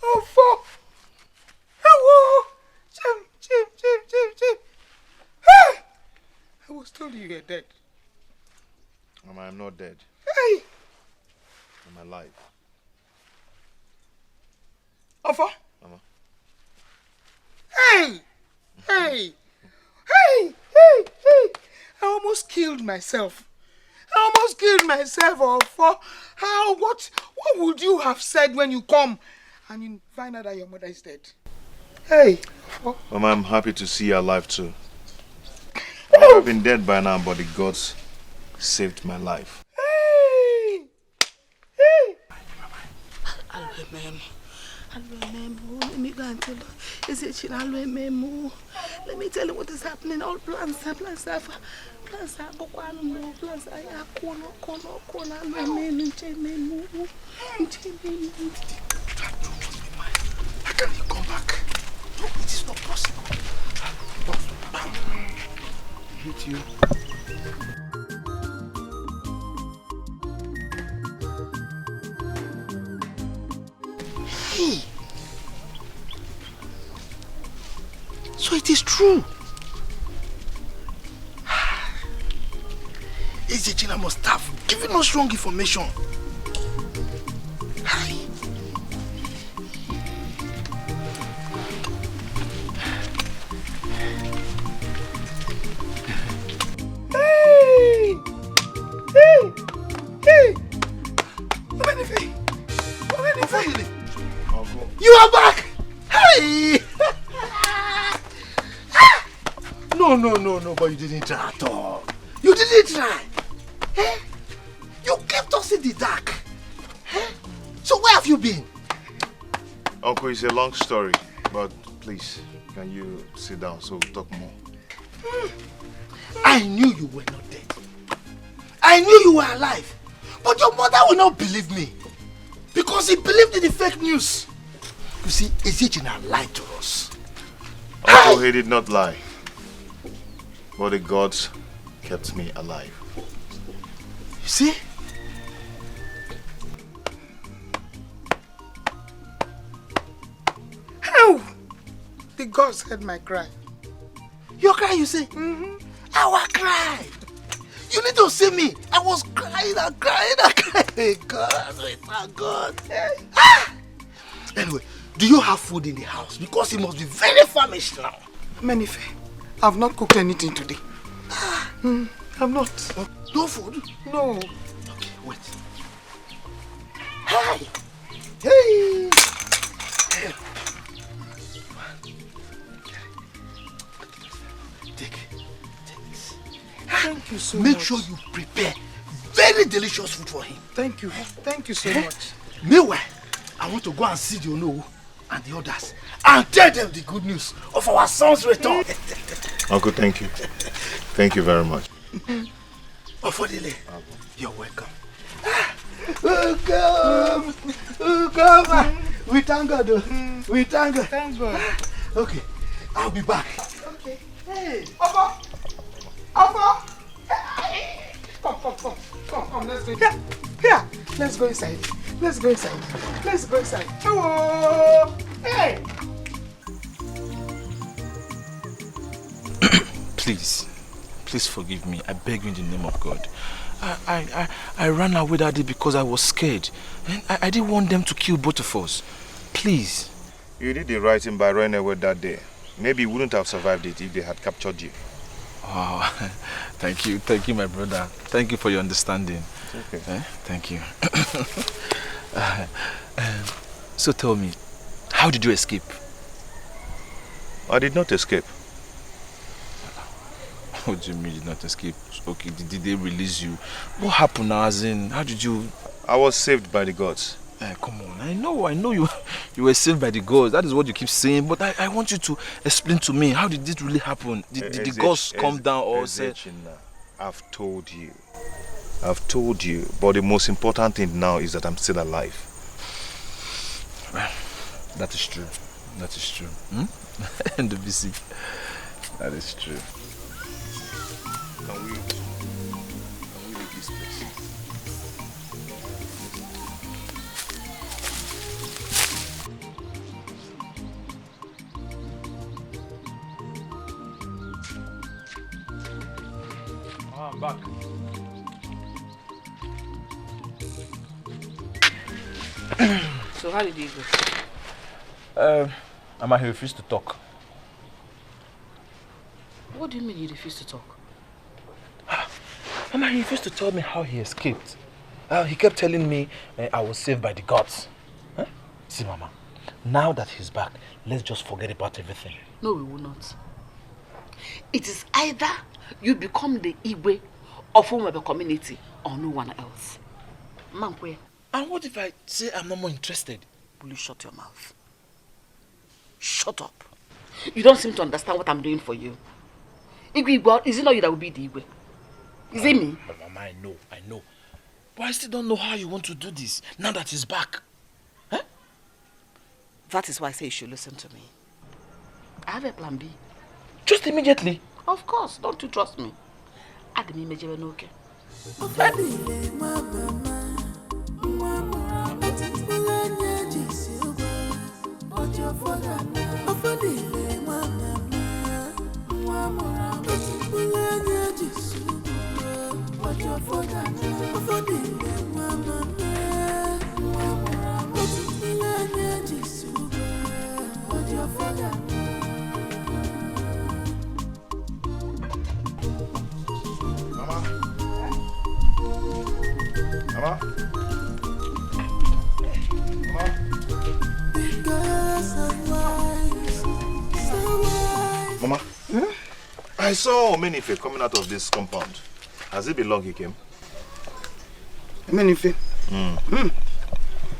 Oh, fuck! Hello! Jim! I was told you were dead. Mama, I'm not dead. Hey! I'm alive. Alpha? Mama. Hey! I almost killed myself. Alpha. What would you have said when you come and you find out that your mother is dead? Hey! Alpha. Mama, I'm happy to see you alive too. I would have been dead by now, but the gods saved my life. Let me go and tell her. Is it Memo? Let me tell you what is happening. All plans are How can you come back? No, it is not possible. I hate you. Hey! So it is true. Ezechina must have given us wrong information. Hi. Hey! You are back! Hey! No, but you didn't try at all. You didn't try. Eh? You kept us in the dark. Eh? So where have you been? Uncle, it's a long story, but please, can you sit down so we'll talk more? I knew you were not dead. I knew you were alive. But your mother will not believe me. Because he believed in the fake news. You see, Ezechina lied to us. Uncle, he did not lie. But the gods kept me alive. You see? How? The gods heard my cry. Your cry, you say? Our cry. You need to see me. I was crying and crying and crying. God, wait, my God. Anyway, do you have food in the house? Because he must be very famished now. Menife, I've not cooked anything today. I'm not. No food? No. Okay, wait. Hi. Hey. Take this. Thank you so much. Make sure you prepare very delicious food for him. Thank you. Thank you so much. Meanwhile, I want to go and see the Ono and the others and tell them the good news of our son's return. Uncle, thank you. Thank you very much. Ofodile, you're welcome. Welcome. We thank God. We thank God. Thank God. Okay, I'll be back. Okay. Hey. Abba. Hey. Come, let's go. Here, let's go inside. Let's go inside. Oh, hey! Please forgive me. I beg you in the name of God. I ran away that day because I was scared. And I didn't want them to kill both of us. Please. You did the right thing by running away that day. Maybe you wouldn't have survived it if they had captured you. Wow. Thank you, my brother. Thank you for your understanding. It's okay. Thank you. So tell me, how did you escape? I did not escape. What do you mean you did not escape? Okay, did they release you? What happened now, as in, how did you... I was saved by the gods. Come on, I know you were saved by the gods. That is what you keep saying, but I want you to explain to me, how did this really happen? Did the gods come down or say... I've told you, but the most important thing now is that I'm still alive. Well, that is true. And the busy. That is true. Can we leave this place? I'm back. So how did you go? Mama, he refused to talk. What do you mean you refuse to talk? Mama, he refused to tell me how he escaped. He kept telling me I was saved by the gods. Huh? See, Mama, now that he's back, let's just forget about everything. No, we will not. It is either you become the Igwe of the community or no one else. Mankwe. And what if I say I'm not more interested? Will you shut your mouth? Shut up. You don't seem to understand what I'm doing for you. Igwe, is it not you that will be the Igwe? Is it me? But Mama, I know. But I still don't know how you want to do this now that he's back. Huh? That is why I say you should listen to me. I have a plan B. Just immediately? Of course. Don't you trust me? Add me major okay. Mama, I saw Omenife coming out of this compound. Has it been long he came? Omenife?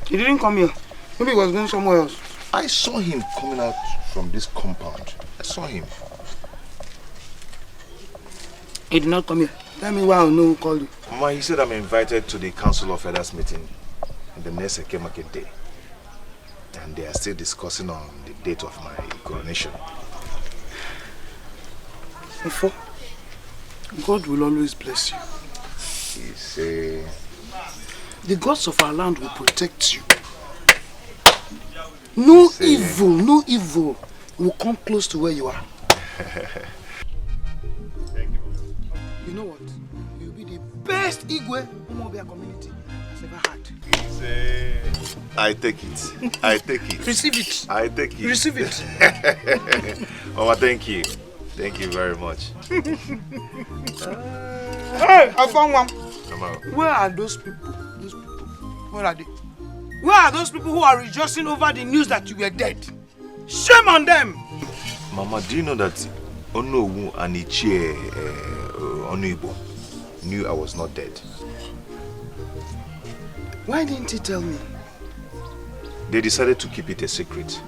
He didn't come here. Maybe he was going somewhere else. I saw him coming out from this compound. I saw him. He did not come here. Tell me why I know who called you. Mama, he said I'm invited to the Council of Elders meeting in the next Eke market day. And they are still discussing on the date of my coronation. Before, God will always bless you. He say... The gods of our land will protect you. No evil will come close to where you are. Thank you. You know what? You'll be the best Igwe Umobia community has ever had. I take it. Receive it. I take it. Receive it. Mama, thank you. Thank you very much. Hey, I found one. Mama. Where are those people? Where are they? Where are those people who are rejoicing over the news that you were dead? Shame on them! Mama, do you know that Onowu and Ichie Onuibo knew I was not dead? Why didn't he tell me? They decided to keep it a secret.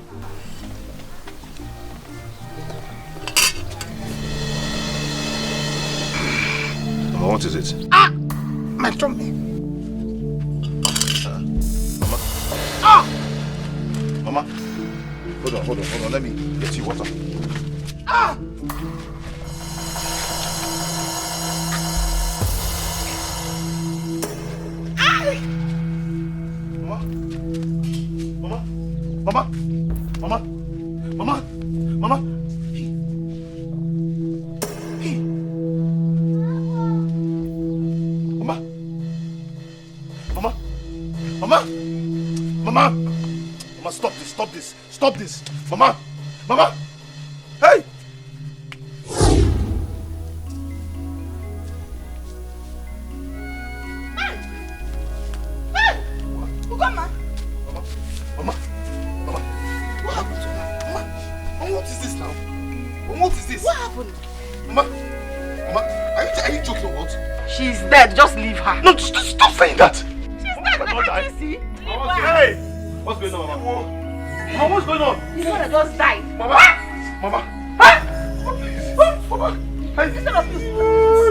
Mama, what is it? Ah! My tummy. Mama? Ah! Mama? Hold on. Let me get you water. Ah! Mama! Mama! Mama! Mama! Hey! Mama! Mama! Mama! Mama! Mama, stop this! Stop this! Stop this! Mama! Mama! Hey! Ugoma! Mama! Mama! What happened to her? Mama! Mama, what is this now? Mama, what is this? What happened? Mama! Mama! Are you joking or what? She's dead. Just leave her. No, stop saying that! She's dead. Like I see. Hey! What's going on, Mama? Mama, what's going on? His mother just died. Mama! Mama! Mama! Hey! Instead of you.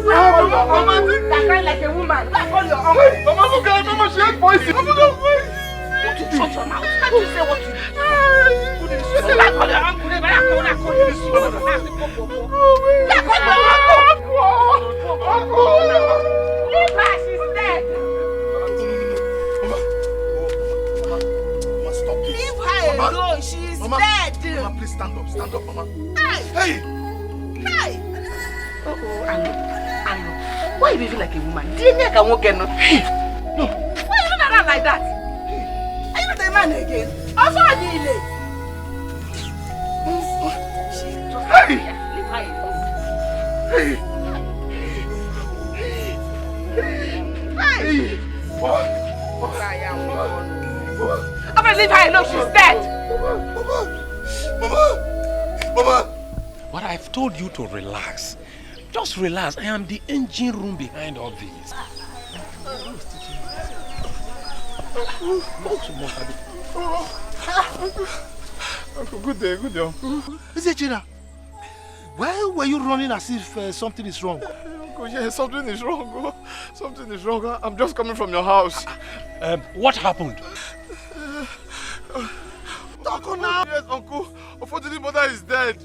Mama, that crying like a woman. Go and call your uncle. Hey! Mama, look at her. Mama, she had poison. Mama, no, wait! Don't you shut your mouth. Can't you say what you do? You say that call your uncle. Never call your uncle. Let call your uncle. Leave her. She's dead. Mama, stop this. Leave her alone. She's Mama, dead. Mama, please stand up. Stand up, Mama. Hey! Hey! Hey! Anu. Why you behave like a woman? DNA can walk in. No. Why you not around like that? Are you not a man again? Also, I need it. Hey! Leave her alone. Hey! Hey! What? I'm gonna leave her alone. She's dead. Mama! But I've told you to relax. Just relax. I am the engine room behind all this. Uncle, good day, Uncle. Is it Gina? Why were you running as if something is wrong? Uncle, yeah, something is wrong. Oh. Something is wrong. I'm just coming from your house. What happened? Uncle, now. Yes, Uncle. Unfortunately, mother is dead.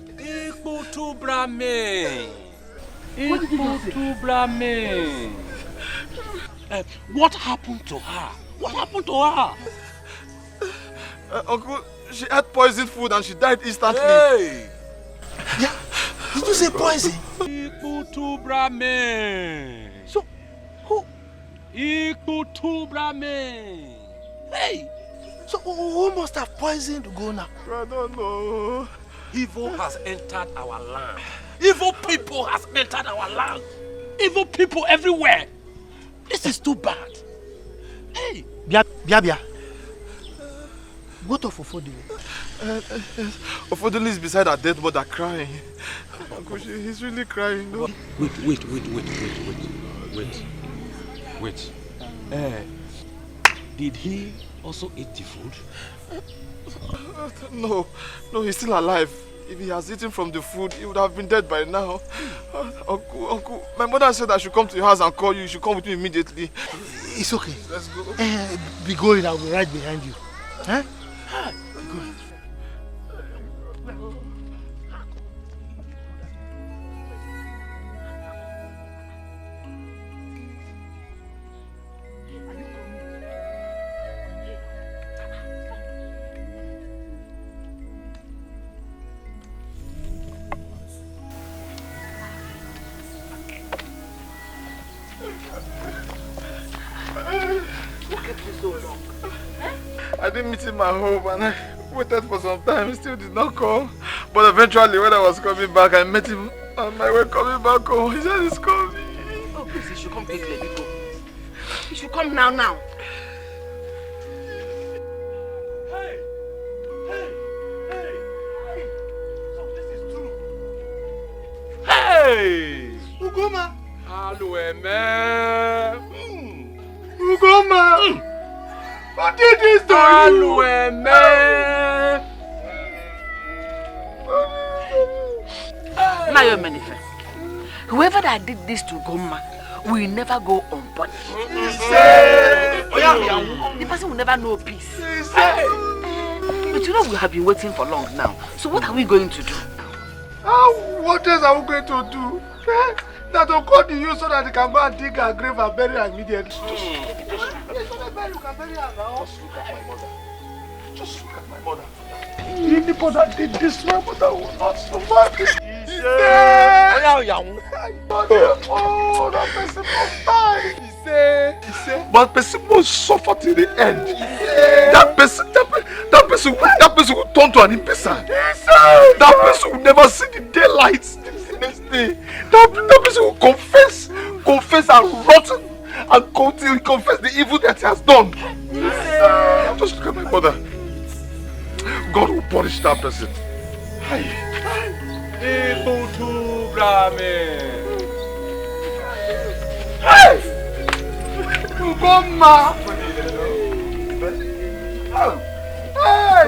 What happened to her? What happened to her? Uncle, she had poisoned food and she died instantly. Hey! Yeah. Did you say poison? So, who? Hey! So, who must have poisoned Ugona? I don't know. Evil has entered our land. Evil people has entered our land. Evil people everywhere. This is too bad. Hey! Bia. What of Ofodile? Ofodile is beside her dead mother crying. Uncle, he's really crying. No? Wait. Did he also eat the food? No, he's still alive. If he has eaten from the food, he would have been dead by now. Uncle, my mother said I should come to your house and call you. You should come with me immediately. It's okay. Let's go. Be going, I'll be right behind you. Huh? Go. I didn't meet him at my home and I waited for some time. He still did not come. But eventually when I was coming back, I met him on my way coming back home. He said he's coming. Oh, please, he should come quickly, Biko. He should come now. Hey! Ugoma! Ugoma! Who did this to you? Mayo Manife, whoever that did this to Goma will never go unpunished. The person will never know peace. But you know we have been waiting for long now. So what are we going to do? What else are we going to do? That will call to you so that they can go and dig her grave and bury her immediately. Yes, so that you can bury her now. Just look at my mother. Anybody that did this, my mother will not survive this. Oh, that person must die. But person must suffer till the end. That person will turn to an imbecile. That person will never see the daylight the next day. That person will confess and rotten and go till he confess the evil that he has done. Just look at my mother. God will punish that person. Hey! Ugoma!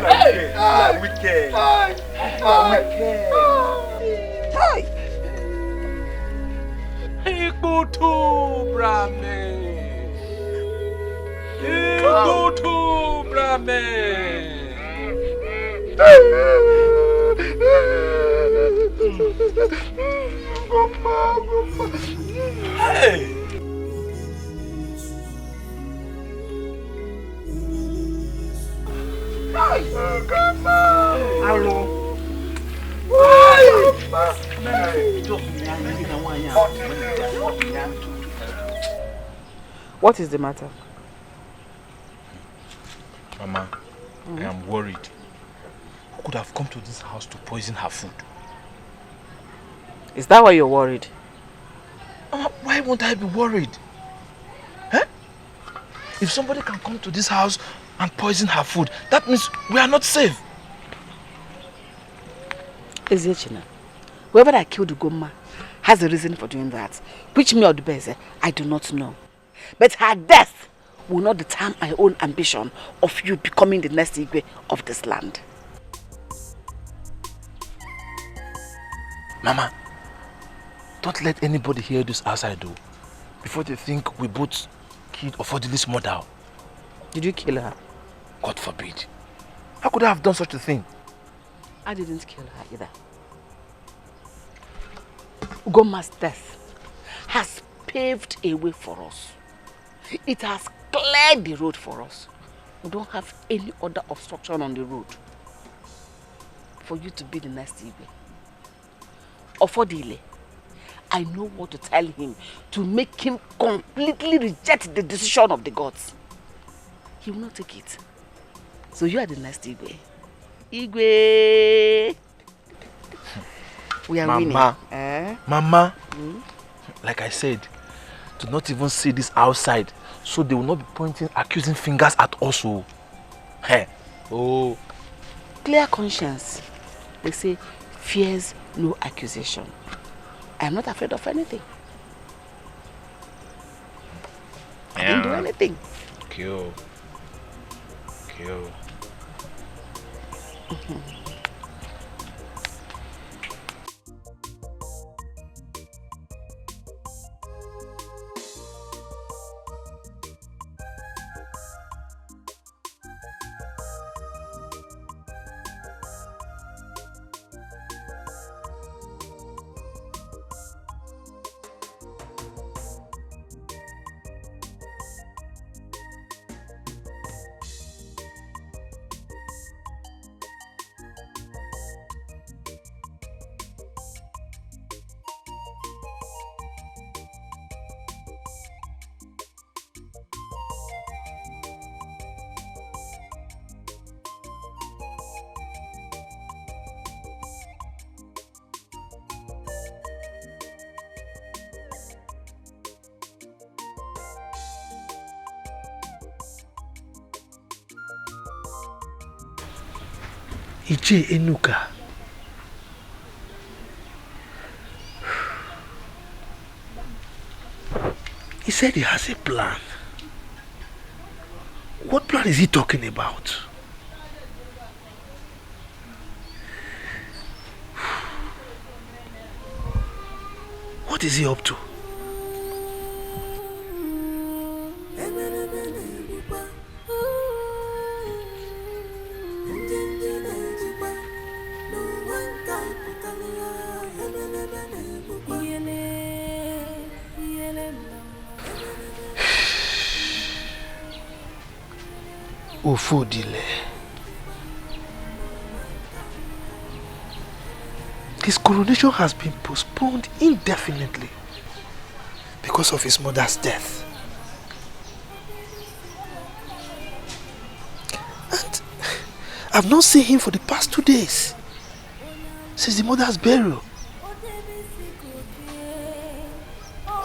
Hey! Wicked! Ikutu Brahme! Ikutu Brahme! Hey! Hello. What is the matter? Mama, I am worried. Who could have come to this house to poison her food? Is that why you're worried? Mama, why won't I be worried? Huh? If somebody can come to this house and poison her food, that means we are not safe. Ezechina, whoever that killed Ugoma has a reason for doing that. Which me or the best, I do not know. But her death will not deter my own ambition of you becoming the next Igwe of this land. Mama, don't let anybody hear this outside though, before they think we both killed Ofodile's mother. Did you kill her? God forbid. How could I have done such a thing? I didn't kill her either. Ugoma's death has paved a way for us. It has cleared the road for us. We don't have any other obstruction on the road for you to be the next Igwe. Ofodile, I know what to tell him to make him completely reject the decision of the gods. He will not take it. So you are the next Igwe. Igwe! We are winning. Mama, like I said, do not even see this outside, so they will not be pointing accusing fingers at us. Hey. Oh. Clear conscience. They say, fears no accusation. I am not afraid of anything. I didn't do anything. Kill. Iche Enuka. He said he has a plan. What plan is he talking about? What is he up to? Ofodile. His coronation has been postponed indefinitely because of his mother's death. And I've not seen him for the past 2 days, since the mother's burial.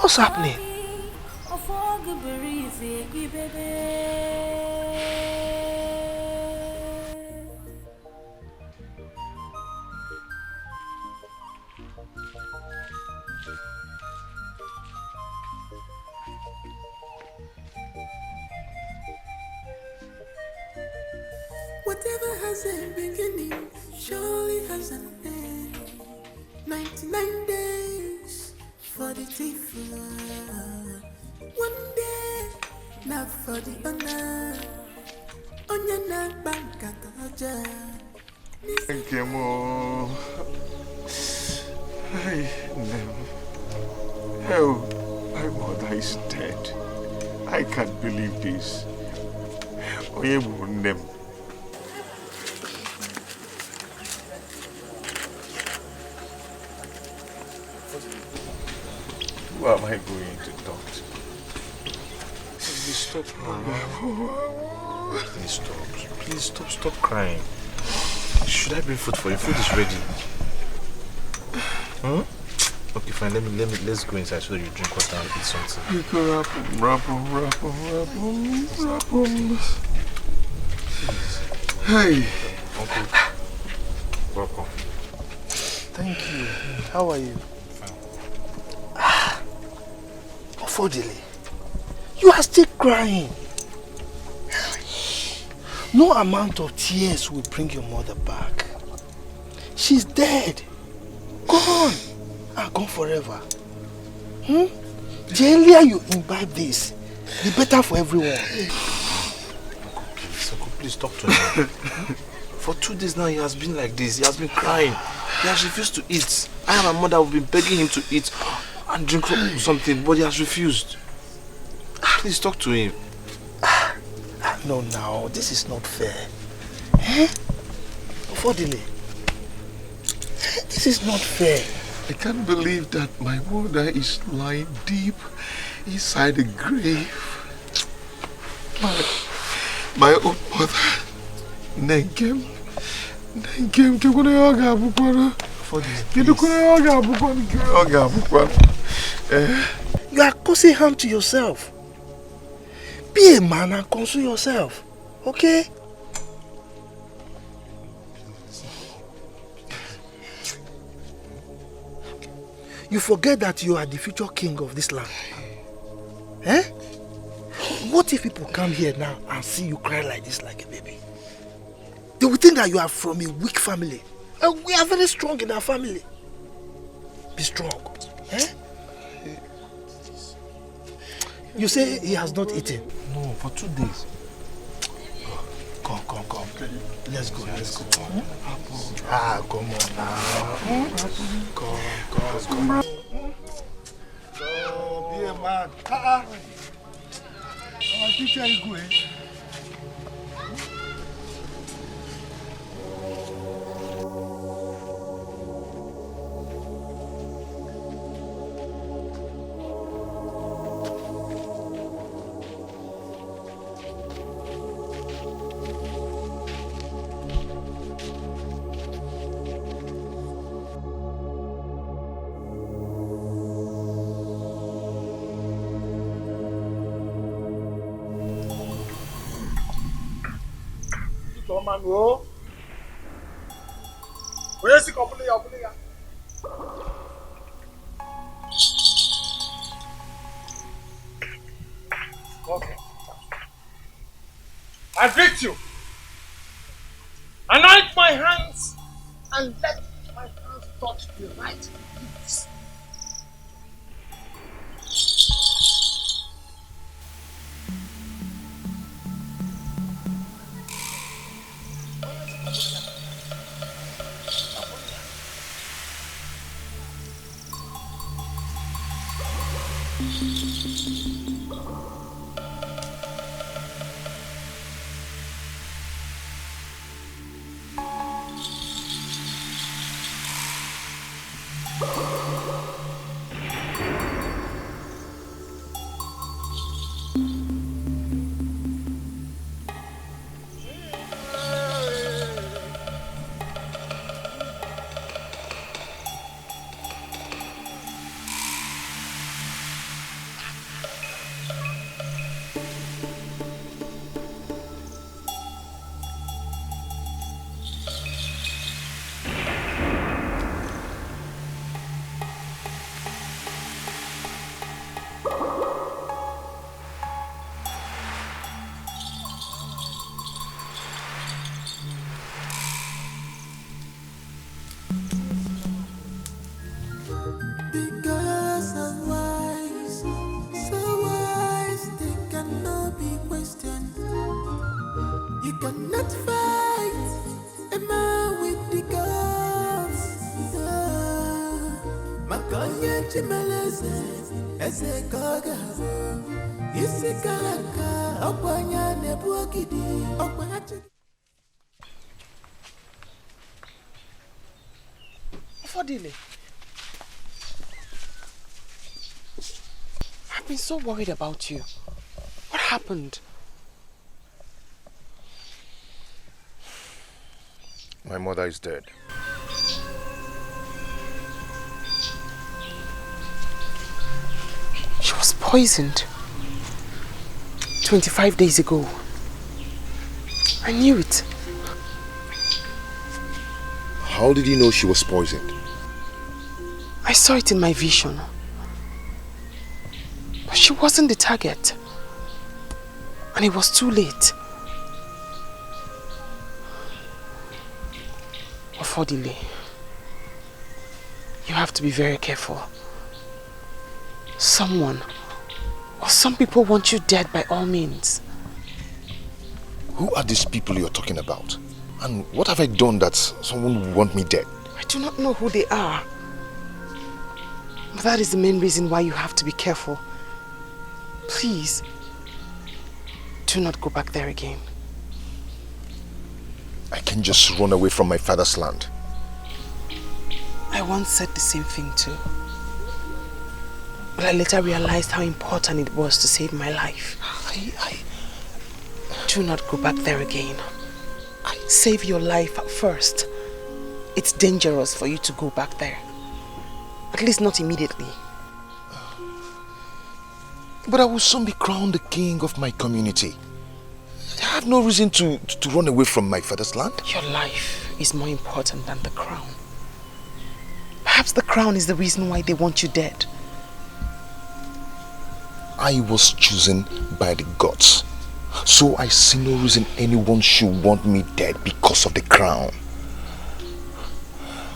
What's happening? Whatever has a beginning surely has an end. 99 days for the thief. One day, not for the honor. Onya na banka kaja. Thank you, Mo. Oh, my mother is dead. I can't believe this. Who am I going to talk to? Please stop Please stop crying. Should I bring food for you? Food is ready. Okay, fine. Let's go inside so that you drink water and eat something. Hey. Uncle. Welcome. Thank you. How are you? Affordably. You are still crying. No amount of tears will bring your mother back. She's dead. Gone. And gone forever. The earlier you imbibe this, the better for everyone. Uncle, please talk to him. For 2 days now, he has been like this. He has been crying. He has refused to eat. I and my mother have been begging him to eat and drink something, but he has refused. Please talk to him. No, now, this is not fair. Affordably. This is not fair. I can't believe that my mother is lying deep inside the grave. My own mother. Nengem, you are causing harm to yourself. Be a man and console yourself, okay? You forget that you are the future king of this land. What if people come here now and see you cry like this like a baby? They will think that you are from a weak family. And we are very strong in our family. Be strong. You say he has not eaten? No, for 2 days. Come. Let's go. Come on now. Come. Go, be a man. Our teacher is good. Mango. Where's the company? Okay. I greet you. Anoint my hands and let my hands touch the right lips. Fodile, I've been so worried about you. What happened? My mother is dead. She was poisoned 25 days ago. I knew it. How did you know she was poisoned? I saw it in my vision. But she wasn't the target. And it was too late. Affordily, you have to be very careful. Someone or some people want you dead by all means. Who are these people you're talking about? And what have I done that someone would want me dead? I do not know who they are. But that is the main reason why you have to be careful. Please, do not go back there again. I can just run away from my father's land. I once said the same thing too. But I later realized how important it was to save my life. Do not go back there again. Save your life first. It's dangerous for you to go back there. At least not immediately. But I will soon be crowned the king of my community. I have no reason to run away from my father's land. Your life is more important than the crown. Perhaps the crown is the reason why they want you dead. I was chosen by the gods. So I see no reason anyone should want me dead because of the crown.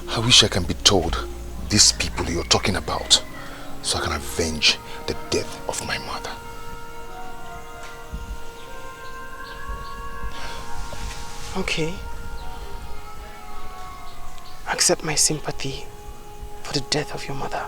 I wish I can be told these people you're talking about so I can avenge the death of my mother. Okay. Accept my sympathy for the death of your mother.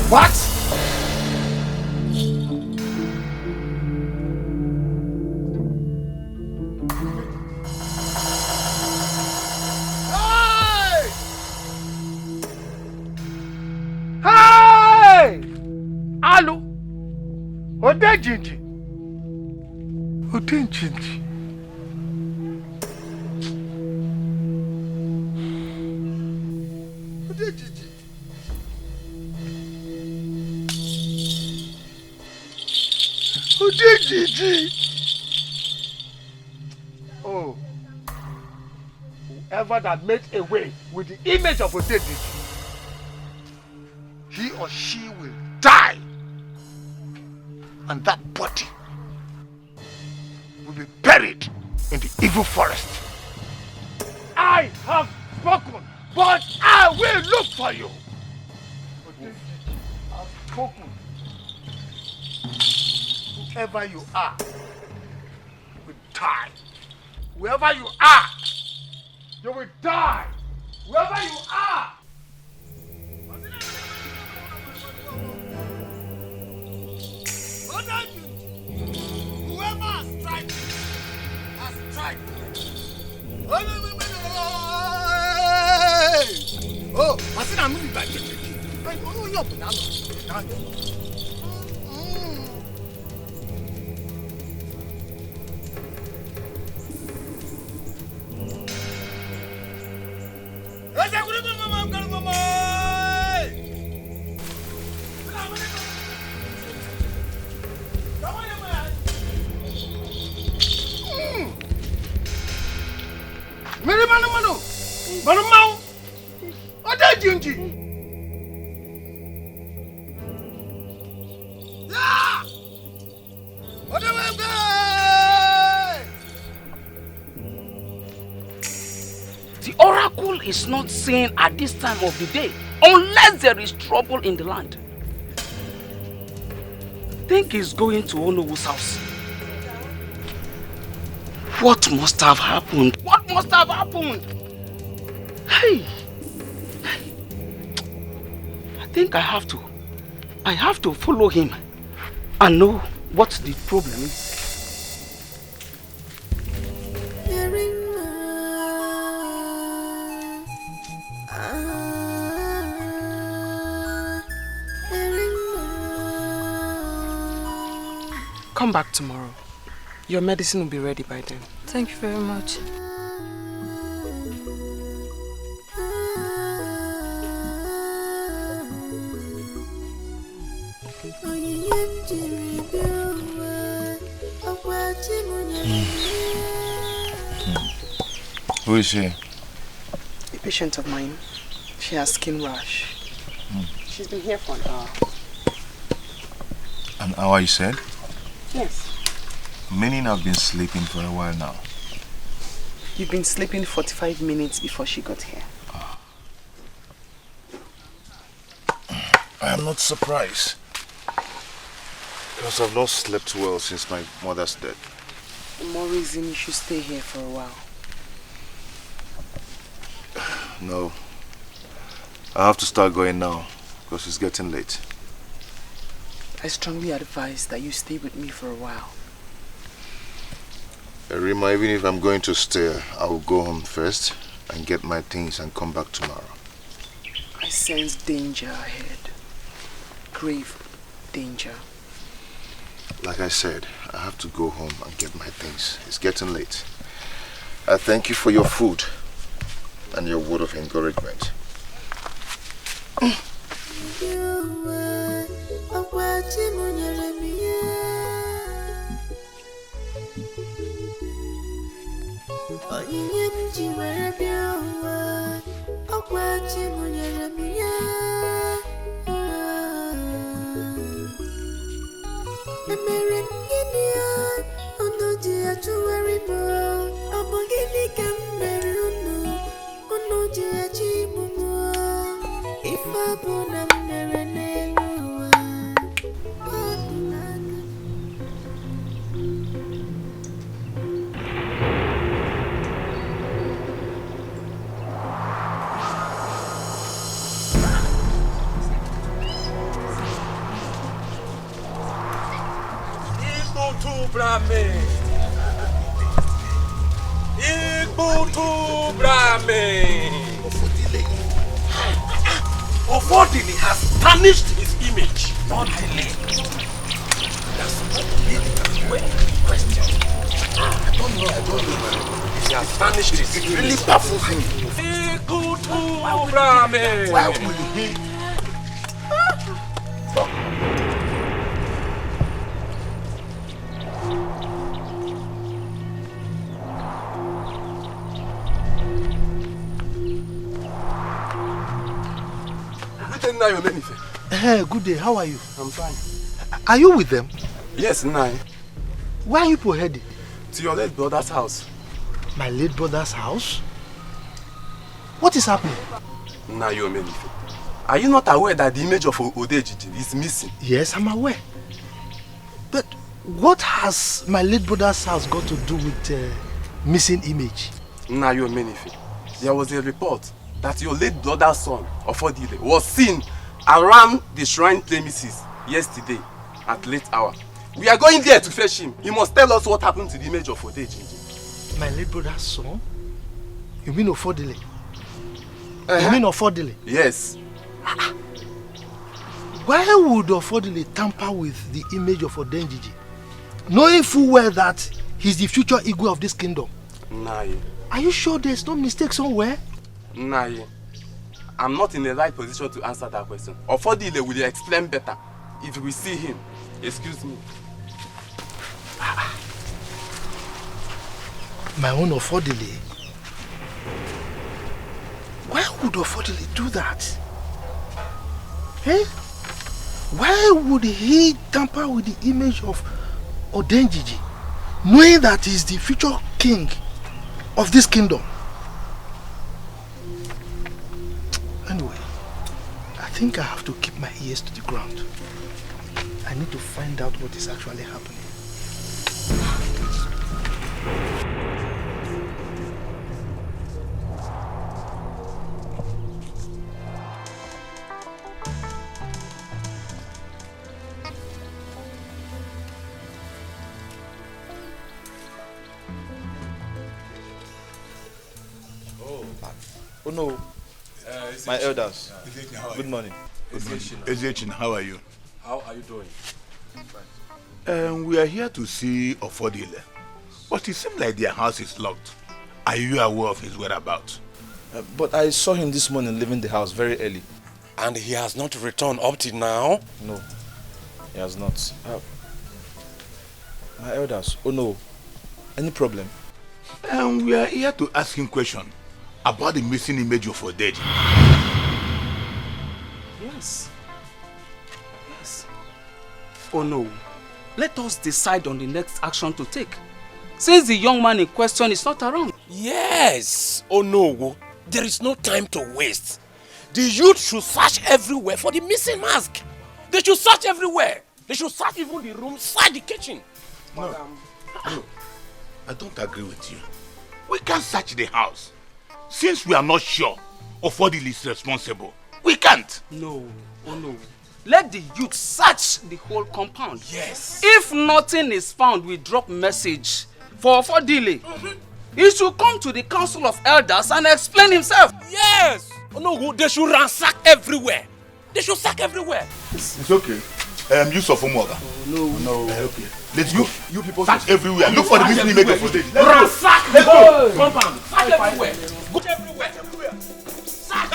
What? Allo, Odejiji. Odejiji. Odejiji. Odejiji. Oh, whoever that makes away with the image of Odejiji, he or she will die. And that body will be buried in the evil forest. I have spoken, but I will look for you. I've spoken. Whoever you are will die. Whoever you are, you will die. Whoever you are. Whoever has tried has tried. Oh, I said I'm moving back. I don't know your banana. Come on, The oracle is not seen at this time of the day unless there is trouble in the land. Think he's going to Onowu's house. What must have happened? What must have happened? Hey! I think I have to follow him and know what the problem is. Come back tomorrow. Your medicine will be ready by then. Thank you very much. Who is she? A patient of mine. She has skin rash. She's been here for an hour. An hour, you said? Yes. Meaning I've been sleeping for a while now. You've been sleeping 45 minutes before she got here. I am not surprised. Because I've not slept well since my mother's death. The more reason you should stay here for a while. No. I have to start going now because it's getting late. I strongly advise that you stay with me for a while. Arima, even if I'm going to stay, I will go home first and get my things and come back tomorrow. I sense danger ahead. Grave danger. Like I said, I have to go home and get my things. It's getting late. I thank you for your food and your word of encouragement. Confronting has tarnished his image. Not delay. That's not the question. I don't know. He has tarnished his image. It really baffles me. Why will he? Hey, good day. How are you? I'm fine. Are you with them? Yes, Nai. Where are you people headed? To your late brother's house. My late brother's house? What is happening? Nai, are you not aware that the image of Odejiji is missing? Yes, I'm aware. But what has my late brother's house got to do with missing image? Nai, there was a report that your late brother's son, Ofodile, was seen around the shrine premises yesterday at late hour. We are going there to fetch him. He must tell us what happened to the image of Odeji. My late brother's son? You mean Ofodile? You mean Ofodile? Yes. Why would Ofodile tamper with the image of Odenjiji, knowing full well that he's the future Igwe of this kingdom? Nai. Are you sure there's no mistake somewhere? Nai, I'm not in the right position to answer that question. Ofodile will explain better if we see him. Excuse me. My own Ofodile? Why would Ofodile do that? Eh? Why would he tamper with the image of Odenjiji, knowing that he's the future king of this kingdom? Anyway, I think I have to keep my ears to the ground. I need to find out what is actually happening. Oh no, my elders. Good morning. Ezechin, how are you? How are you doing? We are here to see Ofodile, but it seems like their house is locked. Are you aware of his whereabouts? But I saw him this morning leaving the house very early. And he has not returned up till now? No, he has not. My elders, oh no, any problem? We are here to ask him question about the missing image of Odeji. Yes. Oh no. Let us decide on the next action to take, since the young man in question is not around. Yes. Oh no. There is no time to waste. The youth should search everywhere for the missing mask. They should search everywhere. They should search even the room, search the kitchen. No, I don't agree with you. We can't search the house. Since we are not sure of what is responsible, we can't. No, oh no. Let the youth search the whole compound. Yes. If nothing is found, we drop message for delay. He should come to the council of elders and explain himself. Yes. Oh no, they should ransack everywhere. They should search everywhere. It's okay. Use of Umoga. No. Okay. Let's go. You people search everywhere. Look for the missing image of Odeji. Ransack the whole compound. Search everywhere. Go everywhere. Search.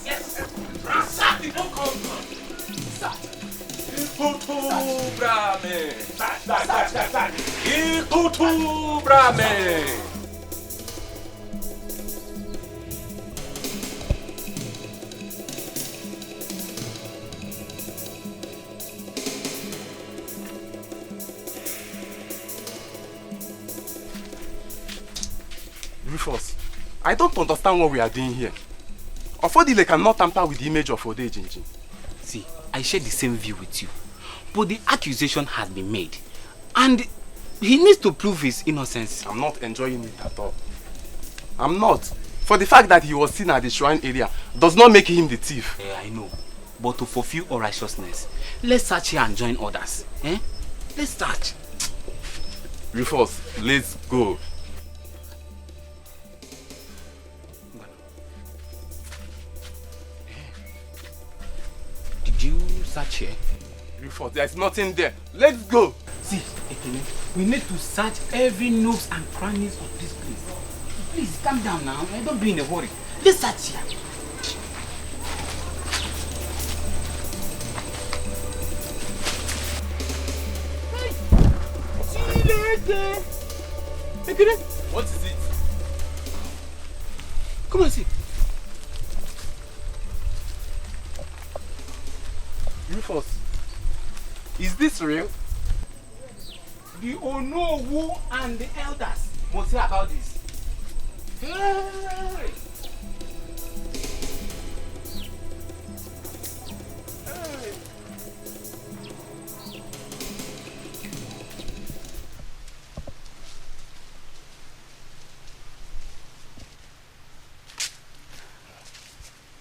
Yes. Ransack the whole compound. Ikutu brame. Ikutu brame. Rufus, I don't understand what we are doing here. Ofodile cannot tamper with the image of Odeji. See, I share the same view with you. But the accusation has been made. And he needs to prove his innocence. I'm not enjoying it at all. I'm not. For the fact that he was seen at the shrine area does not make him the thief. I know. But to fulfill all righteousness, let's search here and join others. Let's search. Rufus, let's go. Did you search here? Rufus, there's nothing there. Let's go. See, Ekene, we need to search every nooks and crannies of this place. Please, calm down now. Don't be in a hurry. Let's search here. See you later. Ekene. What is it? Come on, see. Rufus, is this real? The Onowu and the elders must hear about this. Hey!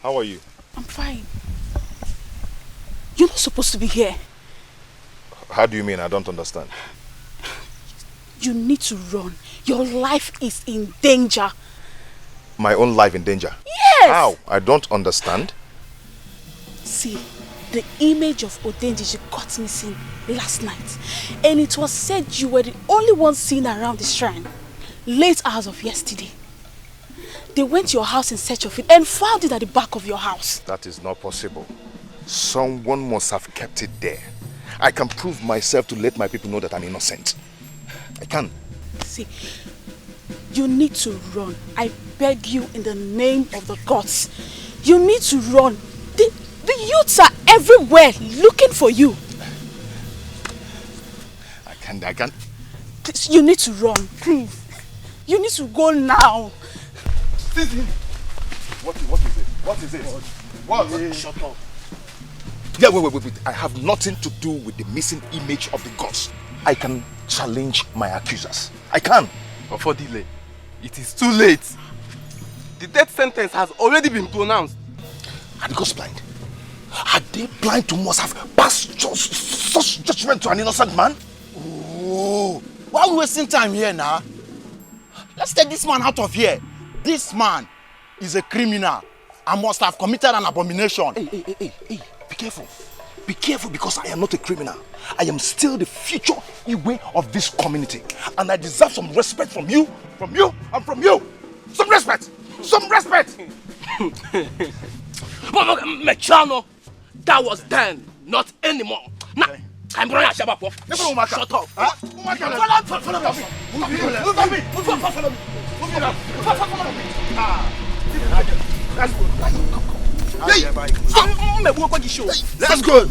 How are you? I'm fine. You're not supposed to be here. How do you mean? I don't understand. You need to run. Your life is in danger. My own life in danger? Yes! How? I don't understand. See, the image of Odenjiji got missing last night. And it was said you were the only one seen around the shrine. Late hours of yesterday. They went to your house in search of it and found it at the back of your house. That is not possible. Someone must have kept it there. I can prove myself to let my people know that I'm innocent. I can. See, you need to run. I beg you in the name of the gods. You need to run. The youths are everywhere looking for you. I can't. Please, you need to run, please. You need to go now. What is it? What? Shut up. Yeah, wait. I have nothing to do with the missing image of the gods. I can challenge my accusers. I can. But for delay, it is too late. The death sentence has already been pronounced. Are the gods blind? Are they blind to must have passed such judgment to an innocent man? Oh, why are we wasting time here now? Let's take this man out of here. This man is a criminal and must have committed an abomination. Hey, be careful. Be careful, because I am not a criminal. I am still the future Igwe of this community. And I deserve some respect from you, and from you. Some respect! But Mechano, that was then, not anymore. Now, I'm going to shut up. Shut up. That's good. That's good.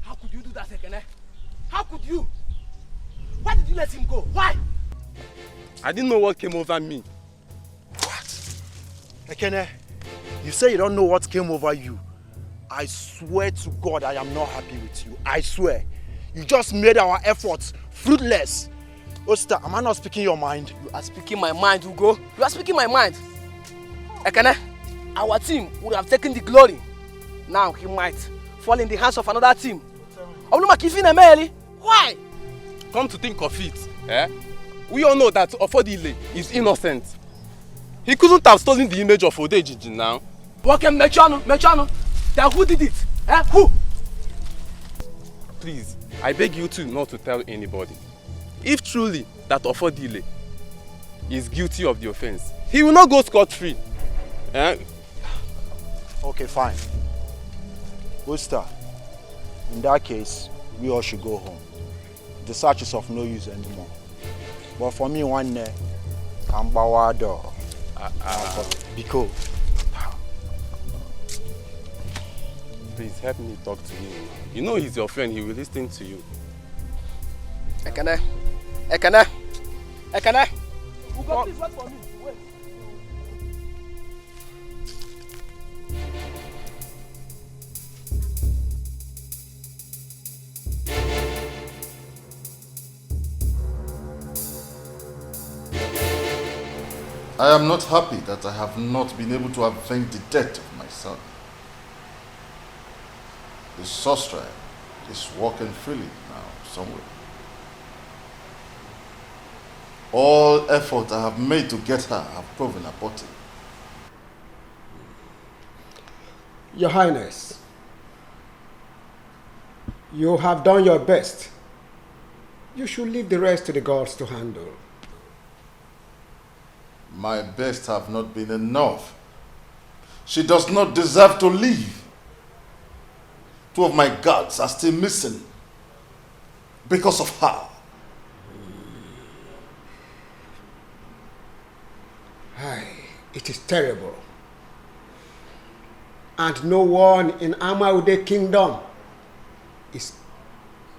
How could you do that, Ekene? How could you? Why did you let him go? Why? I didn't know what came over me. What? Ekene, you say you don't know what came over you. I swear to God I am not happy with you. I swear. You just made our efforts fruitless. Osta, am I not speaking your mind? You are speaking my mind, Ugo. You are speaking my mind. Ekene, our team would have taken the glory. Now he might fall in the hands of another team. Why? Come to think of it, we all know that Ofodile is innocent. He couldn't have stolen the image of Odejiji now. Okay, Mechano. Then who did it? Who? Please, I beg you two not to tell anybody. If truly that Ofodile is guilty of the offense, he will not go scot-free. Okay, fine. Osta, in that case, we all should go home. The search is of no use anymore. But for me, one day, Kambawado, Biko. Please help me talk to him. You know he's your friend, he will listen to you. Ekene. Ugo, please wait for me. Wait. I am not happy that I have not been able to avenge the death of my son. The sorcerer is walking freely now somewhere. All effort I have made to get her have proven abortive. Your Highness, you have done your best. You should leave the rest to the gods to handle. My best have not been enough. She does not deserve to live. 2 of my guards are still missing because of her. Aye, it is terrible. And no one in Amaude Kingdom is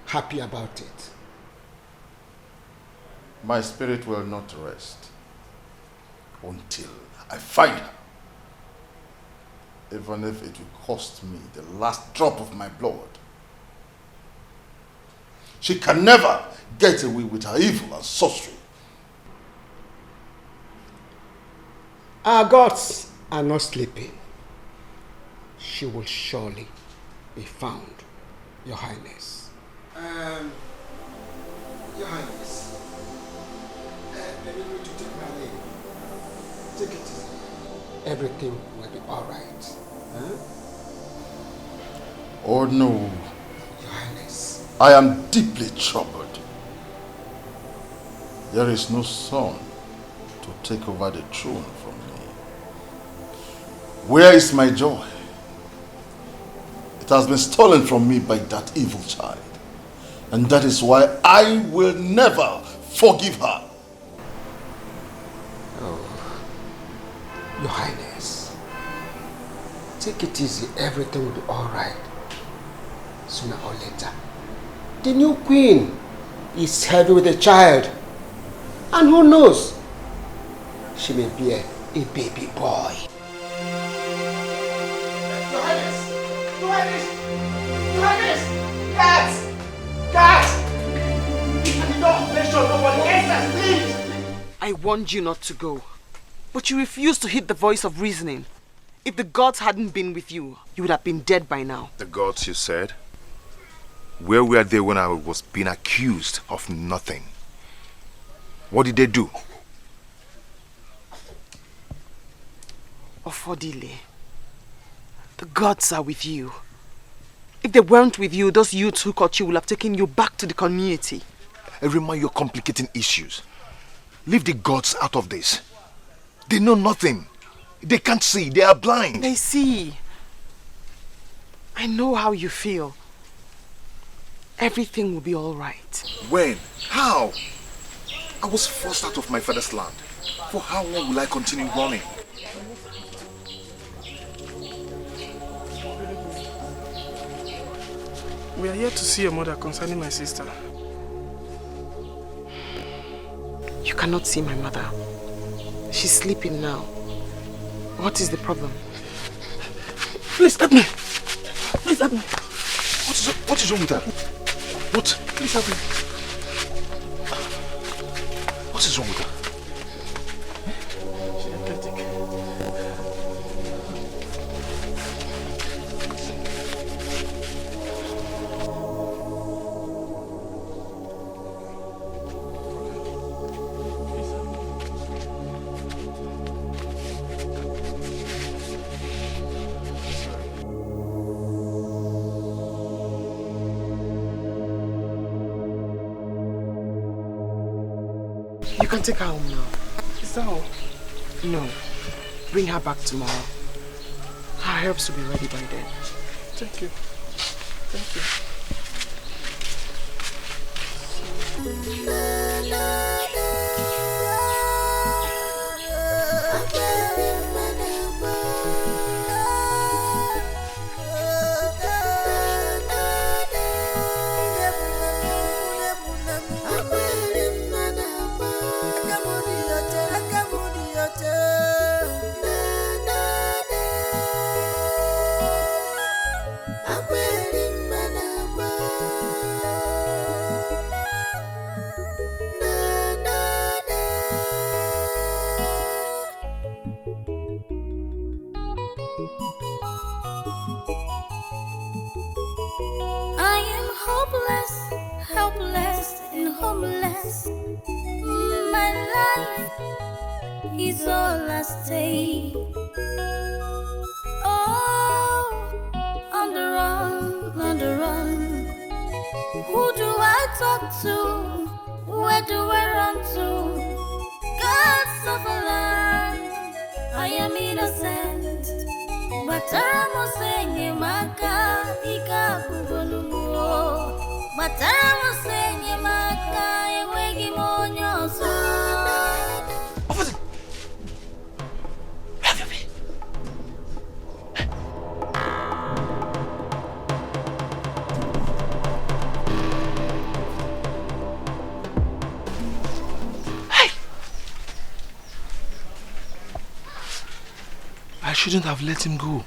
happy about it. My spirit will not rest until I find her. Even if it will cost me the last drop of my blood. She can never get away with her evil and sorcery. Our gods are not sleeping. She will surely be found, Your Highness. Your Highness, I need you to take my name. Take it easy. Everything will be all right. Huh? Oh no. Your Highness. I am deeply troubled. There is no son to take over the throne from me. Where is my joy? It has been stolen from me by that evil child. And that is why I will never forgive her. Oh, Your Highness, take it easy. Everything will be all right. Sooner or later, the new queen is heavy with a child. And who knows, she may be a baby boy. Your Highness! Your Highness! Your Highness! Guards! Guards! At the door, make sure nobody enters, please! I warned you not to go, but you refused to heed the voice of reasoning. If the gods hadn't been with you, you would have been dead by now. The gods, you said? Where were they when I was being accused of nothing? What did they do? Ofodile, the gods are with you. If they weren't with you, those youths who caught you will have taken you back to the community. Arima, you're complicating issues. Leave the gods out of this. They know nothing. They can't see. They are blind. They see. I know how you feel. Everything will be all right. When? How? I was forced out of my father's land. For how long will I continue running? We are here to see your mother concerning my sister. You cannot see my mother. She's sleeping now. What is the problem? Please help me. Please help me. What is wrong with her? What? Please help me. What is wrong with her? She's athletic. You can take her home now. Is that all? No. Bring her back tomorrow. Her herbs will be ready by then. Thank you. Thank you. Helpless and homeless. My life is all at stake. Oh, on the run, on the run. Who do I talk to? Where do I run to? Gods of a land, I am innocent. But I'm saying, Maka, Ika, Kubulu. But I'm saying, Maka, Ewegi Monyo, so. I shouldn't have let him go,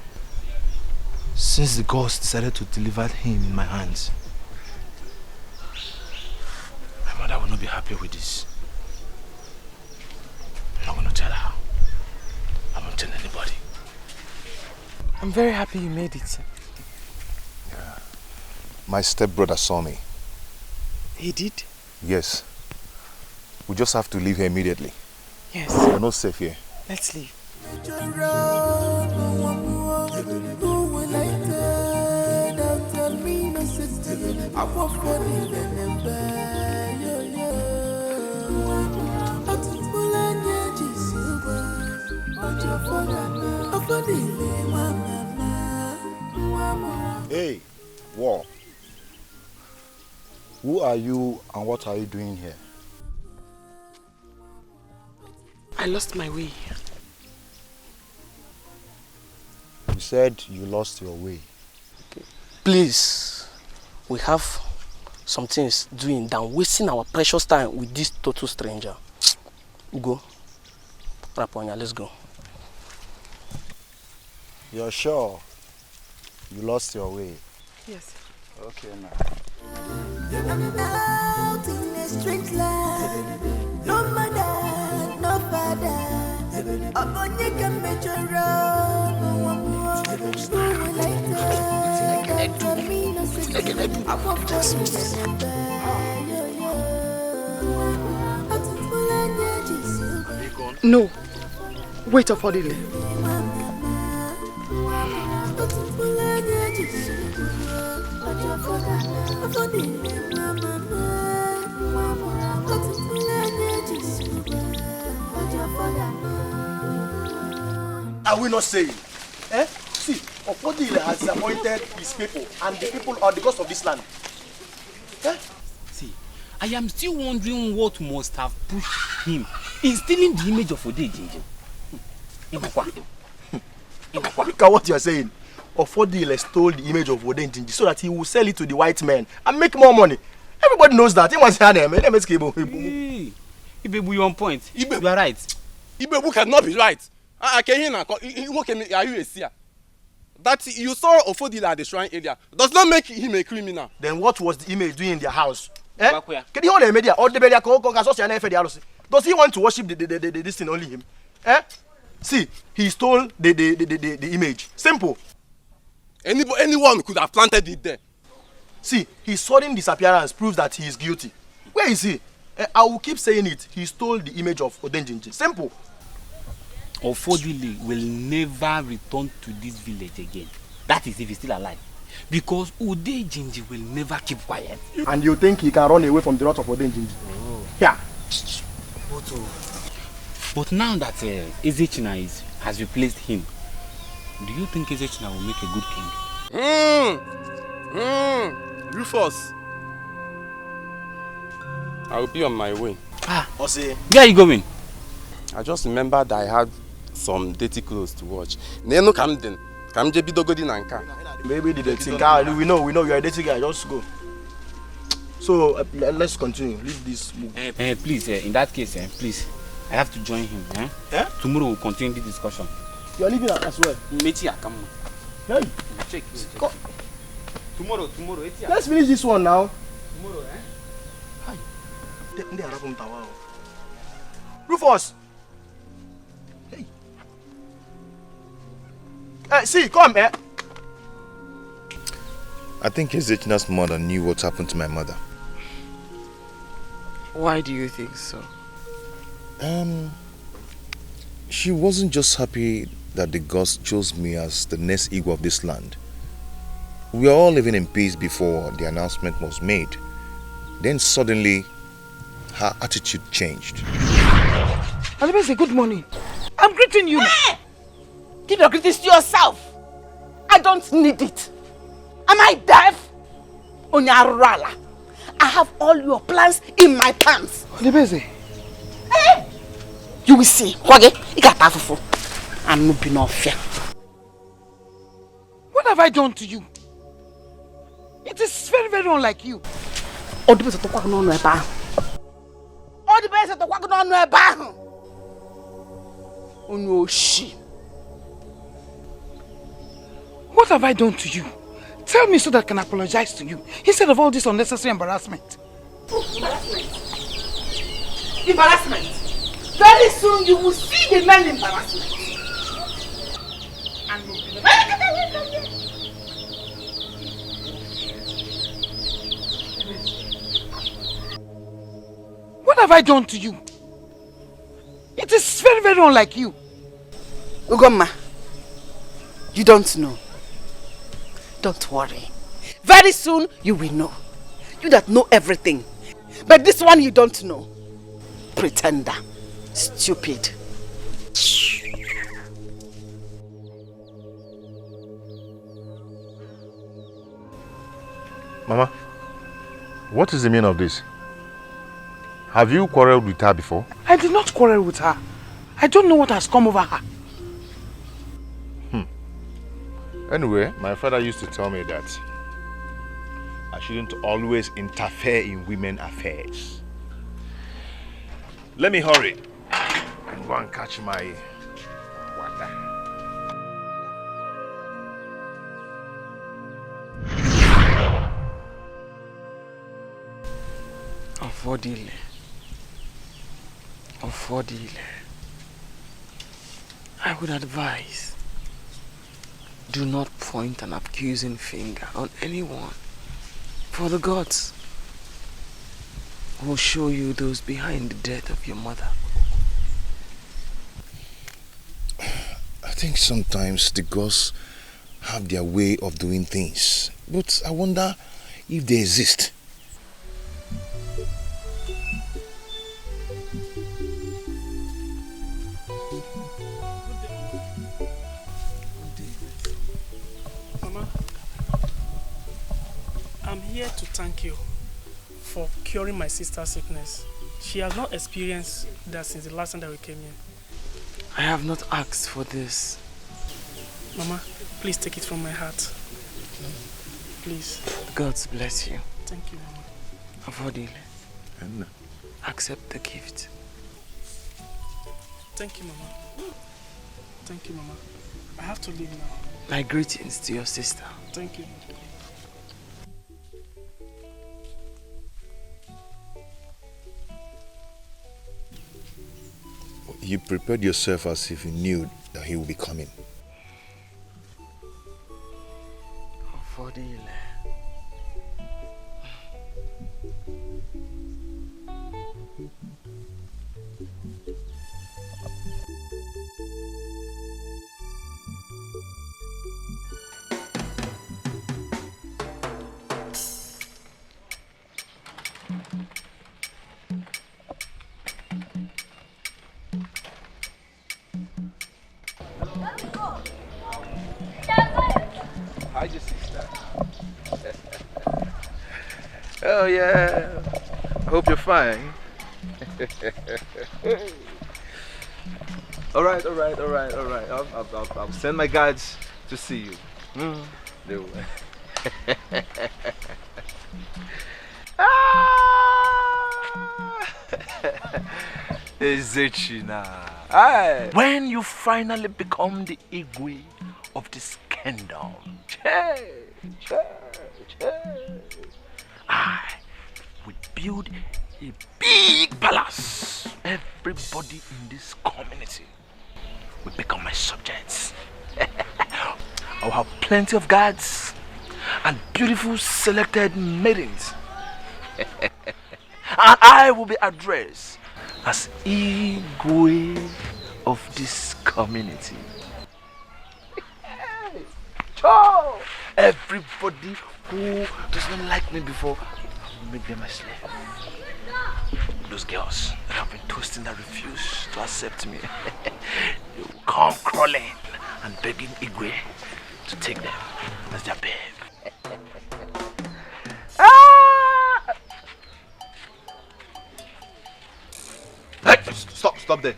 since the gods decided to deliver him in my hands. My mother will not be happy with this. I'm not going to tell her. I won't tell anybody. I'm very happy you made it. Yeah. My stepbrother saw me. He did? Yes. We just have to leave here immediately. Yes. We're not safe here. Let's leave. Hey, War. Who are you and what are you doing here? I lost my way. You said you lost your way. Please, we have some things doing than wasting our precious time with this total stranger. Go. Raponya, let's go. You're sure you lost your way? Yes. Okay, now. I'm out in a strange land. No mother, no father. Upon you can make your road. No one more. Who will like that? For me, no secret. I won't force you. No. Wait up for the Are we not saying? Eh? See, Ofodile has disappointed his people, and the people are the gods of this land. Eh? See, I am still wondering what must have pushed him in stealing the image of Odeji. Look at what you are saying. Ofodile stole the image of Odeji so that he will sell it to the white men and make more money. Everybody knows that. He wants to name. Hey, Ibebu, you're on point. Ibebu, you are right. Ibebu cannot be right. I can hear now. Are you a seer? That you saw Ofodile at the shrine area does not make him a criminal. Then what was the image doing in their house? Eh? Can you hold a media or the media? Does he want to worship this thing only him? Eh? See, he stole the image. Simple. Anyone could have planted it there. See, his sudden disappearance proves that he is guilty. Where is he? I will keep saying it. He stole the image of Odenjinji. Simple. Ofodile will never return to this village again. That is if he's still alive. Because Odenjinji will never keep quiet. And you think he can run away from the wrath of Odenjinji? Oh. Yeah. But now that Ezechina has replaced him, do you think Ezechina will make a good king? Rufus. I will be on my way. Ose. Where are you going? I just remembered that I had some dirty clothes to watch. Nenu Camden. Kamje bidogodi nanka. Maybe the dating guy. We know you are a dating guy. Just go. So let's continue. Leave this move. Please, in that case, please, I have to join him. Eh? Tomorrow we'll continue the discussion. You are leaving as well. Metia, come on. Hey. Check. Tomorrow. Let's finish this one now. Tomorrow, Hi. Rufus. Hey. See, come here. I think Ezechina's mother knew what happened to my mother. Why do you think so? She wasn't just happy that the gods chose me as the next Igwe of this land. We were all living in peace before the announcement was made. Then suddenly, her attitude changed. Alibese, good morning. I'm greeting you. Hey! Give your greetings to yourself. I don't need it. Am I deaf? Onyarala. I have all your plans in my pants. Alibese. Hey! You will see. I'm not being unfair. What have I done to you? It is very, very unlike you. What have I done to you? Tell me so that I can apologize to you instead of all this unnecessary embarrassment. Embarrassment? Very soon you will see the main embarrassment. What have I done to you? It is very, very unlike you. Ugoma, you don't know. Don't worry. Very soon you will know. You that know everything. But this one you don't know. Pretender. Stupid. Mama, What is the meaning of this? Have you quarreled with her before? I did not quarrel with her. I don't know what has come over her. Anyway, my father used to tell me that I shouldn't always interfere in women's affairs. Let me hurry and go and catch my water. Affordile. I would advise, do not point an accusing finger on anyone, for the gods will show you those behind the death of your mother. I think sometimes the gods have their way of doing things, but I wonder if they exist. Mama, I'm here to thank you for curing my sister's sickness. She has not experienced that since the last time that we came here. I have not asked for this. Mama, please take it from my heart. Please. God bless you. Thank you, Mama. Affordile. Accept the gift. Thank you, Mama. Thank you, Mama. I have to leave now. My greetings to your sister. Thank you. You prepared yourself as if you knew that he would be coming. Affordile. How's your sister? Oh yeah. Hope you're fine. All right. I'll send my guards to see you. They will. When you finally become the Igwe of this kingdom, I will build a big palace. Everybody in this community will become my subjects. I'll have plenty of guards and beautiful selected maidens. And I will be addressed as Igwe of this community. Everybody who does not like me before, I will make them my slave. Those girls that have been toasting that refuse to accept me, they will come crawling and begging Igwe to take them as their babe. Hey, stop there.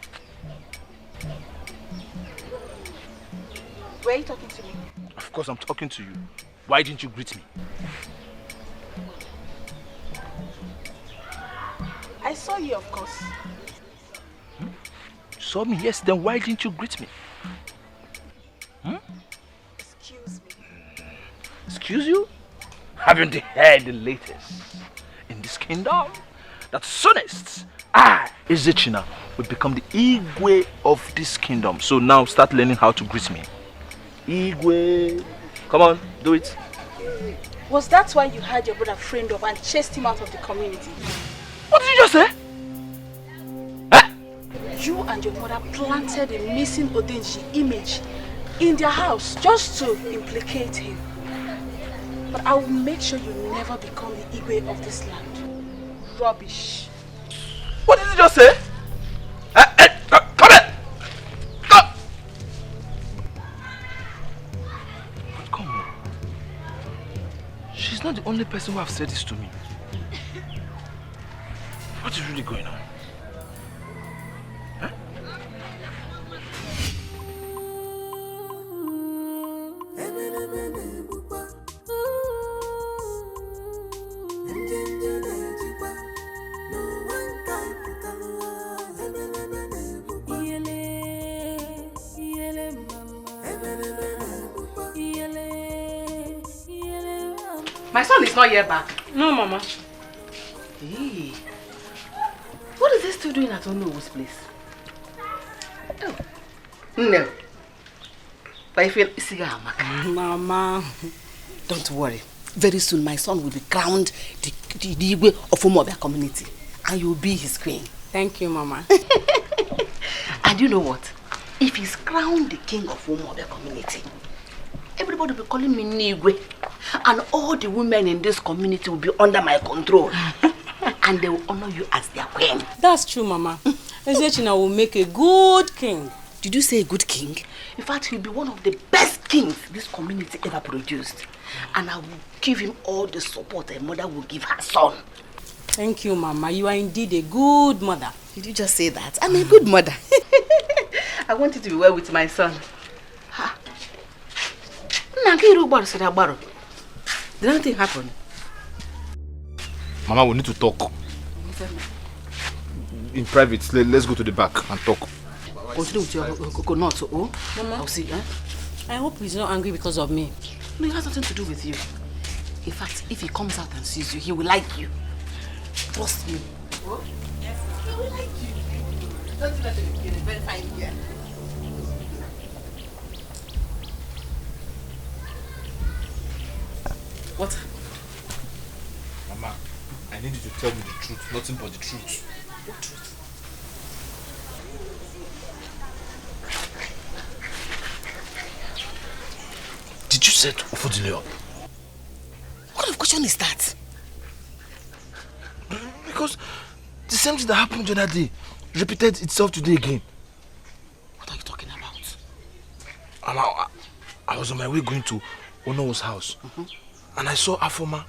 Were you talking to me? Of course I'm talking to you. Why didn't you greet me? I saw you, of course. You saw me? Yes, then why didn't you greet me? Excuse me. Excuse you? Haven't you heard the latest in this kingdom? That soonest I, Ezechina, will become the Igwe of this kingdom. So now start learning how to greet me. Igwe. Come on, do it. Was that why you had your brother framed up and chased him out of the community? What did you just say? You and your mother planted a missing Odenji image in their house just to implicate him. But I will make sure you never become the Igwe of this land. Rubbish. What did you just say? Come here! Come on. She's not the only person who have said this to me. What is really going on? Huh? My son is not yet back. No, Mama. Hey. What is this still doing at Onowo's place? Oh. No. But I feel Mama, don't worry. Very soon my son will be crowned the Igwe of Umobia community. And you will be his queen. Thank you, Mama. And you know what? If he's crowned the king of Umobia community, everybody will be calling me Nigwe. And all the women in this community will be under my control. And they will honor you as their queen. That's true, Mama. Ezechina will make a good king. Did you say a good king? In fact, he'll be one of the best kings this community ever produced. And I will give him all the support a mother will give her son. Thank you, Mama. You are indeed a good mother. Did you just say that? I'm a good mother. I want you to be well with my son. Did anything happen? Mama, we need to talk. In private, let's go to the back and talk. Continue with your coconut, oh? Mama, I'll see, eh? I hope he's not angry because of me. No, it has nothing to do with you. In fact, if he comes out and sees you, he will like you. Trust me. Oh? Yes, he will like you. Don't do that to me. You're very fine here. What? Mama, I need you to tell me the truth, nothing but the truth. What truth? Did you set Ufodile up? What kind of question is that? Because the same thing that happened the other day repeated itself today again. What are you talking about? I was on my way going to Onowo's house. And I saw Afoma.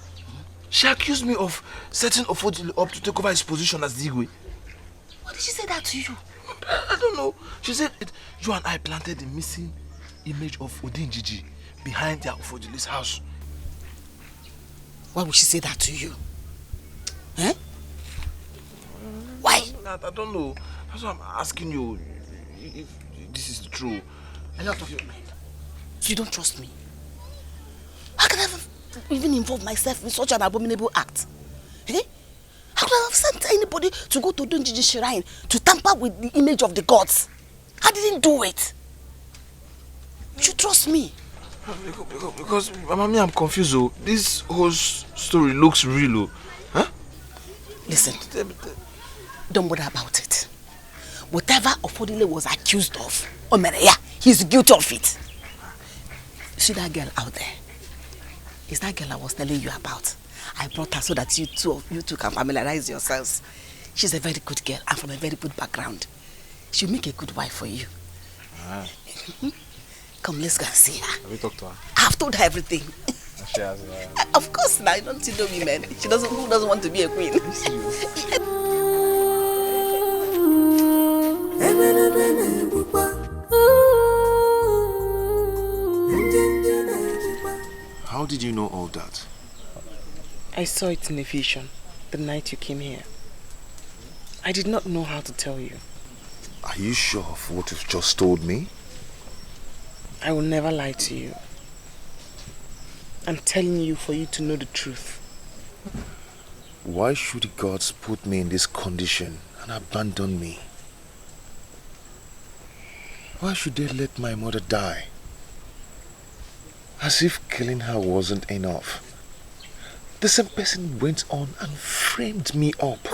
She accused me of setting Ufodile up to take over his position as the Igwe. Why did she say that to you? I don't know. She said you and I planted the missing image of Odinjiji behind their Ufodile's house. Why would she say that to you? Eh? Why? I don't know. That's why I'm asking you if this is true. A lot of your mind. You don't trust me. How can I even involve myself in such an abominable act? Eh? How could I have sent anybody to go to Odinjiji's shrine to tamper with the image of the gods? I didn't do it. You trust me. Because Mama, I'm confused. Oh. This whole story looks real. Oh. Huh? Listen, don't bother about it. Whatever Ufodile was accused of, Omereya, he's guilty of it. See that girl out there? Is that girl I was telling you about? I brought her so that you two can familiarize yourselves. She's a very good girl and from a very good background. She'll make a good wife for you. Come, let's go and see her. Have you talked to her? I've told her everything. She has. Of course, now, don't you know me, man? Who doesn't want to be a queen? How did you know all that? I saw it in a vision the night you came here. I did not know how to tell you. Are you sure of what you've just told me? I will never lie to you. I'm telling you for you to know the truth. Why should the gods put me in this condition and abandon me? Why should they let my mother die? As if killing her wasn't enough. The same person went on and framed me up.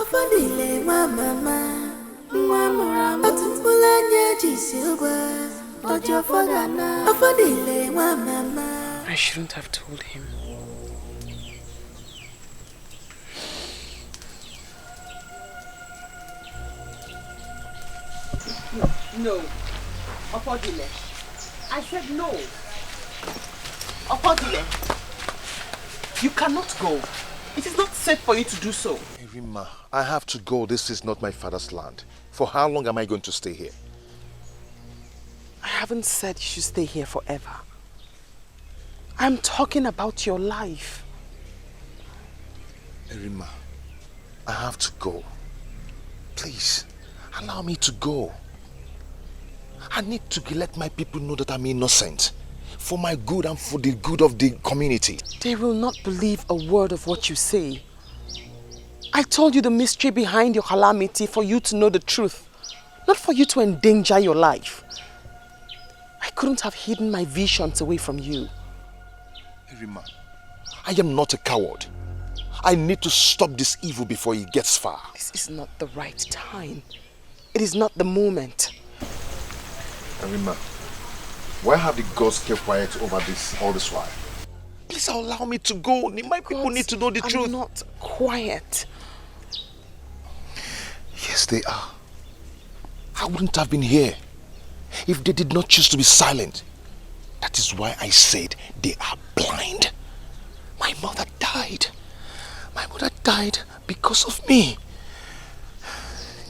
I shouldn't have told him. No. Ufodile. I said no. Ufodile. You cannot go. It is not safe for you to do so. Arima, I have to go. This is not my father's land. For how long am I going to stay here? I haven't said you should stay here forever. I'm talking about your life. Arima, I have to go. Please, allow me to go. I need to let my people know that I'm innocent. For my good and for the good of the community. They will not believe a word of what you say. I told you the mystery behind your calamity for you to know the truth. Not for you to endanger your life. I couldn't have hidden my visions away from you. Arima, I am not a coward. I need to stop this evil before it gets far. This is not the right time. It is not the moment. Arima, why have the gods kept quiet over this all this while? Please allow me to go. My people need to know the truth. I'm not quiet. Yes, they are. I wouldn't have been here if they did not choose to be silent. That is why I said they are blind. My mother died. My mother died because of me.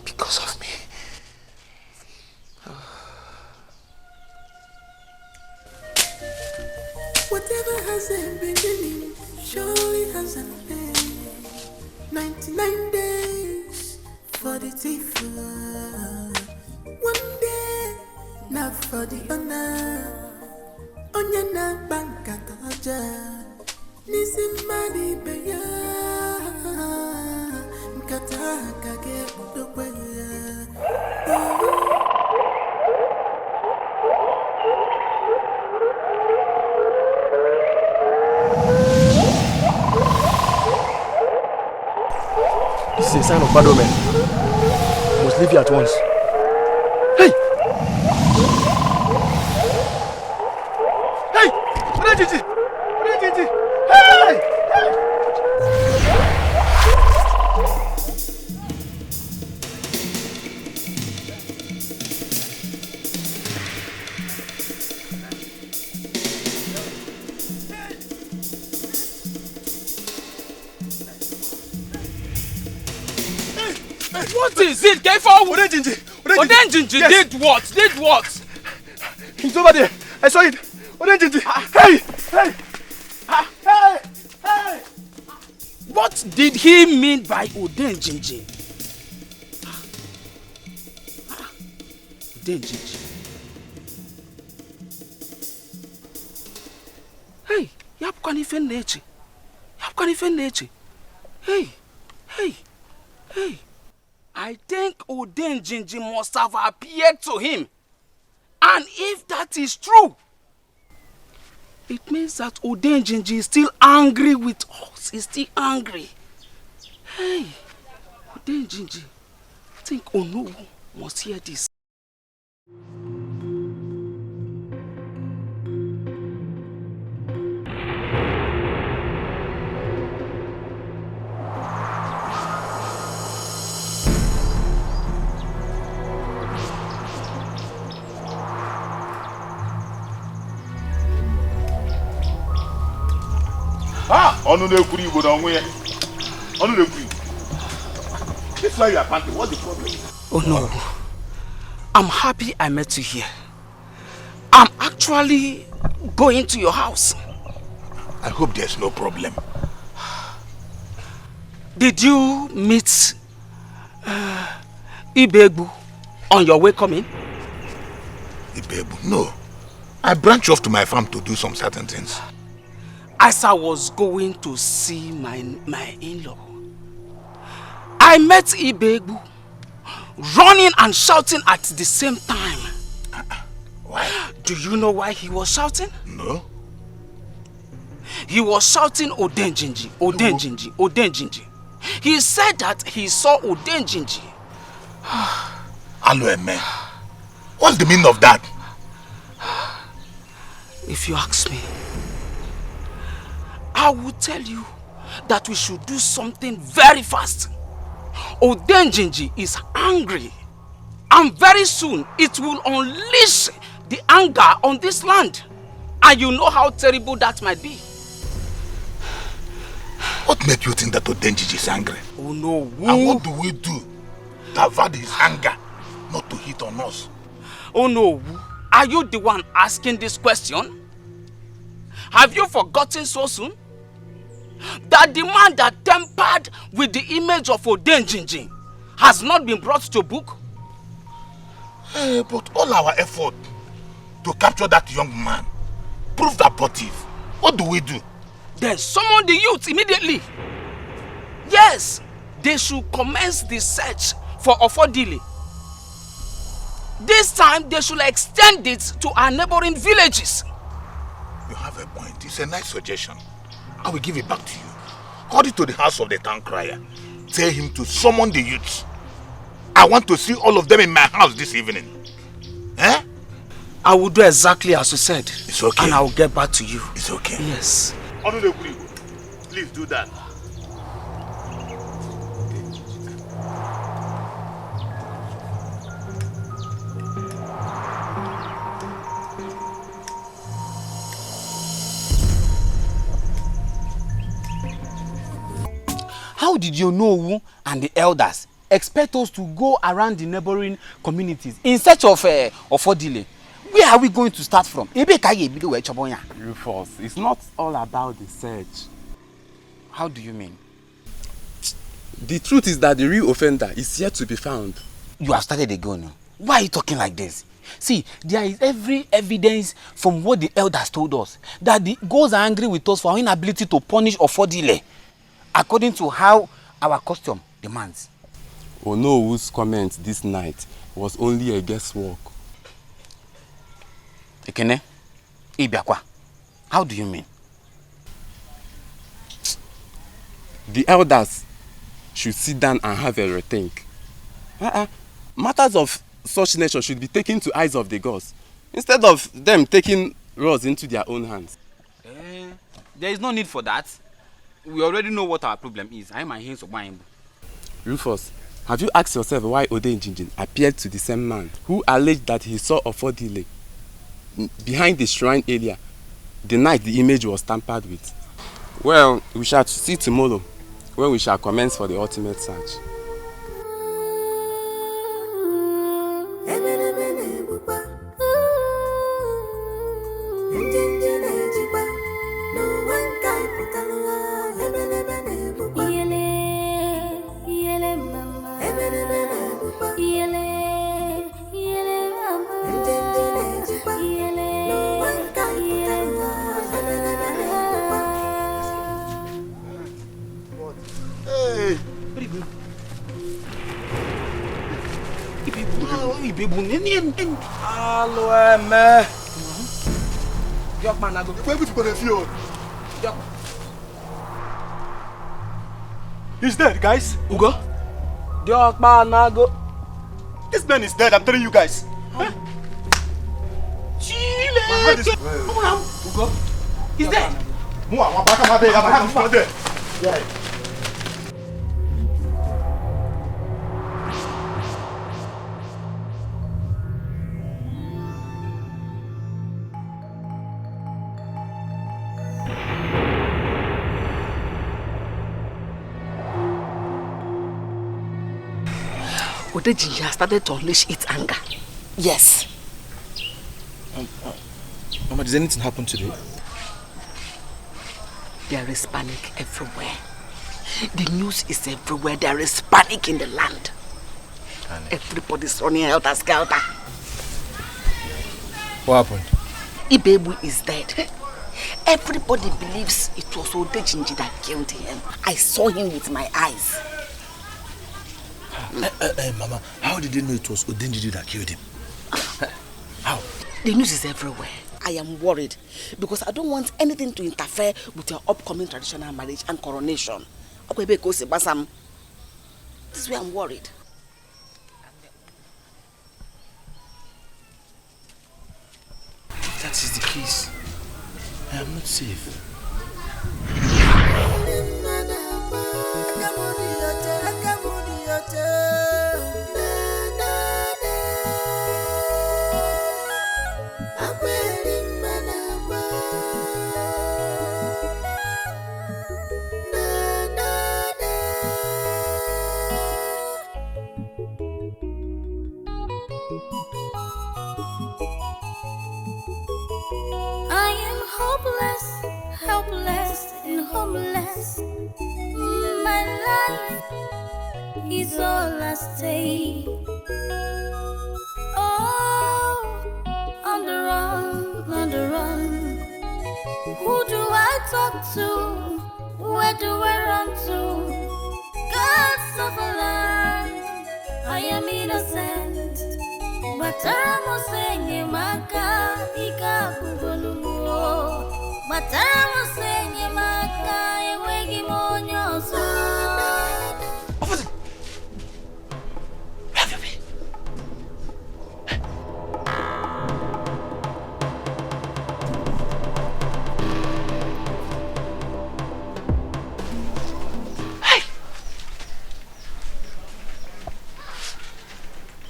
Because of me. Whatever has a beginning surely has an end. 99 days for the thief. One day, not for the honor. Onya na banka toja. Nisi mani beya. Nkata kage udokweya. This is a sign of bad omen. I must leave here at once. Hey! Hey! Hey! What is it? Get forward! Odenjinji did what? Did what? He's over there. I saw it. Odenjinji. Hey! Hey! Hey! Hey! What did he mean by Odenjinji? Odenjinji. Hey, yapkwani fennechi. Yapkwani fennechi. Hey, hey, hey. I think Odenjinji must have appeared to him. And if that is true, it means that Odenjinji is still angry with us. He's still angry. Hey, Odenjinji, I think Onowu must hear this. Onu na-ekwuri Igbo na onwe ya. Onu na-ekwuri. This why you are panting. What's the problem? Oh no. I'm happy I met you here. I'm actually going to your house. I hope there's no problem. Did you meet Ibegbu on your way coming? Ibegbu? No. I branch off to my farm to do some certain things. As I was going to see my in-law, I met Ibegbu running and shouting at the same time. Why? Do you know why he was shouting? No. He was shouting Odenjinji, Odenjinji, Odenjinji. He said that he saw Odenjinji. Hello, man. What's the meaning of that? If you ask me, I will tell you that we should do something very fast. Odenjinji is angry, and very soon it will unleash the anger on this land. And you know how terrible that might be. What makes you think that Odenjiji is angry? Oh no. And what do we do to avert his anger not to hit on us? Oh no. Are you the one asking this question? Have you forgotten so soon that the man that tampered with the image of Odenjiji has not been brought to book? But all our effort to capture that young man proved abortive. What do we do? Then summon the youth immediately. Yes, they should commence the search for Ofodile. This time they should extend it to our neighboring villages. You have a point. It's a nice suggestion. I will give it back to you. Call it to the house of the town crier. Tell him to summon the youths. I want to see all of them in my house this evening. Eh? I will do exactly as you said. It's okay. And I will get back to you. It's okay. Yes. Please do that. How did you know and the elders expect us to go around the neighboring communities in search of Ofodile? Where are we going to start from? Rufus, it's not all about the search. How do you mean? The truth is that the real offender is yet to be found. You have started again. Why are you talking like this? See, there is every evidence from what the elders told us that the gods are angry with us for our inability to punish Ofodile according to how our custom demands. Onowu's comment this night was only a guesswork. Ekene, Ibiakwa, how do you mean? The elders should sit down and have a rethink. Matters of such nature should be taken to eyes of the gods, instead of them taking rods into their own hands. There is no need for that. We already know what our problem is. I am my hands of mine. Rufus, have you asked yourself why Odenjiji appeared to the same man who alleged that he saw Ofodile behind the shrine area the night the image was tampered with? Well, we shall see tomorrow when we shall commence for the ultimate search. Hello, man. Young man, I go. Where would you go to feel? He's dead, guys. Ugo? Young man, I go. This man is dead, I'm telling you guys. Chile. Ugo? He's dead. Yeah. Odenjiji has started to unleash its anger. Yes. Mama, does anything happen today? There is panic everywhere. The news is everywhere. There is panic in the land. Everybody's running helter-skelter. What happened? Ibebu is dead. Everybody believes it was Odenjiji that killed him. I saw him with my eyes. Mama, how did you know it was Odenjiji that killed him? How? The news is everywhere. I am worried because I don't want anything to interfere with your upcoming traditional marriage and coronation. This is why I'm worried. If that is the case, I am not safe. homeless. My life is all at stake. Oh, on the run, on the run. Who do I talk to? Where do I run to? Gods of a land, I am innocent. But I'm saying, Maka, Ika, Bugolumo. But I'm saying, Maka, Ewegi Monyo, so.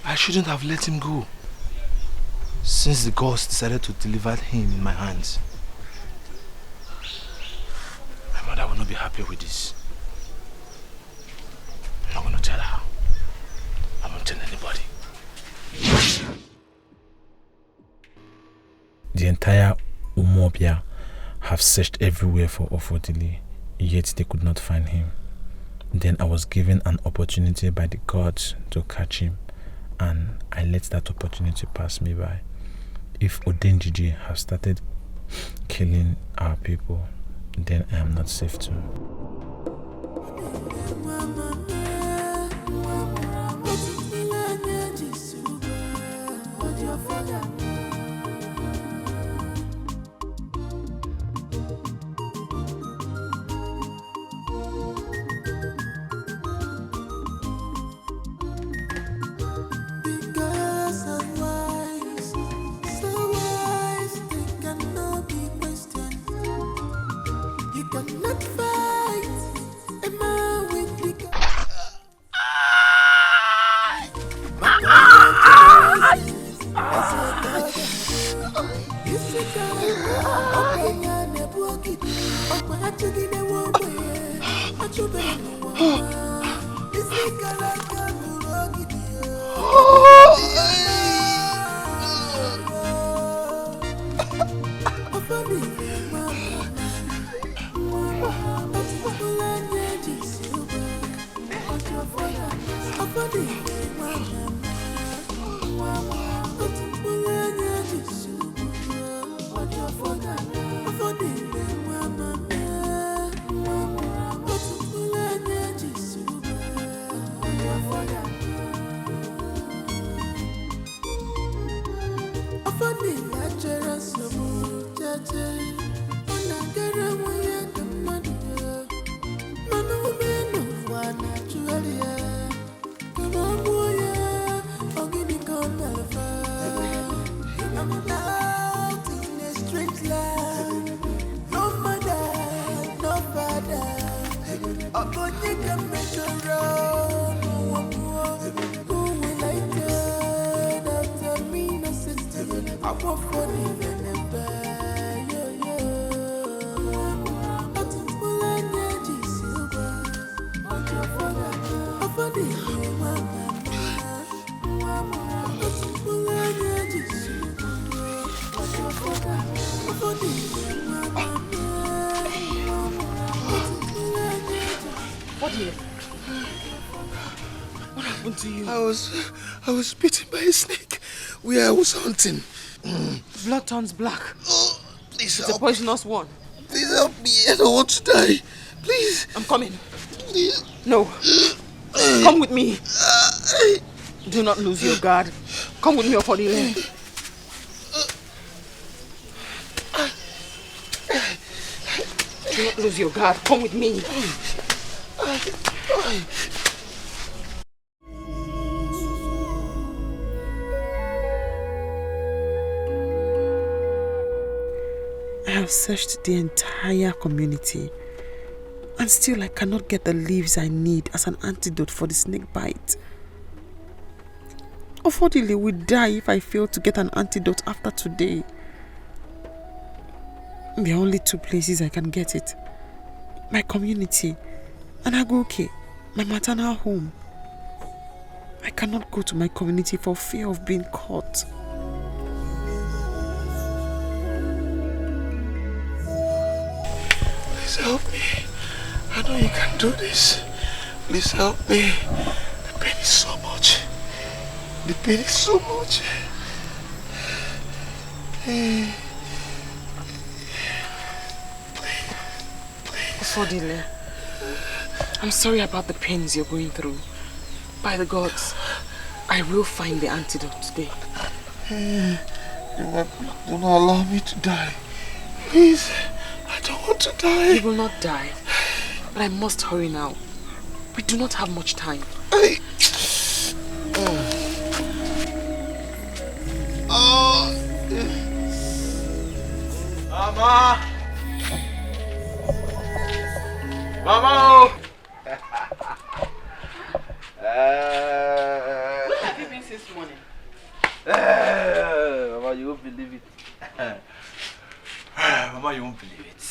I shouldn't have let him go, since the gods decided to deliver him in my hands. My mother will not be happy with this. I'm not going to tell her. I won't tell anybody. The entire Umobia have searched everywhere for Ofodile, yet they could not find him. Then I was given an opportunity by the gods to catch him, and I let that opportunity pass me by. If Odenjiji has started killing our people, then I am not safe too. What happened to you? I was bitten by a snake where I was hunting. Blood turns black. Oh, please it's help. A poisonous one. Please help me. I don't want to die. Please. I'm coming. Please. No. Come with me. Do not lose your guard. Come with me, Ofodile. Do not lose your guard. Come with me. I have searched the entire community, and still I cannot get the leaves I need as an antidote for the snake bite. Ofodile will die if I fail to get an antidote after today. There are only two places I can get it. My community and Agoke, my maternal home. I cannot go to my community for fear of being caught. Please help me. I know you can do this. Please help me. The pain is so much. The pain is so much. Please. Ofodile, I'm sorry about the pains you're going through. By the gods, I will find the antidote today. Do not allow me to die. Please, I don't want to die. You will not die. But I must hurry now. We do not have much time. Mama! Mama! Where have you been since morning? Mama, you won't believe it. Mama, you won't believe it.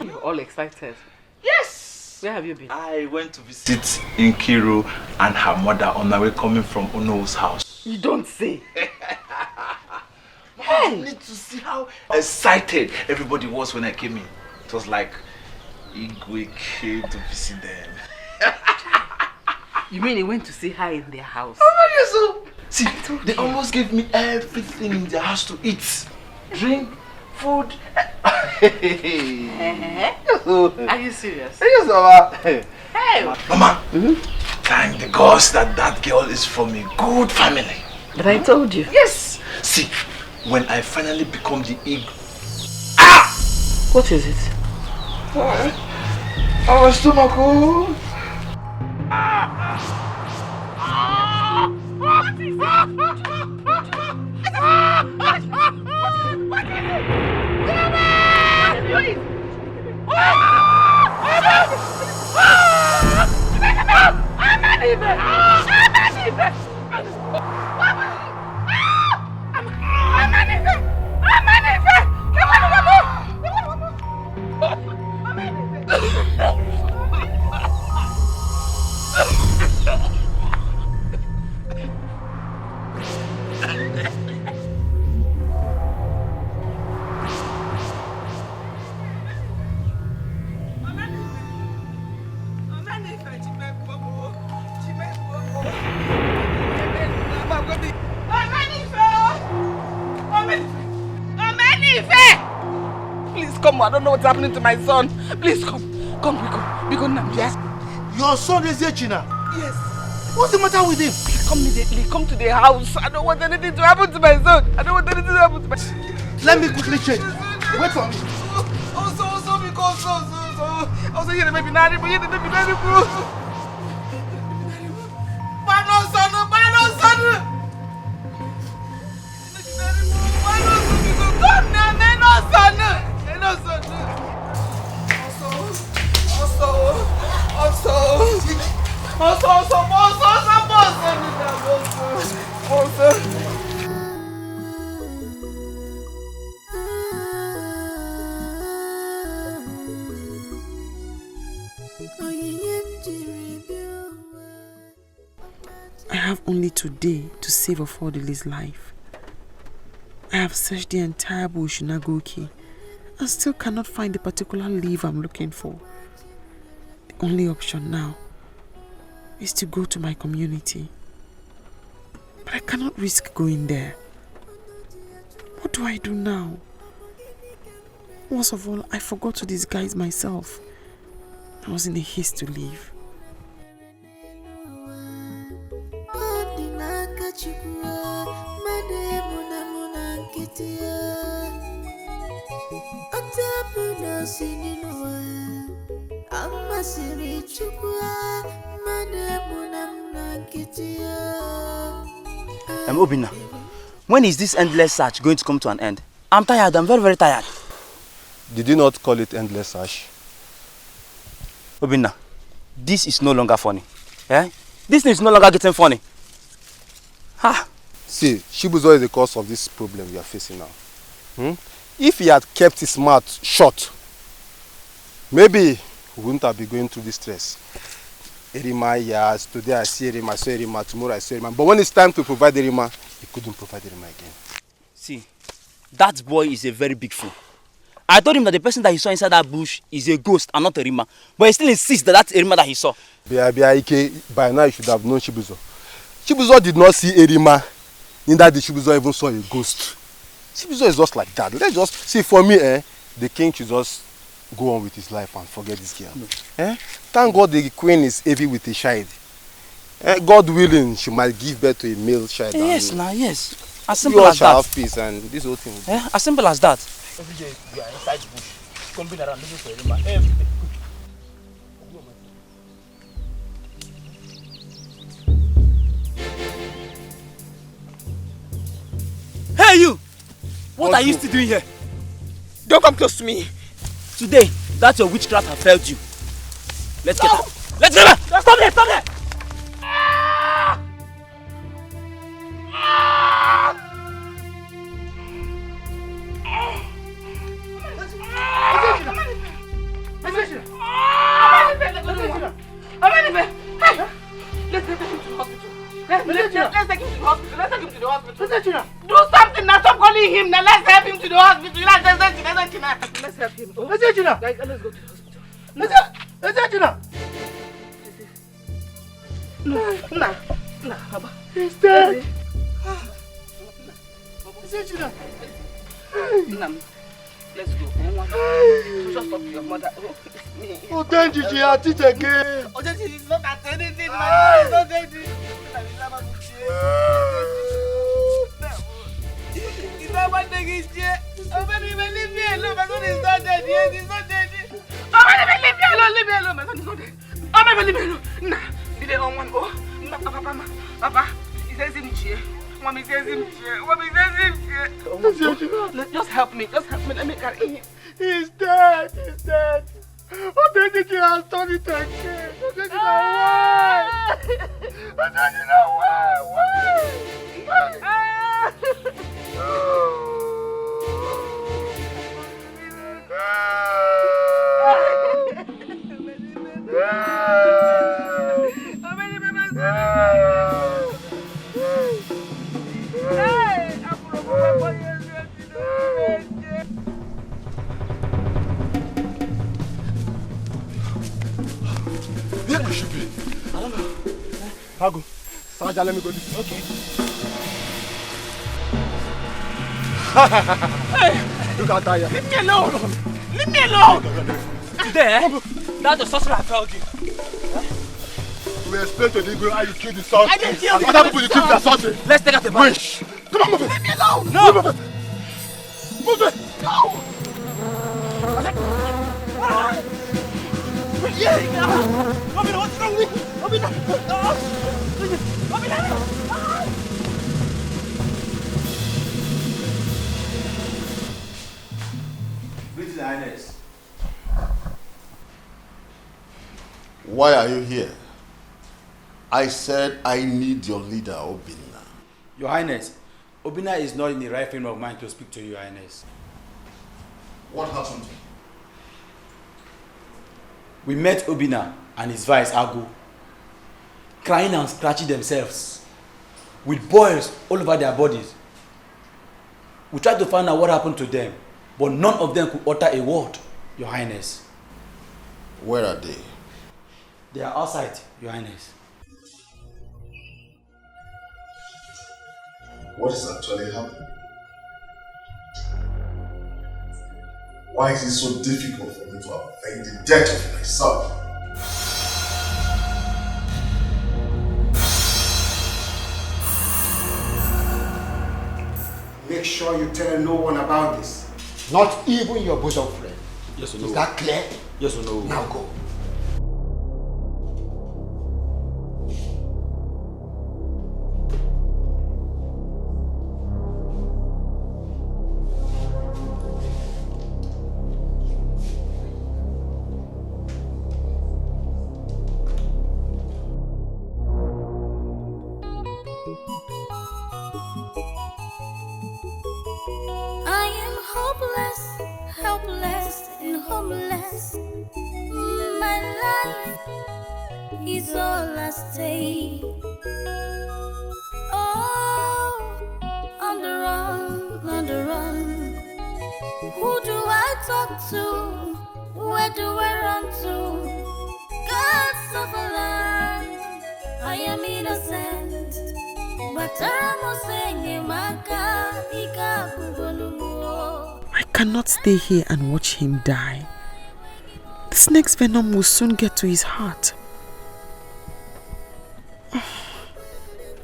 You're all excited. Yes! Where have you been? I went to visit Nkiru and her mother on my way coming from Ono's house. You don't say. I need to see how excited everybody was when I came in. It was like Igwe came to visit them. You mean he went to see her in their house? Oh, yes, so. See, they almost gave me everything in their house to eat. Drink, food. Are you serious? Yes, Mama. Hey! Mama, thank the gods that that girl is from a good family. But I told you. Yes. See, when I finally become the eagle. What is it? Our stomach. What is Please come, I don't know what's happening to my son. Please come. Come, Biko Namja. Your son is China? Yes. What's the matter with him? Come immediately, come to the house. I don't want anything to happen to my son. I don't want anything to happen to my son. Let me quickly change. Wait for me. Also, because also, here the baby nanny, but here the baby nanny, bro. Bano son. I have only today to save Ofodile's life. I have searched the entire bush in Nagoki and still cannot find the particular leaf I'm looking for. The only option now is to go to my community. But I cannot risk going there. What do I do now? Worst of all, I forgot to disguise myself. I was in a haste to leave. Obina, when is this endless search going to come to an end? I'm tired, I'm very, very tired. Did you not call it endless search? Obina, this is no longer funny. Eh? This thing is no longer getting funny. Ha! See, Shibuzo is the cause of this problem we are facing now. If he had kept his mouth shut, maybe we wouldn't have been going through this stress. Arima, yes, today I see Arima, I saw Arima, tomorrow I saw Arima. But when it's time to provide Arima, he couldn't provide Arima again. See, that boy is a very big fool. I told him that the person that he saw inside that bush is a ghost and not Arima. But he still insists that that's Arima that he saw. By now you should have known Chibuzo. Chibuzo did not see Arima. Neither did Chibuzo even saw a ghost. Chibuzo is just like that. Let's just see, for me, the king should just go on with his life and forget this girl. No. Thank God the queen is heavy with a child. God willing, she might give birth to a male child. Yes, yes. As simple as that. Shall have peace and this whole thing. As simple as that. Every day you are inside the bush, combing around looking for Arima. Every day. Hey you! What are you still doing here? Don't come close to me. Today, that your witchcraft have failed you. Let's get out. Let's get out! Stop there! Stop there! Let's take him to the hospital. Let's take him to the hospital. Let's take him to the hospital. Do something now. Stop calling him now. Let's help him to the hospital. Let's help him. Let's go to the hospital. No, Baba. He's dead. Let's go. Just talk to your mother. Oh, then Gigi, at it again. Oh, Gigi is not at anything. My is not anything. It's not one thing. It's just. Oh, baby, leave me alone. My son is not dead. Yes, he's not dead. Oh, baby, leave me alone. Leave me alone. My son is not dead. Oh, baby, leave me alone. Nah, did they don't want to go? Papa, he says him here. Mommy says him here. Mommy says him here. Just help me. Let me carry him. He's dead. Oh, then Gigi has done it again. Oh, Gigi, why? Oh, Gigi, Where we should be? I don't know. Hago, Saja, let me go this way. Okay. Hey! Look at that. Leave me alone! Leave me alone! Today, that's the sorcerer I told you. We explain to the Igwe how you killed the son. I didn't kill the other people you killed their son. Let's take out the body. Wait! Come on, move it! Leave me alone! No! Move it! Move it! No! What's wrong with you? British Highness. Why are you here? I said I need your leader, Obina. Your Highness, Obina is not in the right frame of mind to speak to you, Your Highness. What happened? We met Obina and his vice, Agu, crying and scratching themselves, with boils all over their bodies. We tried to find out what happened to them, but none of them could utter a word, Your Highness. Where are they? They are outside, Your Highness. What is actually happening? Why is it so difficult for me to avenge the death of my son? Make sure you tell no one about this. Not even your bosom friend. Yes or no? Is that clear? Yes or no? Now go. helpless and homeless. My life is all I stay. Oh, on the run, on the run. Who do I talk I am innocent, but I cannot stay here and watch him die. The snake's venom will soon get to his heart.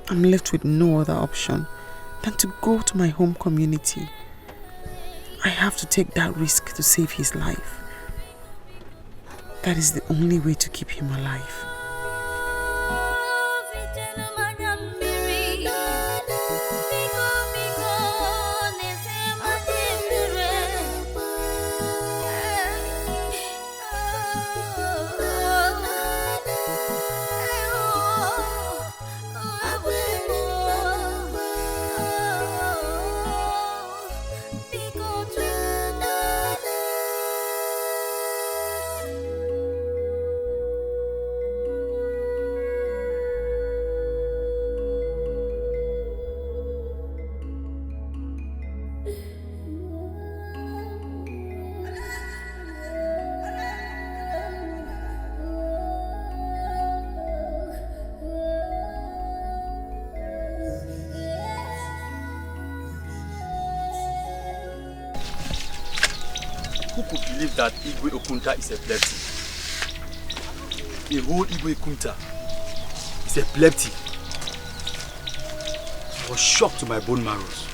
I'm left with no other option than to go to my home community. I have to take that risk to save his life. That is the only way to keep him alive. Who could believe that Igwe Okunta is epileptic? The whole Igwe Okunta is epileptic. I was shocked to my bone marrows.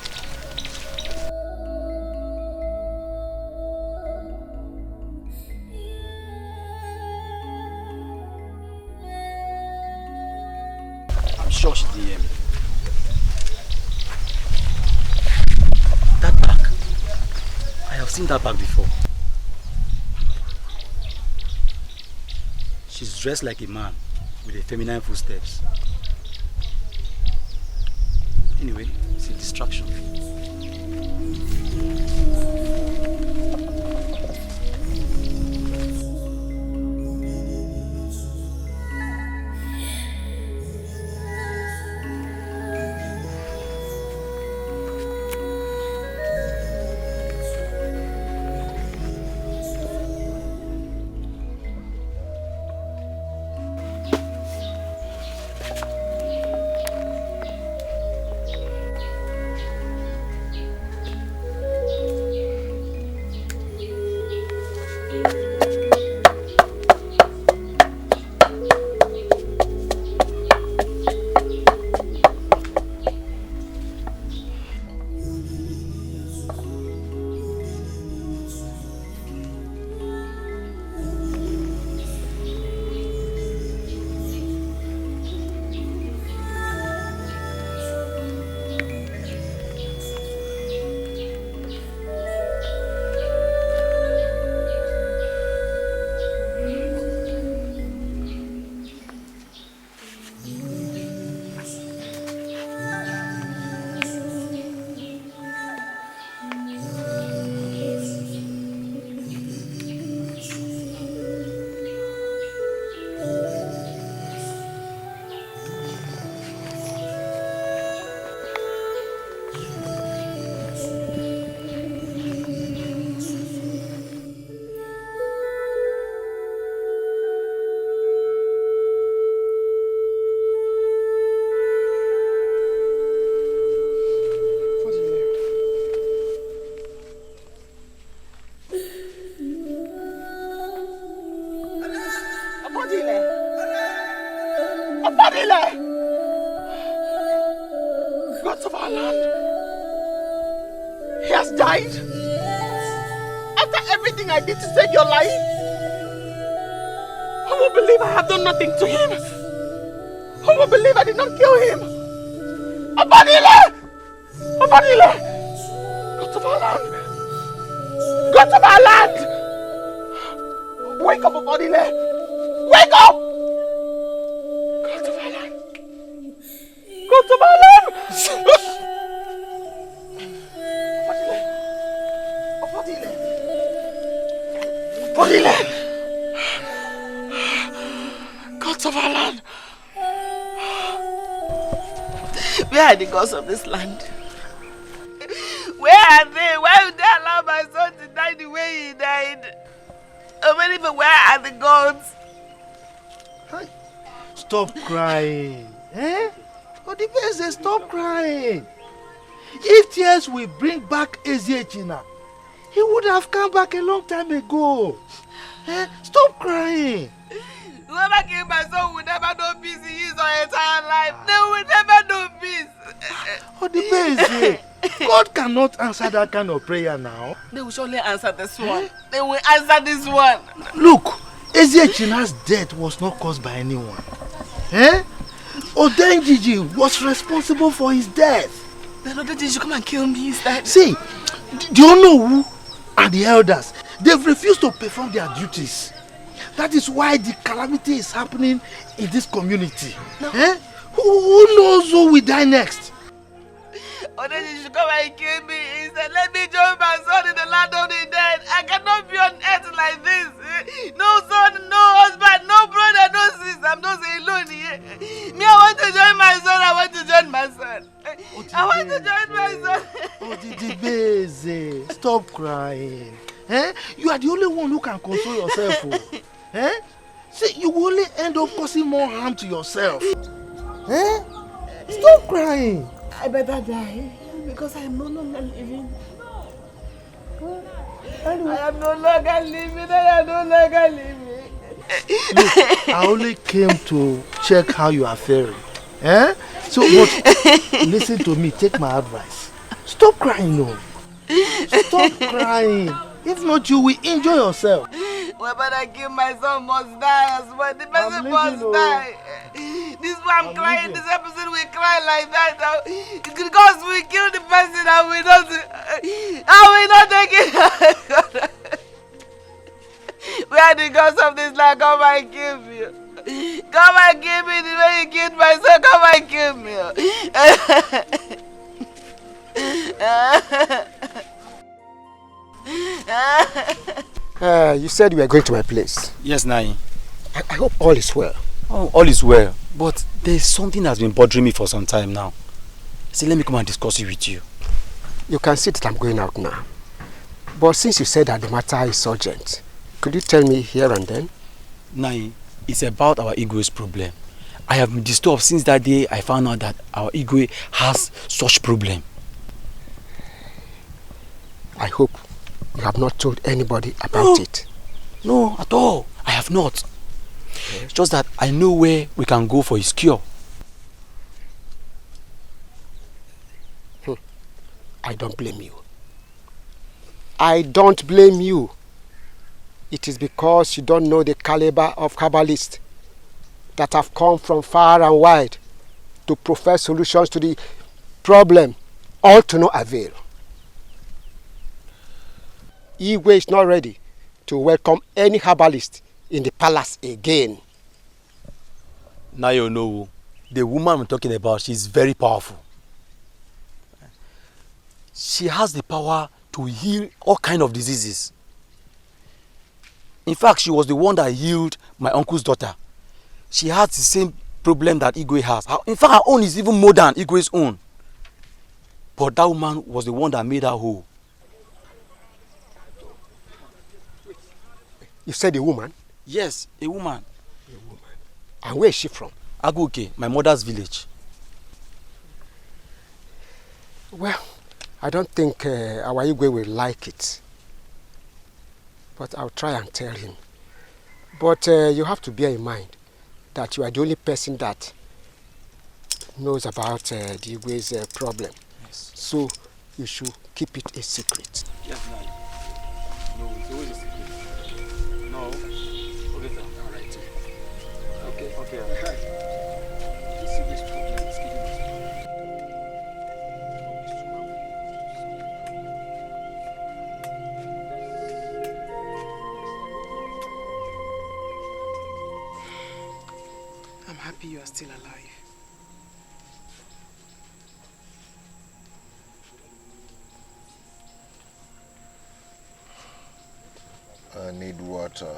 I'm sure she didn't hear me. That bag. I have seen that bag before. She's dressed like a man with a feminine footsteps. Anyway, it's a distraction. Gods of our land. He has died. After everything I did to save your life. Who will believe I have done nothing to him? Who will believe I did not kill him? Abadile! Abadile! Gods of our land! Gods of our land! Wake up, Abadile! Wake up! Gods of our land! Gods of our land! Abadile! Abadile! Gods of our land! Where are the gods of this land? Where are they? Why would they allow my son to die the way he died? Even where are the gods? stop crying. Eh? Odibeze, stop crying. If tears will bring back Eziechina, he would have come back a long time ago. Eh? Stop crying. Whoever killed my son will never know peace in his or entire life. They will never know peace. Odibeze, God cannot answer that kind of prayer now. They will surely answer this one. They will answer this one. Look, Eziechina's death was not caused by anyone. Eh? Odenjiji was responsible for his death. Then Odenjiji come and kill me instead. See, do you know who are the elders? They've refused to perform their duties. That is why the calamity is happening in this community. No. Eh? Who knows who will die next? Odenjiji come and kill me instead. Let me join my son in the land of the dead. I cannot be on earth like this. No son, no husband, no brother, no sister. I'm just alone here. Me, I want to join my son. I want to join my son. I want to join my son. Odibeze, stop crying. Eh? You are the only one who can console yourself. Oh. Eh? See, you will only end up causing more harm to yourself. Eh? Stop crying. I better die because I am no longer living. I am no longer living. I am no longer living. Look, I only came to check how you are faring. Eh? So, but listen to me. Take my advice. Stop crying, no. Stop crying. If not, you will enjoy yourself. Whoever I kill my son must die as well. The person must die. This is why I'm crying. This episode we cry like that. Because we kill the person and we not take it. We are the gods of this land. Come and kill me. Come and kill me the way you killed my son. Come and kill me. You said you were going to my place. Yes, Nai. I hope all is well. Oh, all is well. But there's something that's been bothering me for some time now. See, let me come and discuss it with you. You can see that I'm going out now. But since you said that the matter is urgent, could you tell me here and then? Nai, it's about our Igwe's problem. I have been disturbed since that day I found out that our Igwe has such problem. I hope you have not told anybody about it. No, at all. I have not. It's just that I know where we can go for his cure. I don't blame you. I don't blame you. It is because you don't know the caliber of Kabbalists that have come from far and wide to profess solutions to the problem, all to no avail. Igwe is not ready to welcome any herbalist in the palace again. Now you know, the woman I'm talking about, she's very powerful. She has the power to heal all kinds of diseases. In fact, she was the one that healed my uncle's daughter. She has the same problem that Igwe has. In fact, her own is even more than Igwe's own. But that woman was the one that made her whole. You said a woman? Yes, a woman. A woman. And where is she from? Aguke, my mother's village. Well, I don't think our Igwe will like it. But I'll try and tell him. But you have to bear in mind that you are the only person that knows about the Igwe's problem. Yes. So you should keep it a secret. Yes, no, it's always a secret. No. Okay, sir. All right. Okay. You see this problem is killing us. I'm happy you are still alive. I need water.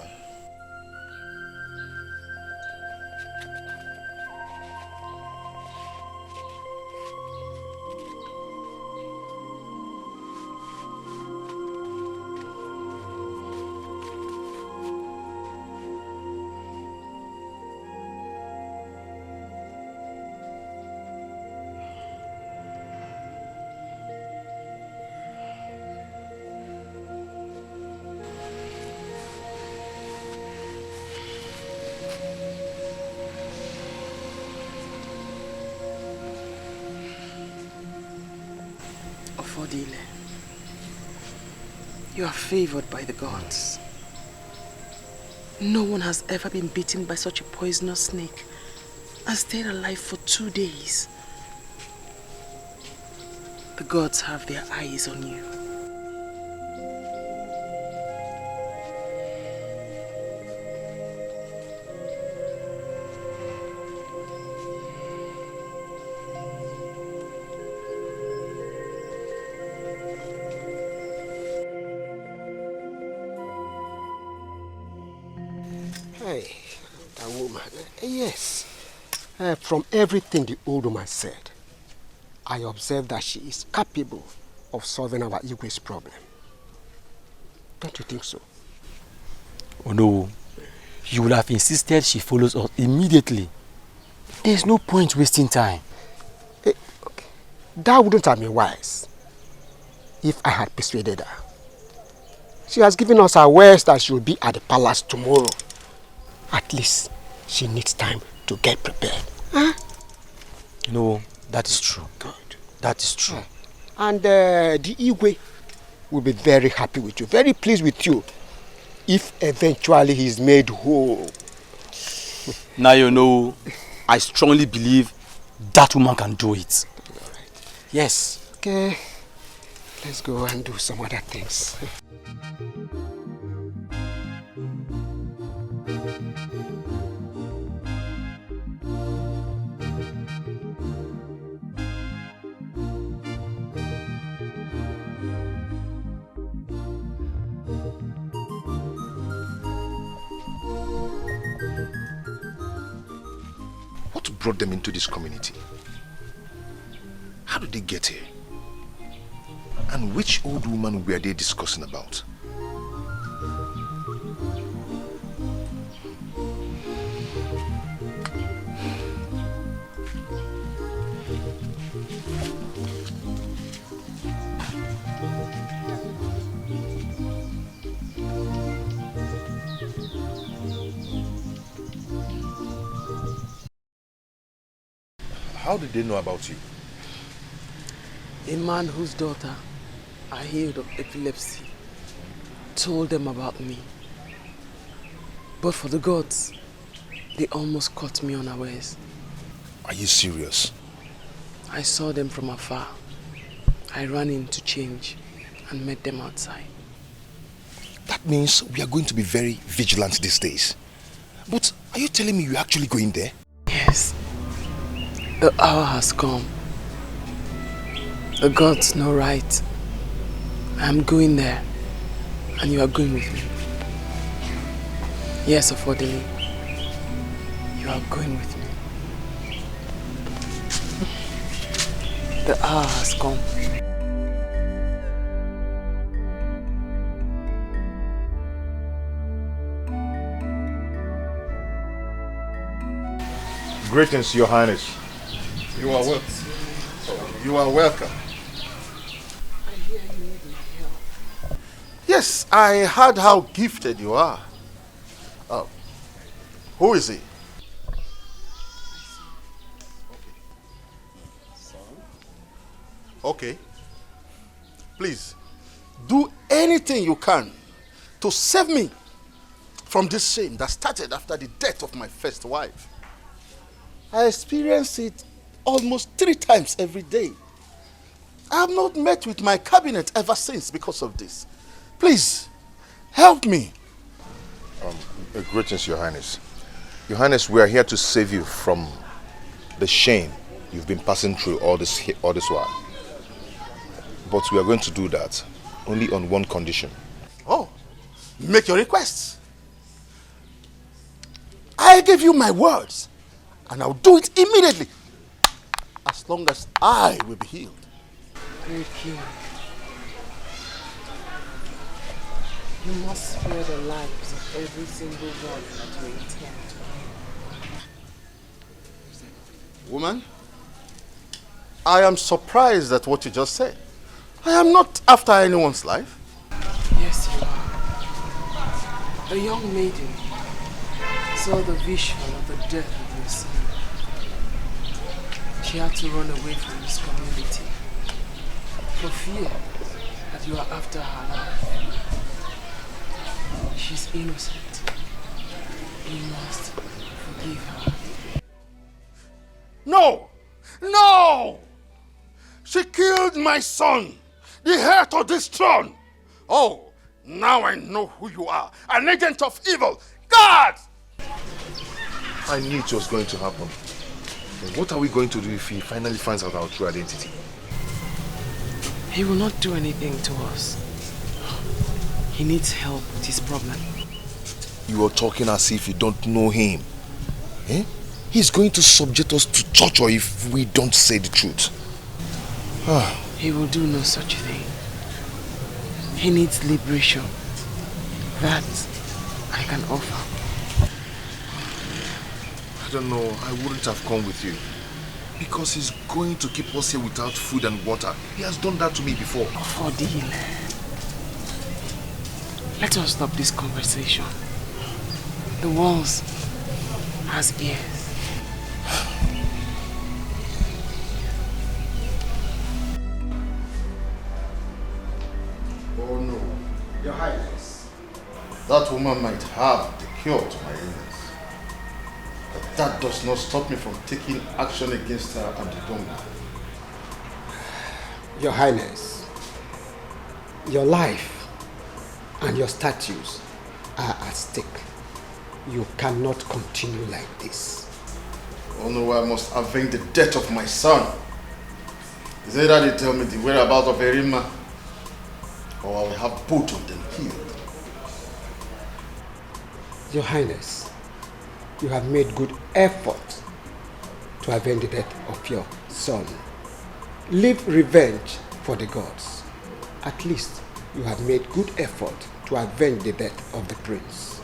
Ofodile, you are favored by the gods. No one has ever been bitten by such a poisonous snake and stayed alive for 2 days. The gods have their eyes on you. Hey, that woman. Yes. From everything the old woman said, I observed that she is capable of solving our Igwe's problem. Don't you think so? Oh no. You would have insisted she follows us immediately. There's no point wasting time. Okay. That wouldn't have been wise if I had persuaded her. She has given us her words that she will be at the palace tomorrow. At least she needs time to get prepared. Huh? No, that is true. Good. That is true. And the Igwe will be very happy with you, very pleased with you, if eventually he is made whole. Now you know, I strongly believe that woman can do it. Right. Yes. Okay, let's go and do some other things. What brought them into this community? How did they get here? And which old woman were they discussing about? How did they know about you? A man whose daughter are healed of epilepsy told them about me. But for the gods, they almost caught me unawares. Are you serious? I saw them from afar. I ran in to change and met them outside. That means we are going to be very vigilant these days. But are you telling me you're actually going there? Yes. The hour has come. The gods know right. I am going there, and you are going with me. Yes, Ofodile, you are going with me. The hour has come. Greetings, Your Highness. You are welcome. You are welcome. I hear you need my help. Yes, I heard how gifted you are. Who is he? Okay. Please, do anything you can to save me from this shame that started after the death of my first wife. I experience it almost 3 times every day. I have not met with my cabinet ever since because of this. Please, help me. Greetings, Your Highness. Your Highness, we are here to save you from the shame you've been passing through all this while. But we are going to do that only on one condition. Oh, make your requests. I give you my words, and I'll do it immediately, as long as I will be healed. Thank you. You must spare the lives of every single one that you intend. Woman, I am surprised at what you just said. I am not after anyone's life. Yes, you are. A young maiden saw the vision of the death of your son. She had to run away from this community, for fear that you are after her life. She's innocent. You must forgive her. No! No! She killed my son, the heir to this throne. Oh, now I know who you are. An agent of evil. God! I knew it was going to happen. But what are we going to do if he finally finds out our true identity? He will not do anything to us. He needs help with his problem. You are talking as if you don't know him. Eh? He's going to subject us to torture if we don't say the truth. He will do no such thing. He needs liberation. That I can offer. I don't know, I wouldn't have come with you. Because he's going to keep us here without food and water. He has done that to me before. Odile, let us stop this conversation. The walls has ears. Oh no, Your Highness. That woman might have the cure to my illness. But that does not stop me from taking action against her and the donor. Your Highness, your life and your statues are at stake. You cannot continue like this. Oh no, I must avenge the death of my son. Is it that they tell me the whereabouts of Arima, or I will have both of them killed? Your Highness, you have made good effort to avenge the death of your son. Leave revenge for the gods. At least you have made good effort to avenge the death of the prince.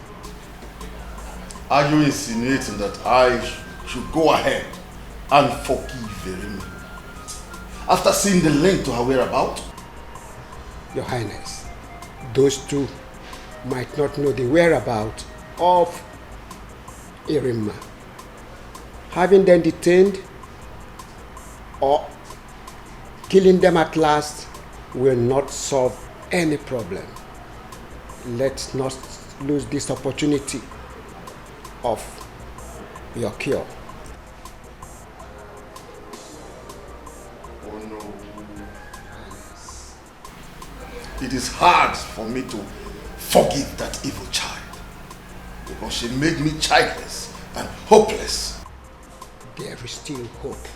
Are you insinuating that I should go ahead and forgive Arima after seeing the link to her whereabouts? Your Highness, those two might not know the whereabouts of Arima. Having them detained or killing them at last will not solve any problem. Let's not lose this opportunity of your cure. Oh no. It is hard for me to forgive that evil child because she made me childless and hopeless. There is still hope.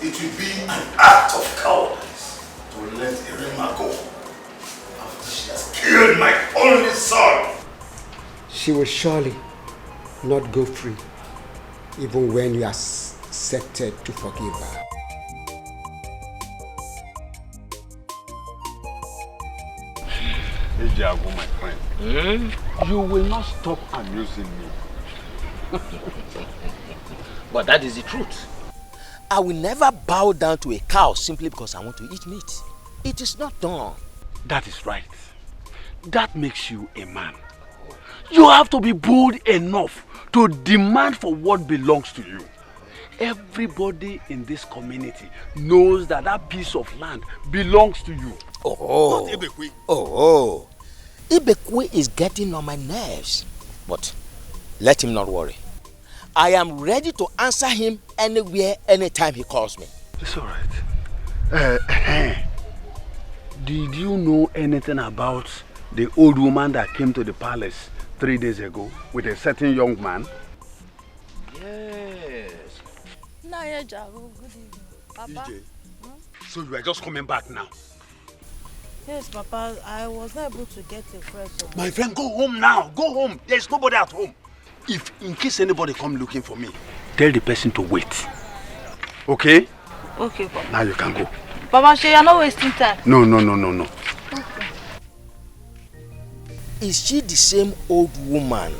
It will be an act of cowardice to let Arima go after she has killed my only son. She will surely not go free, even when you are accepted to forgive her. Ejiago, my friend, you will not stop amusing me. But that is the truth. I will never bow down to a cow simply because I want to eat meat. It is not done. That is right. That makes you a man. You have to be bold enough to demand for what belongs to you. Everybody in this community knows that that piece of land belongs to you. Oh, Not Ibekwe. Oh, Ibekwe is getting on my nerves. But let him not worry. I am ready to answer him anywhere, anytime he calls me. It's all right. Did you know anything about the old woman that came to the palace 3 days ago with a certain young man? Yes. Good evening. Papa? So you are just coming back now? Yes, Papa. I was not able to get a fresh one. My friend, go home now. Go home. There's nobody at home. If in case anybody come looking for me, tell the person to wait. Okay? Okay, Papa. Now you can go. Papa, you're not wasting time. No. Okay. Is she the same old woman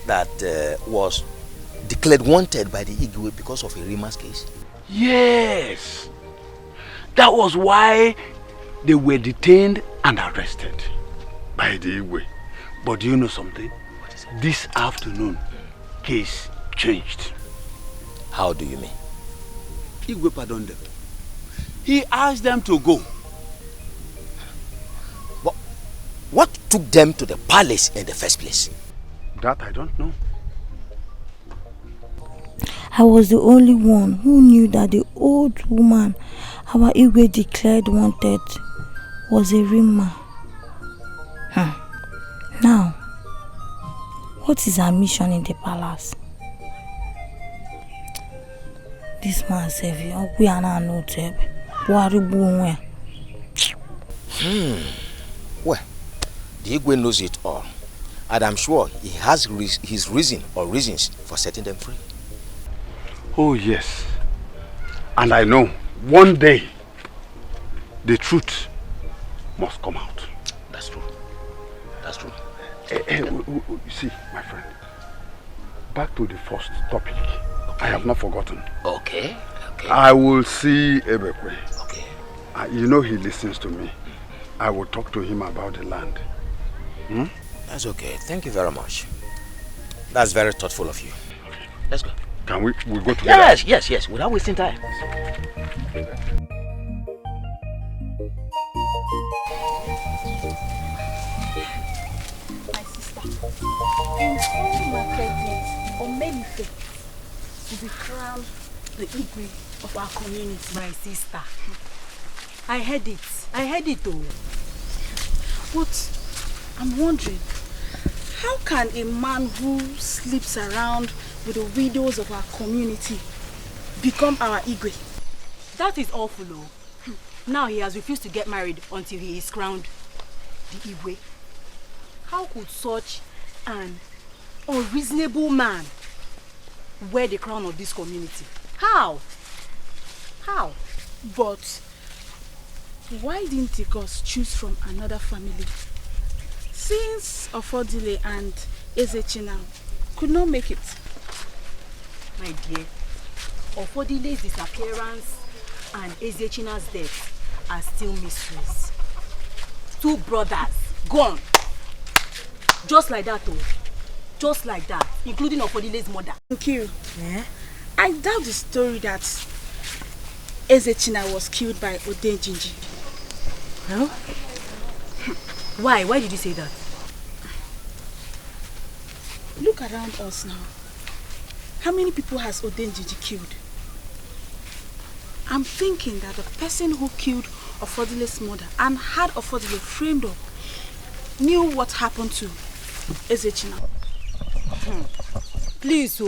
that was declared wanted by the Igwe because of Arima's case? Yes. That was why they were detained and arrested by the Igwe. But do you know something? This afternoon, case changed. How do you mean? Igwe pardoned them. He asked them to go. What took them to the palace in the first place? That I don't know. I was the only one who knew that the old woman our Igwe declared wanted was Arima. Now, what is her mission in the palace? This man said, we are not noted. Well, the Igwe knows it all. And I'm sure he has his reason or reasons for setting them free. Oh yes. And I know one day the truth must come out. That's true. That's true. See, my friend, back to the first topic. Okay. I have not forgotten. Okay. I will see Ebekwe. Okay. You know he listens to me. I will talk to him about the land. That's okay. Thank you very much. That's very thoughtful of you. Okay. Let's go. Can we go together? Yes. Without wasting time. My sister, in all my pregnancy, or many faiths, to be crowned the Igwe of our community. My sister, I heard it though. But I'm wondering, how can a man who sleeps around with the widows of our community become our Igwe? That is awful though. Now he has refused to get married until he is crowned the Igwe. How could such an unreasonable man wear the crown of this community? How? But why didn't the gods choose from another family? Since Ofodile and Ezechina could not make it. My dear, Ofodile's disappearance and Ezechina's death are still mysteries. 2 brothers gone. Just like that though. Just like that. Including Ofodile's mother. Thank you. I doubt the story that Ezechina was killed by Odenjinji. Huh? Why? Why did you say that? Look around us now. How many people has Odenjinji killed? I'm thinking that the person who killed Ofodile's mother and had Ofodile framed up knew what happened to Ezechina. Please,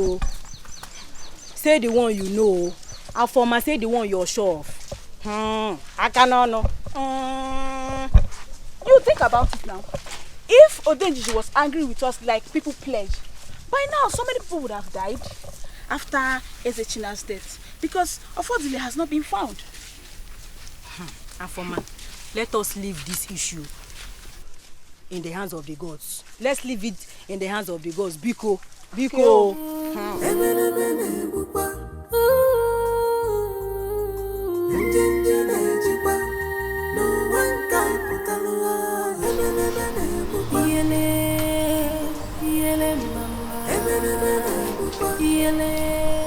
say the one you know. And for say the one you're sure of. I cannot know. You think about it now. If Odenjiji was angry with us like people pledged, by now so many people would have died after Ezechina's death because Ofodile has not been found. Afoma, let us leave this issue in the hands of the gods. Let's leave it in the hands of the gods. Biko.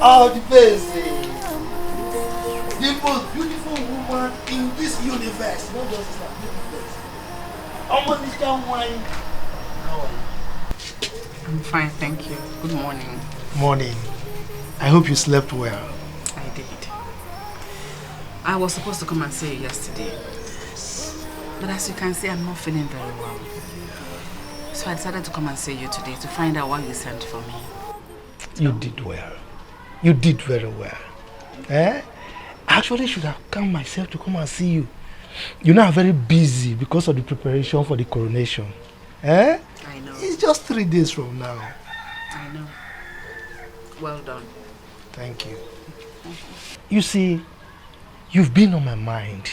Oh, the best. The most beautiful woman in this universe. Not just that. Wine. How are you? I'm fine, thank you. Good morning. Morning. I hope you slept well. I did. I was supposed to come and see you yesterday. But as you can see, I'm not feeling very well. So I decided to come and see you today to find out why you sent for me. You did well. You did very well. I actually should have come myself to come and see you. You know I'm very busy because of the preparation for the coronation. I know. It's just 3 days from now. I know. Well done. Thank you. You see, you've been on my mind,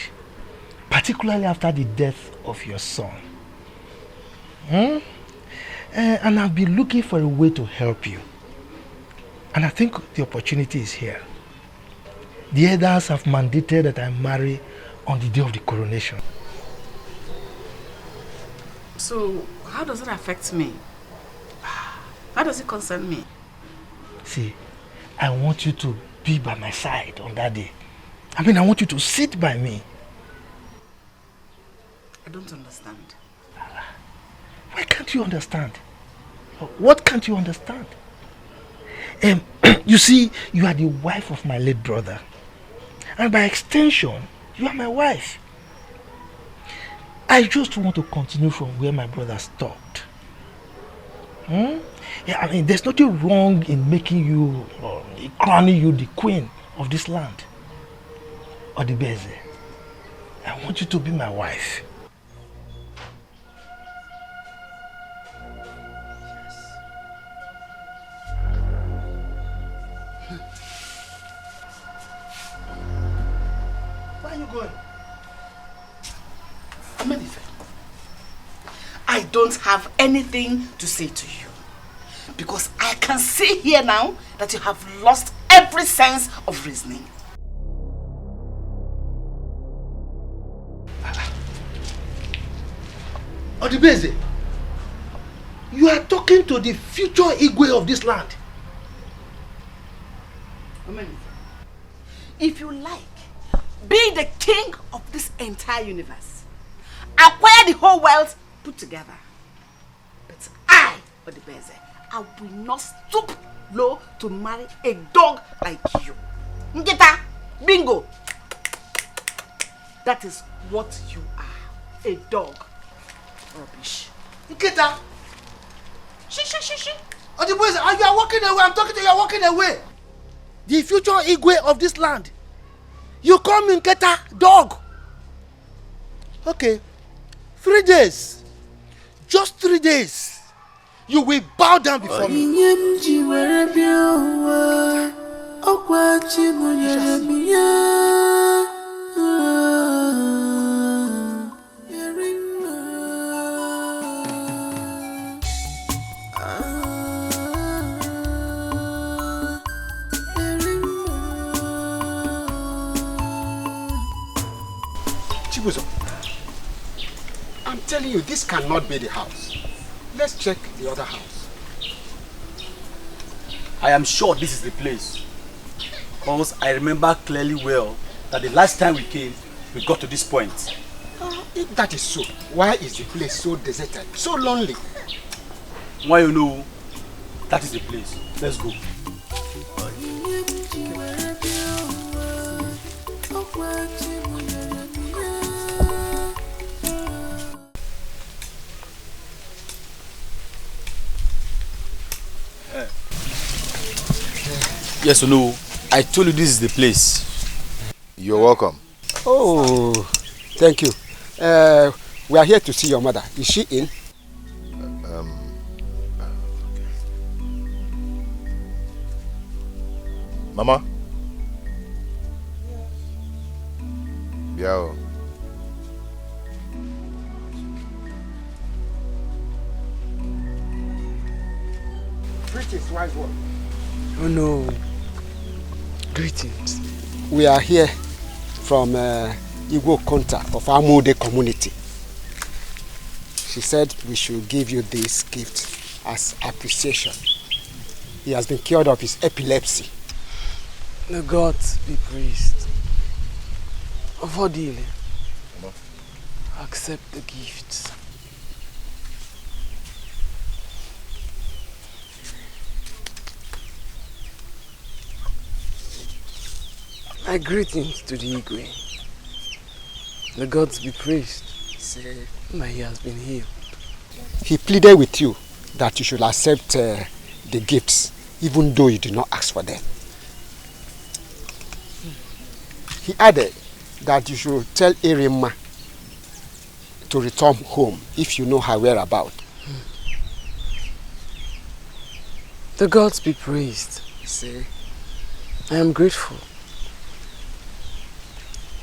particularly after the death of your son. And I've been looking for a way to help you. And I think the opportunity is here. The elders have mandated that I marry on the day of the coronation. So, how does it affect me? How does it concern me? See, I want you to be by my side on that day. I mean, I want you to sit by me. I don't understand. Why can't you understand? What can't you understand? You see, you are the wife of my late brother. And by extension, you are my wife. I just want to continue from where my brother stopped. Yeah, I mean, there's nothing wrong in making you, or crowning you the queen of this land. Or the Beze. I want you to be my wife. Where are you going? I don't have anything to say to you. Because I can see here now that you have lost every sense of reasoning. Odibeze, you are talking to the future Igwe of this land. If you like, be the king of this entire universe. Acquire the whole wealth put together. But I, Odibeze, I will not stoop low to marry a dog like you. Ngeta, bingo. That is what you are. A dog. Rubbish. Ngeta. She. Odibeze, you are walking away. I'm talking to you. You are walking away. The future Igwe of this land. You call me Ngeta, dog. Okay. 3 days. Just 3 days. You will bow down before me. Chibuzo, I'm telling you, this cannot be the house. Let's check the other house. I am sure this is the place. Because I remember clearly well that the last time we came, we got to this point. If that is so, why is the place so deserted, so lonely? Why you know that is the place. Let's go. Yes or no? I told you this is the place. You're welcome. Oh, thank you. We are here to see your mother. Is she in? Mama? Yeah. Greetings, wise one. Oh no. Greetings. We are here from Igbo Konta of Amude community. She said we should give you this gift as appreciation. He has been cured of his epilepsy. The gods be praised. Afodile, accept the gifts. My greetings to the Igwe. The gods be praised. Say, he has been healed. He pleaded with you that you should accept the gifts, even though you did not ask for them. He added that you should tell Arima to return home if you know her whereabouts. The gods be praised. Say, I am grateful.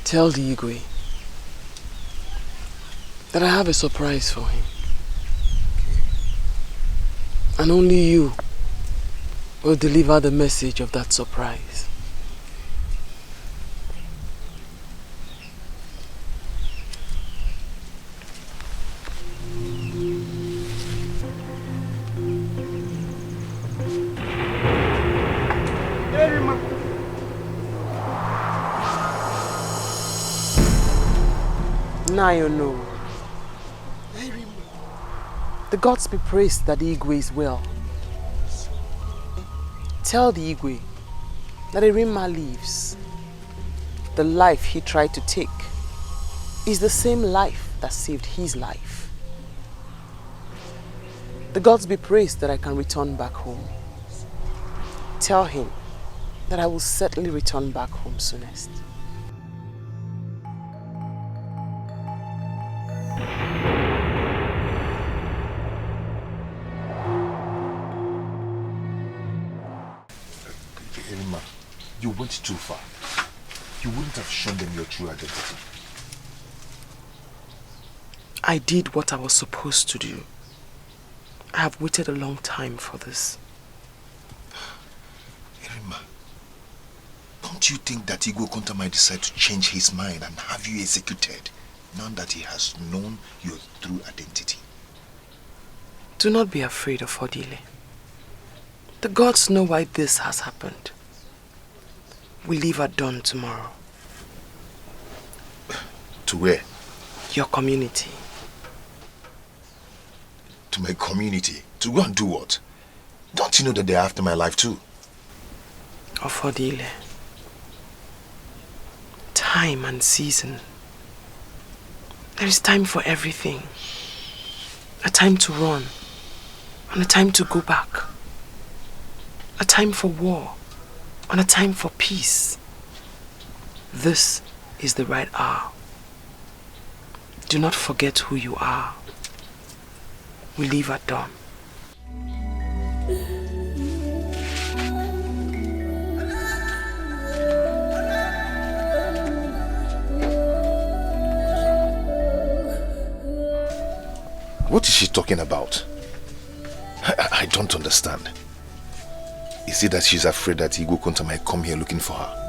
Tell the Igwe that I have a surprise for him. And only you will deliver the message of that surprise. Now you know. The gods be praised that the Igwe is well. Tell the Igwe that Arima lives. The life he tried to take is the same life that saved his life. The gods be praised that I can return back home. Tell him that I will certainly return back home soonest. Arima, you went too far. You wouldn't have shown them your true identity. I did what I was supposed to do. I have waited a long time for this. Arima, don't you think that Igwe Konta might decide to change his mind and have you executed now that he has known your true identity? Do not be afraid of Odile. The gods know why this has happened. We leave at dawn tomorrow. To where? Your community. To my community? To go and do what? Don't you know that they're after my life too? Of Odile. Time and season. There is time for everything. A time to run. And a time to go back. A time for war. And a time for peace. This is the right hour. Do not forget who you are. We leave at dawn. What is she talking about? I don't understand. Is it that she's afraid that Igwe Konta might come here looking for her?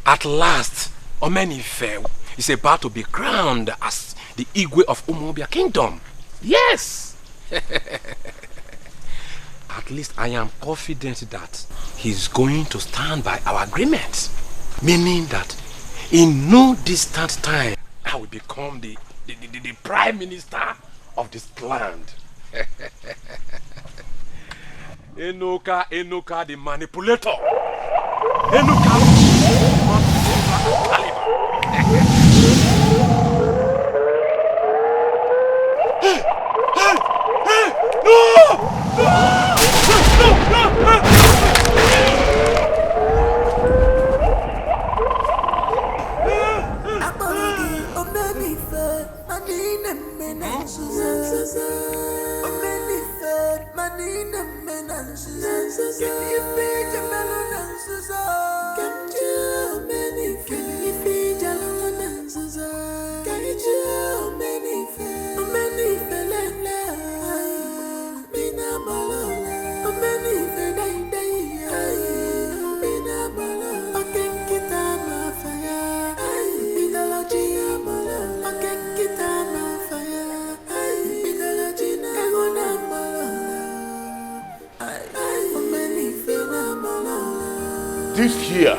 At last, Omenife is about to be crowned as the Igwe of Umuobia Kingdom. Yes! At least I am confident that he's going to stand by our agreement. Meaning that in no distant time, I will become the Prime Minister of this land. Enoka the manipulator. Enoka This here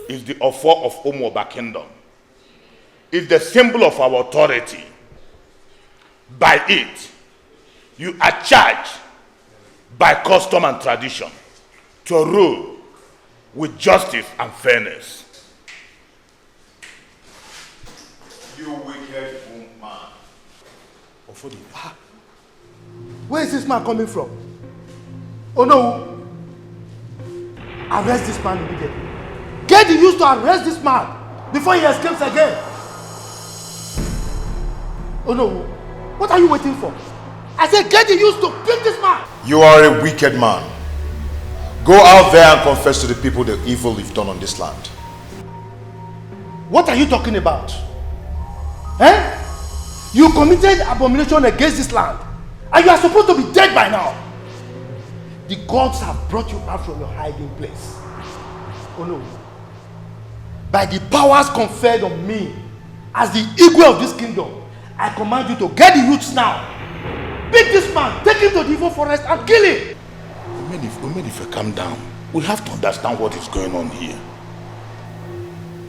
is the offer of Umuoba Kingdom. It's the symbol of our authority. By it, you are charged by custom and tradition to rule with justice and fairness. You wicked woman. Where is this man coming from? Oh no! Arrest this man immediately. Get the youth to arrest this man before he escapes again. Oh no! What are you waiting for? I said get the youth to pick this man. You are a wicked man. Go out there and confess to the people the evil you've done on this land. What are you talking about? Eh? You committed abomination against this land and you are supposed to be dead by now. The gods have brought you out from your hiding place Oh no. By the powers conferred on me as the Igwe of this kingdom, I command you to get the youths now. Beat this man, take him to the evil forest and kill him. Omenife, calm down. We have to understand what is going on here.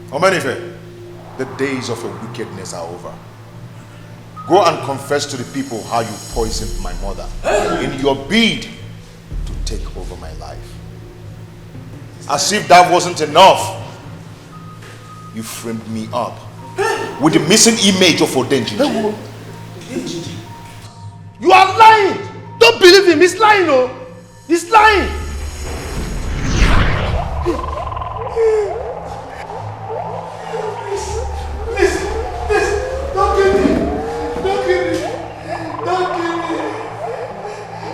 Omenife, the days of your wickedness are over. Go and confess to the people how you poisoned my mother in your bid to take over my life. As if that wasn't enough, you framed me up with the missing image of Odenjiji. You are lying! Don't believe him, he's lying, oh! He's lying! Please, don't kill me! Don't kill me! Don't kill me!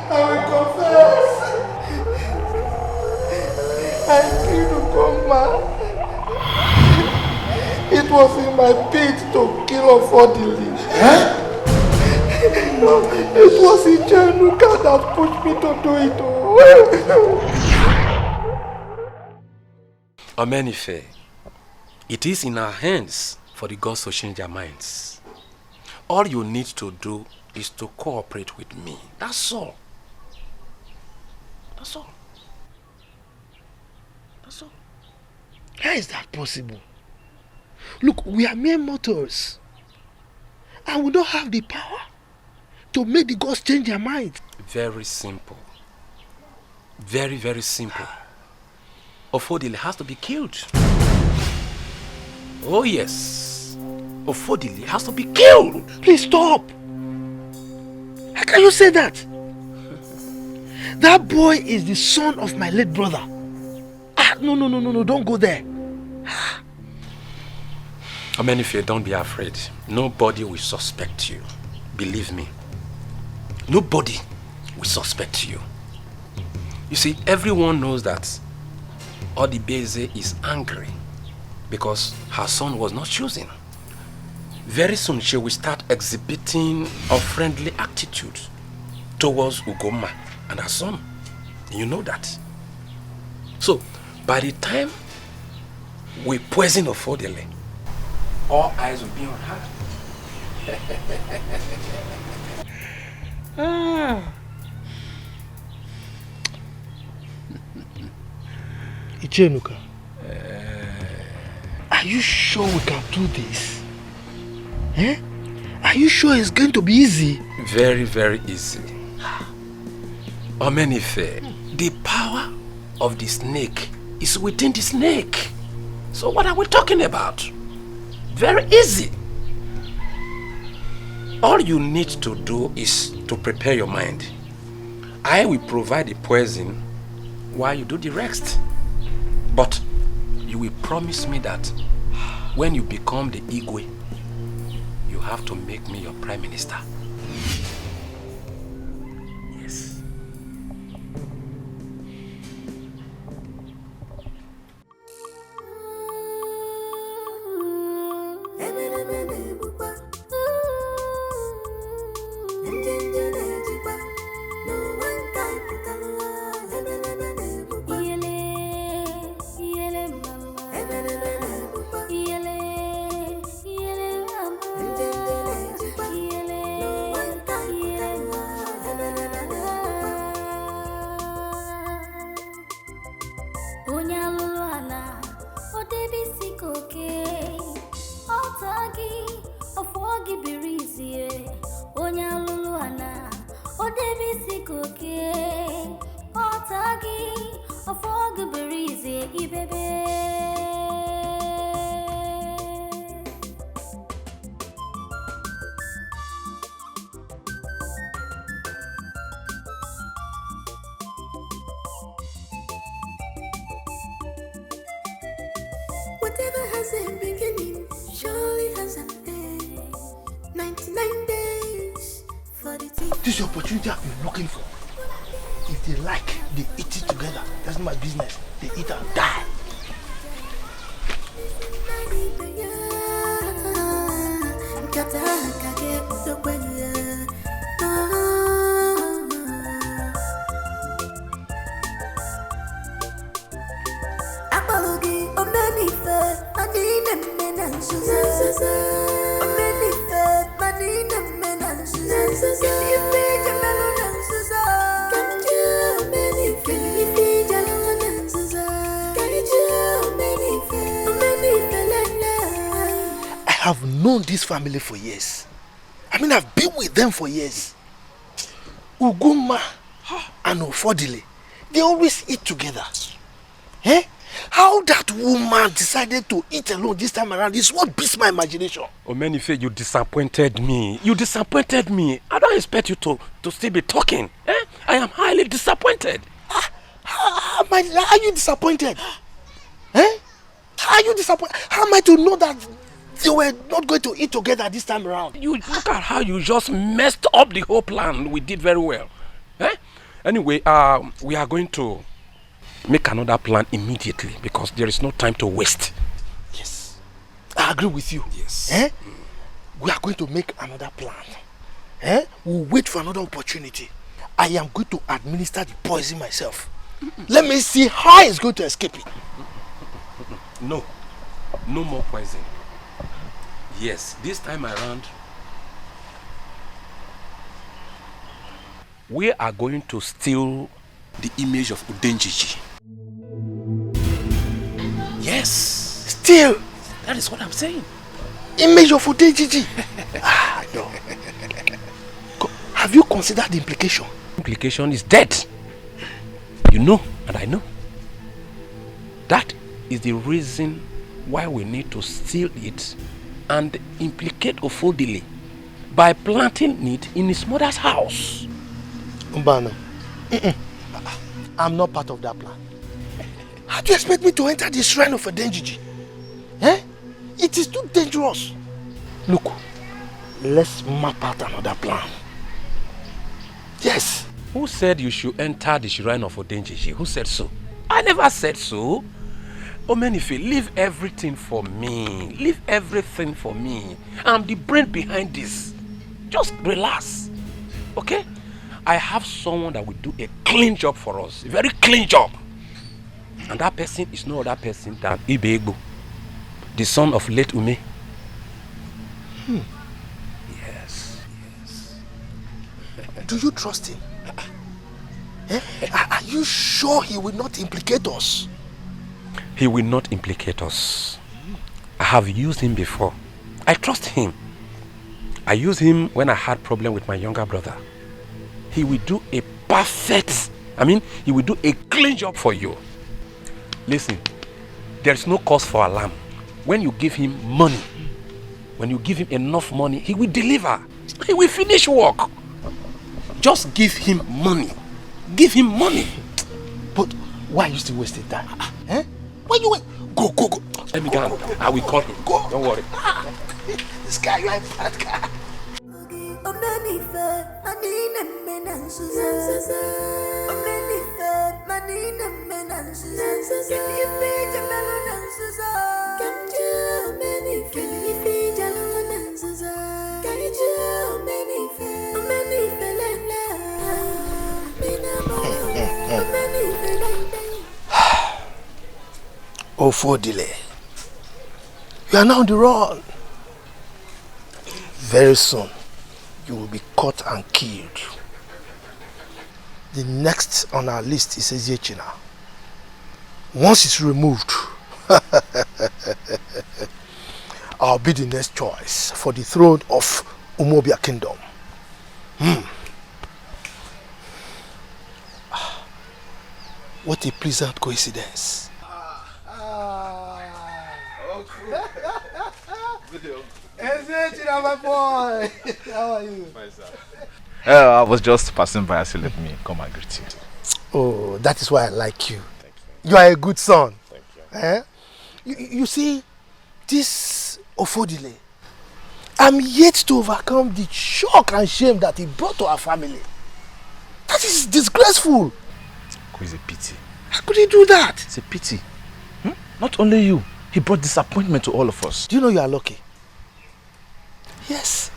I will confess! I killed Ugoma. It was in my pit to kill Ofodili. Huh? No, it was Ijenuka that pushed me to do it. Omenife, it is in our hands for the gods to change their minds. All you need to do is to cooperate with me. That's all. That's all. That's all. How is that possible? Look, we are mere mortals. And we don't have the power to make the gods change their minds. Very simple. Very, very simple. Ofodile has to be killed. Oh yes. Ofodile has to be killed. Please stop. How can you say that? That boy is the son of my late brother. No, don't go there. Omenife, don't be afraid. Nobody will suspect you. Believe me. Nobody will suspect you. You see, everyone knows that Odibeze is angry because her son was not chosen. Very soon she will start exhibiting a friendly attitude towards Ugoma and her son. You know that. So, by the time we poison Ofodile, all eyes will be on her. Ijenuka, are you sure we can do this? Eh? Are you sure it's going to be easy? Very, very easy. Omenife, the power of the snake is within the snake. So what are we talking about? Very easy. All you need to do is to prepare your mind. I will provide the poison while you do the rest. But you will promise me that when you become the Igwe, you have to make me your prime minister. Yes. Whatever has a beginning surely has an end. 99 days for the team. This is the opportunity I've been looking for. If they like, they eat it together. That's not my business. They eat and die. Apology. I have known this family for years. I mean, I've been with them for years. Uguma and Ofodile, they always eat together. Eh? How that woman decided to eat alone this time around is what beats my imagination. Omenife, you disappointed me. You disappointed me. I don't expect you to still be talking. Eh? I am highly disappointed. How are you disappointed? Eh? How are you disappointed? How am I to know that they were not going to eat together this time around? You look at how you just messed up the whole plan. We did very well. Eh? Anyway, we are going to make another plan immediately because there is no time to waste. Yes, I agree with you. Yes. Eh? We are going to make another plan. Eh? We'll wait for another opportunity. I am going to administer the poison myself. Let me see how it's going to escape it. No. No more poison. Yes, this time around, we are going to steal the image of Udenjiji. Yes. Steal? That is what I'm saying. Image of Udenjiji? No. Have you considered the implication? Implication is dead. You know, and I know. That is the reason why we need to steal it and implicate Ofodile by planting it in his mother's house. Mbano, I'm not part of that plan. How do you expect me to enter the shrine of Udenjiji? Eh? It is too dangerous. Look, let's map out another plan. Yes. Who said you should enter the shrine of Udenjiji? Who said so? I never said so. Omenife, leave everything for me. Leave everything for me. I'm the brain behind this. Just relax. Okay? I have someone that will do a clean job for us. A very clean job. And that person is no other person than Ibegbo, the son of late Ume. Yes. Do you trust him? Eh? Are you sure he will not implicate us? He will not implicate us. I have used him before. I trust him. I used him when I had problem with my younger brother. He will do a he will do a clean job for you. Listen, there is no cause for alarm. When you give him money, when you give him enough money, he will deliver. He will finish work. Just give him money. Give him money. But why are you still wasting time? Eh? Why you wait? Go. Let me go. I will call him. Go. Don't worry. This guy, you are a bad guy. Ofodile, you are now on the run. Very soon, you will be caught and killed. The next on our list is Ezechina. Once it's removed, I'll be the next choice for the throne of Umobia Kingdom. What a pleasant coincidence. Ezechina, my boy. How are you? Fine, sir. I was just passing by, so let me come and greet you. Oh, that is why I like you. You are a good son. Thank you. Eh? You see, this Ofodile, I'm yet to overcome the shock and shame that he brought to our family. That is disgraceful. It's a pity. How could he do that? It's a pity. Not only you, he brought disappointment to all of us. Do you know you are lucky? Yes.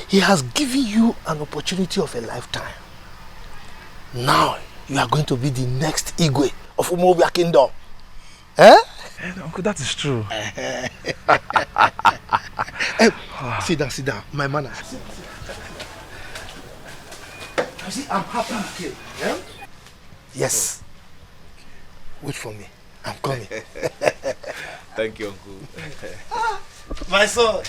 He has given you an opportunity of a lifetime. Now, you are going to be the next Igwe of Umobia Kingdom. Eh? Uncle, that is true. Sit down. My manners. You see, I'm happy you came. Yeah? Yes. Wait for me. I'm coming. Thank you, Uncle. My son.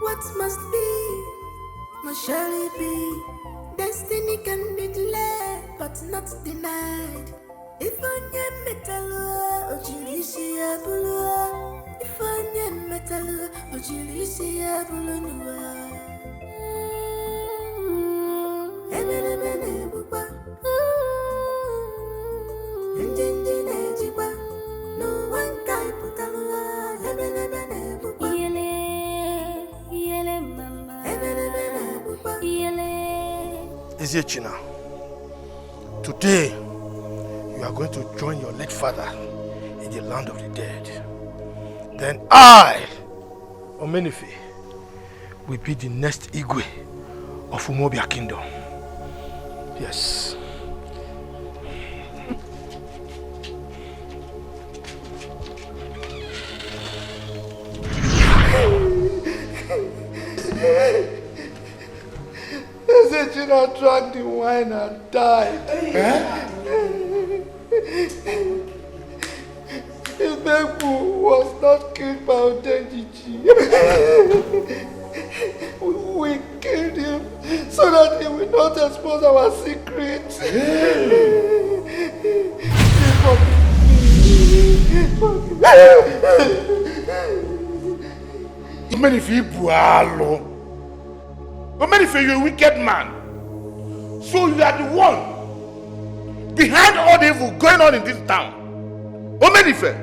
What must be, must surely be. Destiny can be delayed, but not denied. If onye metal, ojirisi abulu. If onye metal, ojirisi abulu. Ebelebele bukwa. Njinjine jikwa. No one can put a ebelebele bukwa. China, today you are going to join your late father in the land of the dead. Then I, Omenife, will be the next Igwe of Umobia Kingdom. Yes. China drank the wine and died. His Bebu was not killed by Odenjiji. We killed him so that he will not expose our secrets. Many people are low. But many of you are a wicked man. So you are the one behind all the evil going on in this town. Omenife.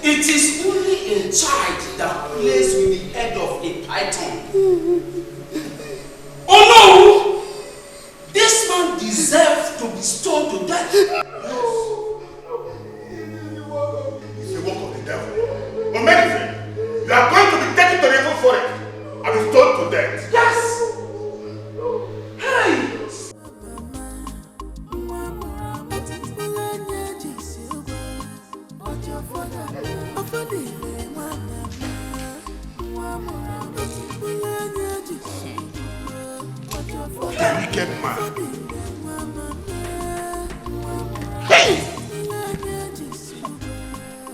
It is only a child that plays with the head of a python. Oh no! This man deserves to be stoned to death. It's the work of the devil. Omenife, you are going to be taken to the evil forest and be stoned to death. Yes! Hey! The wicked man. Hey!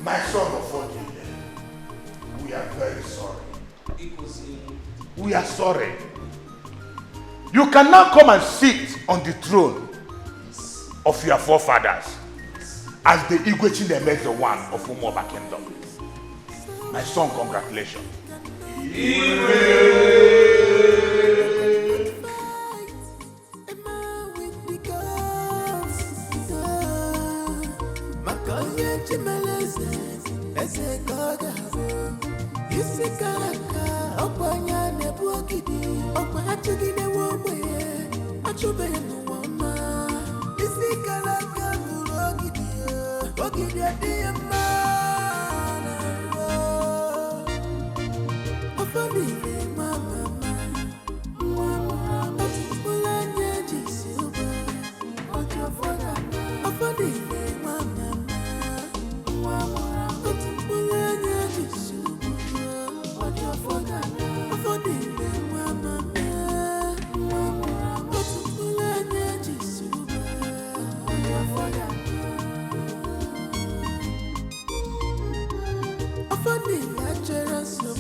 My son of Odile, we are very sorry. We are sorry. You can now come and sit on the throne of your forefathers as the Igwe Chinemeze one of Umoba Kingdom. My son, congratulations. Funny, natural, so